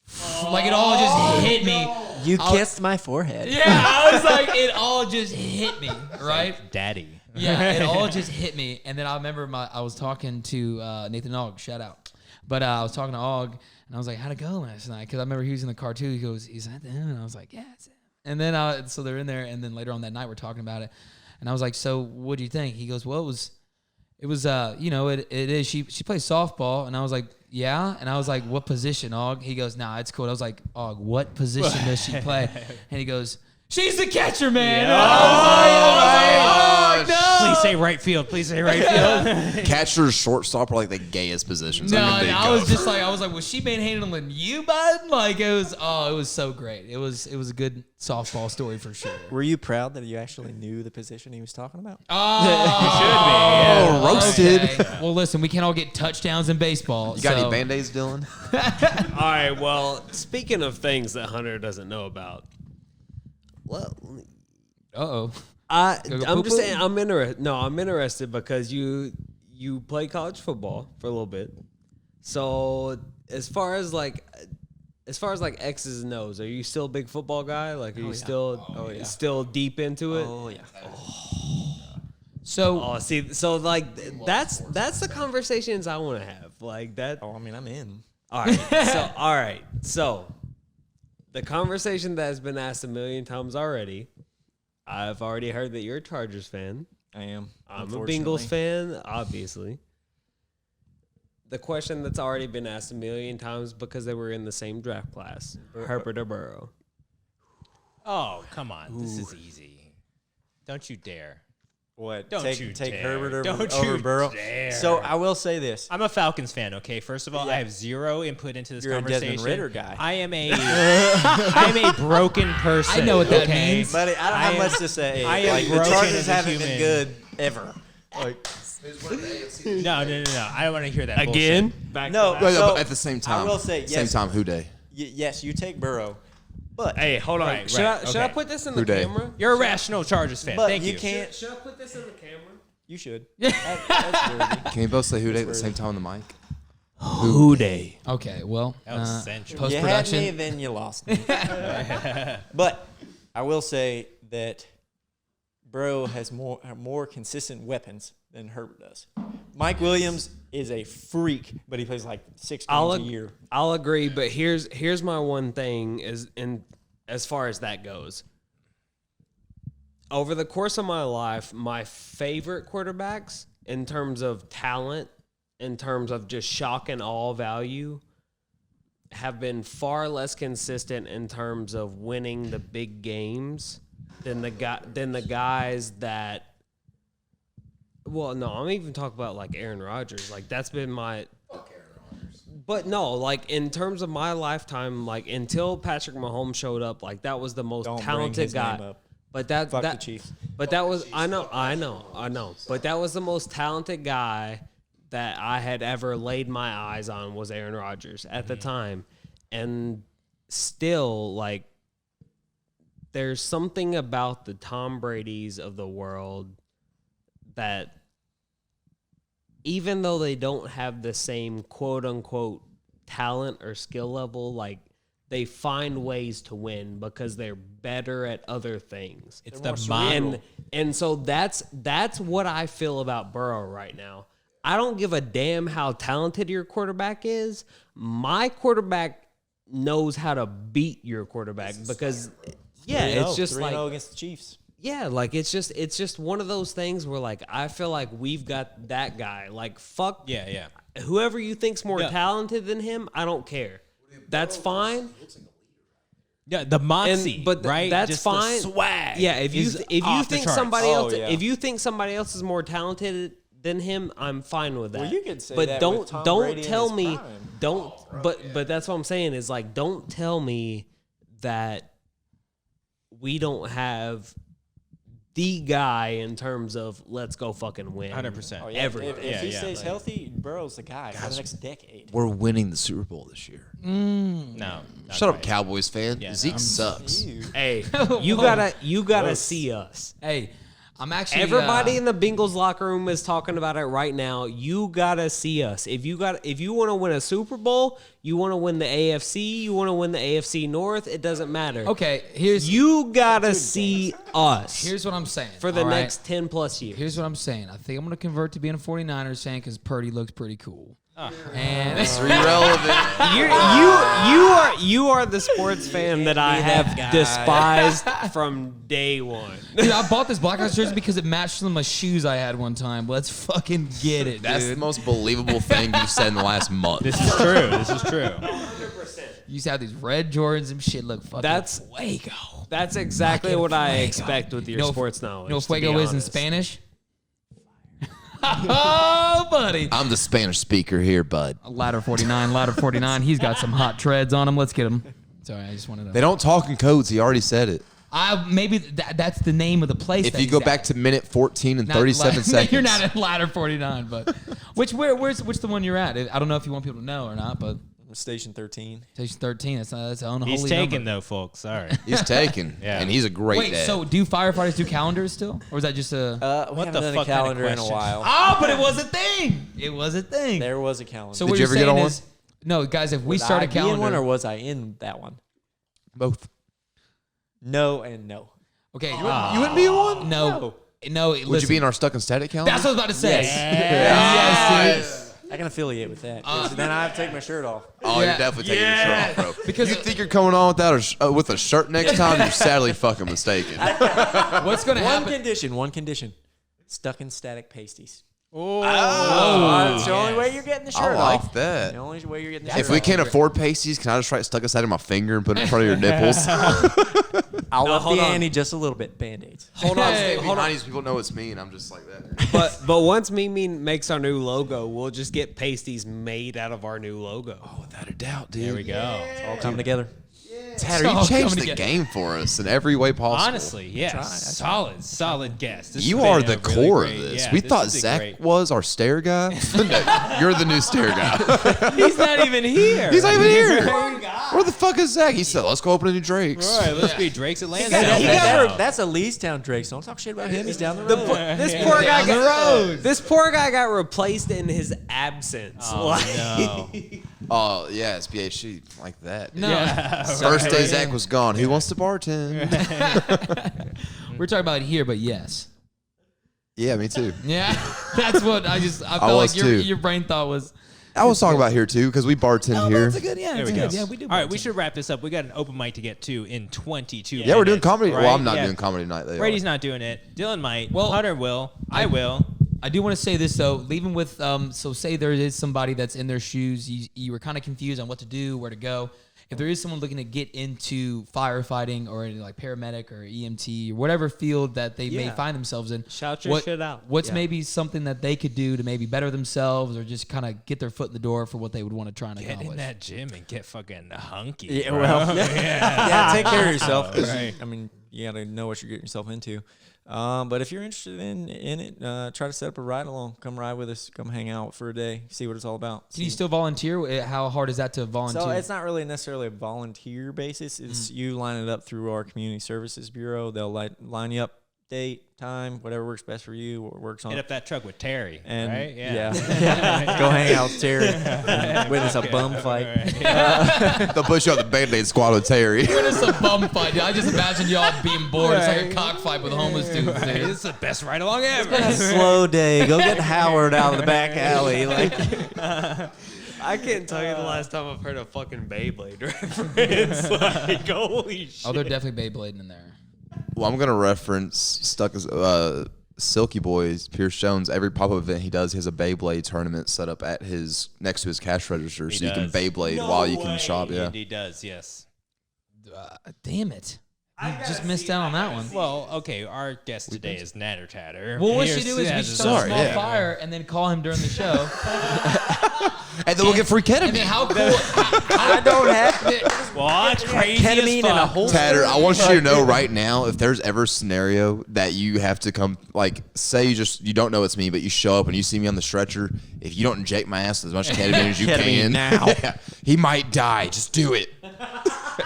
it all just hit me. You kissed my forehead. Yeah, I was like, it all just hit me, right? Daddy. Yeah, it all just hit me. And then I remember I was talking to Nathan Ogg, shout out. But I was talking to Ogg, and I was like, how'd it go last night? Because I remember he was in the car too. He goes, is that them? And I was like, yeah, it's him. And then so they're in there, and then later on that night we're talking about it. And I was like, so what do you think? He goes, well, it was it is. She plays softball. And I was like, yeah. And I was like, what position, Ogg? He goes, nah, it's cool. I was like, Ogg, what position does she play? And he goes, she's the catcher, man. Yeah. I was like, oh, no. Please say right field. Please say right field. Catcher, shortstop are like the gayest positions. No, I can think I was of. just like, was she manhandling you, bud? Like it was so great. It was a good softball story for sure. Were you proud that you actually knew the position he was talking about? Oh, roasted. Okay. Well, listen, we can't all get touchdowns in baseball. You got so. any Band-Aids, Dylan? All right. Well, speaking of things that Hunter doesn't know about, well, Uh-oh. I'm poo-poo? just saying I'm interested. No, I'm interested because you play college football for a little bit. So as far as like X's and O's, are you still a big football guy? Like, are you still deep into it? Oh, yeah. So Oh, see, so like that's the conversations I want to have. Like that. Oh, I mean, I'm in. All right. So the conversation that has been asked a million times already. I've already heard that you're a Chargers fan. I am. I'm a Bengals fan, obviously. The question that's already been asked a million times because they were in the same draft class, Herbert or Burrow. Oh, come on. This is easy. Don't you dare. What? Don't you take dare. Herbert Don't over you Burrow. dare. So I will say this. I'm a Falcons fan, okay? First of all, Yeah. I have zero input into this You're a conversation. Desmond Ridder guy. I am a broken person. I know what that okay? means. Buddy, I don't I have am- much to say. I am Like, the broken Chargers as a haven't been human. good ever. Like, No. I don't want to hear that Again? bullshit. Back no, Wait, so but at the same time. I will say Same yes. time, who day? Yes, you take Burrow, but Hey, hold on. Right, should right, I okay. put this in Who the day? camera? You're a rational Chargers fan. but Thank you. can't. Should I put this in the camera? You should. That's worthy. Can we both say who day at the same time on the mic? Who day? okay, well, That was essential. You had me, post-production. then you lost me. But I will say that Burrow has more consistent weapons than Herbert does. Mike Williams is a freak, but he plays like 6 games a year. I'll agree, but here's my one thing as far as that goes. Over the course of my life, my favorite quarterbacks in terms of talent, in terms of just shock and awe value, have been far less consistent in terms of winning the big games than the guys that. Well, no, I'm even talking about like Aaron Rodgers. Like that's been my. But no, like in terms of my lifetime, like until Patrick Mahomes showed up, like that was the most Don't bring talented his guy. name up. But that Fuck that the Chiefs. But that was I know. But that was the most talented guy that I had ever laid my eyes on was Aaron Rodgers at the time. And still, like, there's something about the Tom Brady's of the world that even though they don't have the same quote unquote talent or skill level, like they find ways to win because they're better at other things. It's the mind. And so that's what I feel about Burrow right now. I don't give a damn how talented your quarterback is. My quarterback knows how to beat your quarterback because it's just 3-0 like against the Chiefs. yeah, like it's just one of those things where like I feel like we've got that guy. Like fuck Yeah. whoever you think's more talented than him, I don't care. That's fine. Yeah, the moxie, right? That's Just fine. The swag. Yeah, if you off the think charts. somebody else, yeah. if you think somebody else is more talented than him, I'm fine with that. Well, you could say but that don't with Tom Brady in tell his me prime. don't. But that's what I'm saying is like don't tell me that we don't have the guy in terms of let's go fucking win. 100%. Oh, yeah. Everything. If he Yeah, stays like- healthy, Burrow's the guy for the next decade. We're winning the Super Bowl this year. No. not Shut up, right. Cowboys fan. Yeah, Zeke no. sucks. Hey, you gotta see us. Hey, I'm actually Everybody in the Bengals locker room is talking about it right now. You gotta see us. If you want to win a Super Bowl, you want to win the AFC, you want to win the AFC North, it doesn't matter. Okay, You gotta see us here's what I'm saying. for the all right? next 10 plus years. Here's what I'm saying. I think I'm going to convert to being a 49ers fan because Purdy looks pretty cool. And It's irrelevant. You are the sports fan that I have despised from day one. dude, I bought this Blackhawks jersey because it matched some of my shoes I had one time. Let's fucking get it, That's the dude. most believable thing you've said in the last month. This is true. This is true. You used to have these red Jordans and shit look fucking That's- fuego. That's exactly what I Fuego. expect with your You know- sports knowledge. You know what to be fuego is in honest. Spanish? Oh, buddy. I'm the Spanish speaker here, bud. Ladder 49. He's got some hot treads on him. Let's get him. Sorry, I just wanted to. They don't talk in codes. He already said it. Maybe that's the name of the place. If that you go he's back at. to minute 14 and Not 37 ladder- seconds. You're not at ladder 49, but which the one you're at? I don't know if you want people to know or not, but Station 13. station 13. That's an unholy He's taken number. though, folks. Sorry. He's taken. Yeah. And he's a great Wait, dad. so do firefighters do calendars still, or is that just a? We What haven't the done fuck a kind of calendar in a question? while. Oh, but it was a thing. It was a thing. There was a calendar. So Did what you you're ever get saying on is, no, guys, if we Was start I a be calendar, in one or was I in that one? Both. No and no. okay, You wouldn't be in one? no. Would Listen, you be in our stuck and static calendar? That's what I was about to say. Yes. Yes, dude. I can affiliate with that. 'cause then I have to take my shirt off. Oh, Yeah. you're definitely taking your shirt off, bro. Because you think you're coming on with a shirt next time, you're sadly fucking mistaken. What's going to One happen? condition. Stuck in static pasties. Oh, That's the only way you're getting the I shirt like off. that. The only way you're getting the shirt If we off. can't afford pasties, can I just write stuck inside of my finger and put it in front of your nipples? I'll up hold the on. ante just a little bit. Band-Aids. Hold on, hold on. These people know it's me, and I'm just like that. But once Mimi makes our new logo, we'll just get pasties made out of our new logo. Oh, without a doubt, dude. There we go. All coming together. Tatter, It's all you changed coming the together. game for us in every way possible. Honestly, yes. Solid guest. This You has are been the a really core great- of this. yeah, We this thought has been Zach great. was our stair guy. No, you're the new stair guy. He's not even here. He's not even here. Where the fuck is Zach? He said, let's go open a new Drake's. All right, let's be Drake's Atlanta. That's a Leestown Drake, so don't talk shit about him. He's down the road. This poor guy Down the road. This poor guy got replaced in his absence. No. Oh, yeah, it's BHC like that. No, First day Zach was gone. Who wants to bartend? we're talking about here, but yes. Yeah, me too. Yeah, that's what I felt was like too. your brain thought was. I was talking about here too because we bartend here. That's a good, yeah, There it's we go. good. Yeah, we do. All right, we should wrap this up. We got an open mic to get to in 22 Yeah, we're doing minutes, comedy. right? Well, I'm not Yeah. doing comedy tonight. They Brady's are. not doing it. Dylan might. Well, Hunter will. I will. I do want to say this though, leaving with so say there is somebody that's in their shoes, you were kind of confused on what to do, where to go, if there is someone looking to get into firefighting or any like paramedic or EMT or whatever field that they may find themselves in, shout your shit out. What's maybe something that they could do to maybe better themselves or just kind of get their foot in the door for what they would want to try and Get accomplish? in that gym and get fucking hunky. Yeah, bro. well, yeah, take care of yourself. Right. I mean, you got to know what you're getting yourself into. But if you're interested in it, try to set up a ride along. Come ride with us. Come hang out for a day. See what it's all about. Can you still volunteer? How hard is that to volunteer? So it's not really necessarily a volunteer basis. It's you line it up through our community services bureau. They'll line you up, date, time, whatever works best for you, what works on. Hit up that truck with Terry, And right? yeah. Go hang out with Terry. Witness a bum fight. They'll push you out the Band-Aid squad with Terry. It's a bum fight, dude. I just imagine y'all being bored. It's like a cockfight with homeless dudes, dude. This is the best ride along ever. A slow day. Go get Howard out of the back alley. Like, I can't tell you the last time I've heard a fucking Beyblade reference. Like, holy shit. Oh, they're definitely Beyblading in there. Well, I'm gonna reference Stuck as Silky Boys, Pierce Jones. Every pop-up event he does, he has a Beyblade tournament set up at his next to his cash register, so you can does. Beyblade while you can shop. Yeah, He does, yes. Damn it. You just missed out on that one. Well, okay, our guest today is Natter Tatter. Well, what Here's- you do is we yeah, should start a small yeah. fire and then call him during the show. and then we'll get free ketamine. And then how cool? I don't have to. Well, that's crazy Ketamine as and a fuck. whole Tatter, I want you to know right now, if there's ever a scenario that you have to come, like, say you don't know it's me, but you show up and you see me on the stretcher, if you don't inject my ass with as much ketamine as you Ketamine can, now. yeah, he might die. Just do it.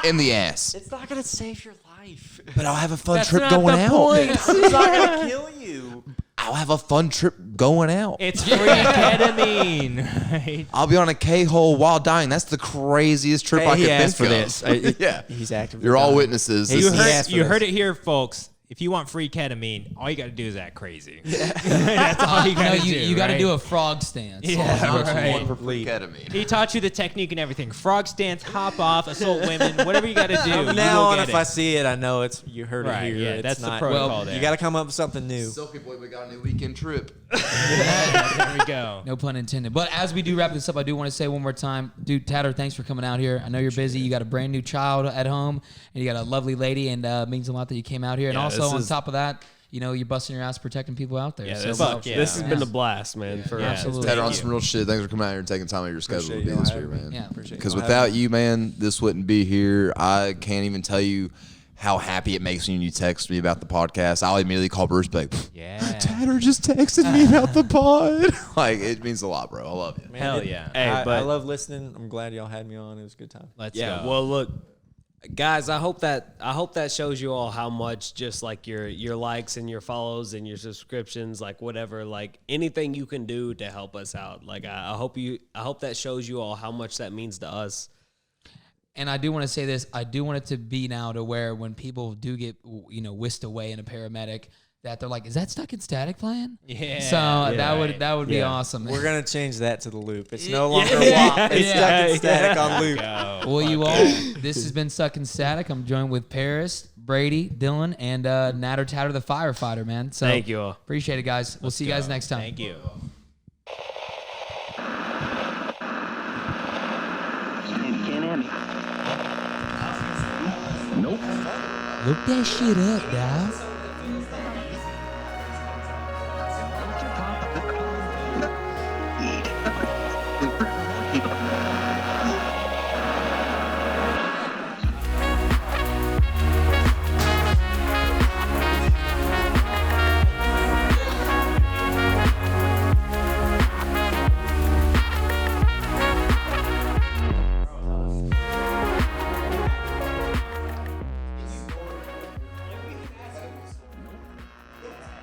In the ass. It's not going to save your life. But I'll have a fun That's trip not going the out. point. It's not going to kill you. I'll have a fun trip going out. It's free ketamine. Right? I'll be on a K-hole while dying. That's the craziest trip I He could asked think for of. this. Yeah. He's actively You're all dying. witnesses. Hey, This You is- He asked for you this. heard it here, folks. If you want free ketamine, all you got to do is act crazy. That's all you got No, to do. you got to right? do a frog stance. Yeah, right. for free ketamine. He taught you the technique and everything. Frog stance, hop off, assault women, whatever you got to do. you From now go on, get if it. I see it, I know it's you heard Right, it here. yeah, It's that's the not, protocol there. You got to come up with something new. Silky boy, we got a new weekend trip. There we go. No pun intended. But as we do wrap this up, I do want to say one more time, dude, Tatter, thanks for coming out here. I know you're busy. You got a brand new child at home, and you got a lovely lady, and it means a lot that you came out here. And Yeah, also this on is- top of that, you know, you're busting your ass protecting people out there. Yeah, so this- well, fuck yeah. This has been Yeah. a blast, man. For Yeah, absolutely. Tatter, on Thank some real shit. Thanks for coming out here and taking time out of your schedule to Appreciate be y'all this having here, me. man. Yeah. Appreciate Because y'all without having me. you, man, this wouldn't be here. I can't even tell you how happy it makes me when you text me about the podcast. I'll immediately call Bruce back. Yeah. Tatter just texted me about the pod. Like, it means a lot, bro. I love you. Man, Hell yeah. Hey, I but love listening. I'm glad y'all had me on. It was a good time. Let's yeah, go. well, look, guys, I hope that shows you all how much just like your likes and your follows and your subscriptions, like whatever, like anything you can do to help us out. Like I hope that shows you all how much that means to us. And I do want to say this. I do want it to be now to where when people do get, you know, whisked away in a paramedic, that they're like, is that Stuck in Static playing? Yeah. So that would be Yeah. awesome. We're gonna change that to the loop. It's no longer WAP. It's Yeah. stuck in static on loop. Go. Well, you all, this has been Stuck in Static. I'm joined with Paris, Brady, Dylan, and Natter Tatter, the firefighter, man. So Thank you all. Appreciate it, guys. We'll see you guys next time. Thank you. Look that shit up, guys.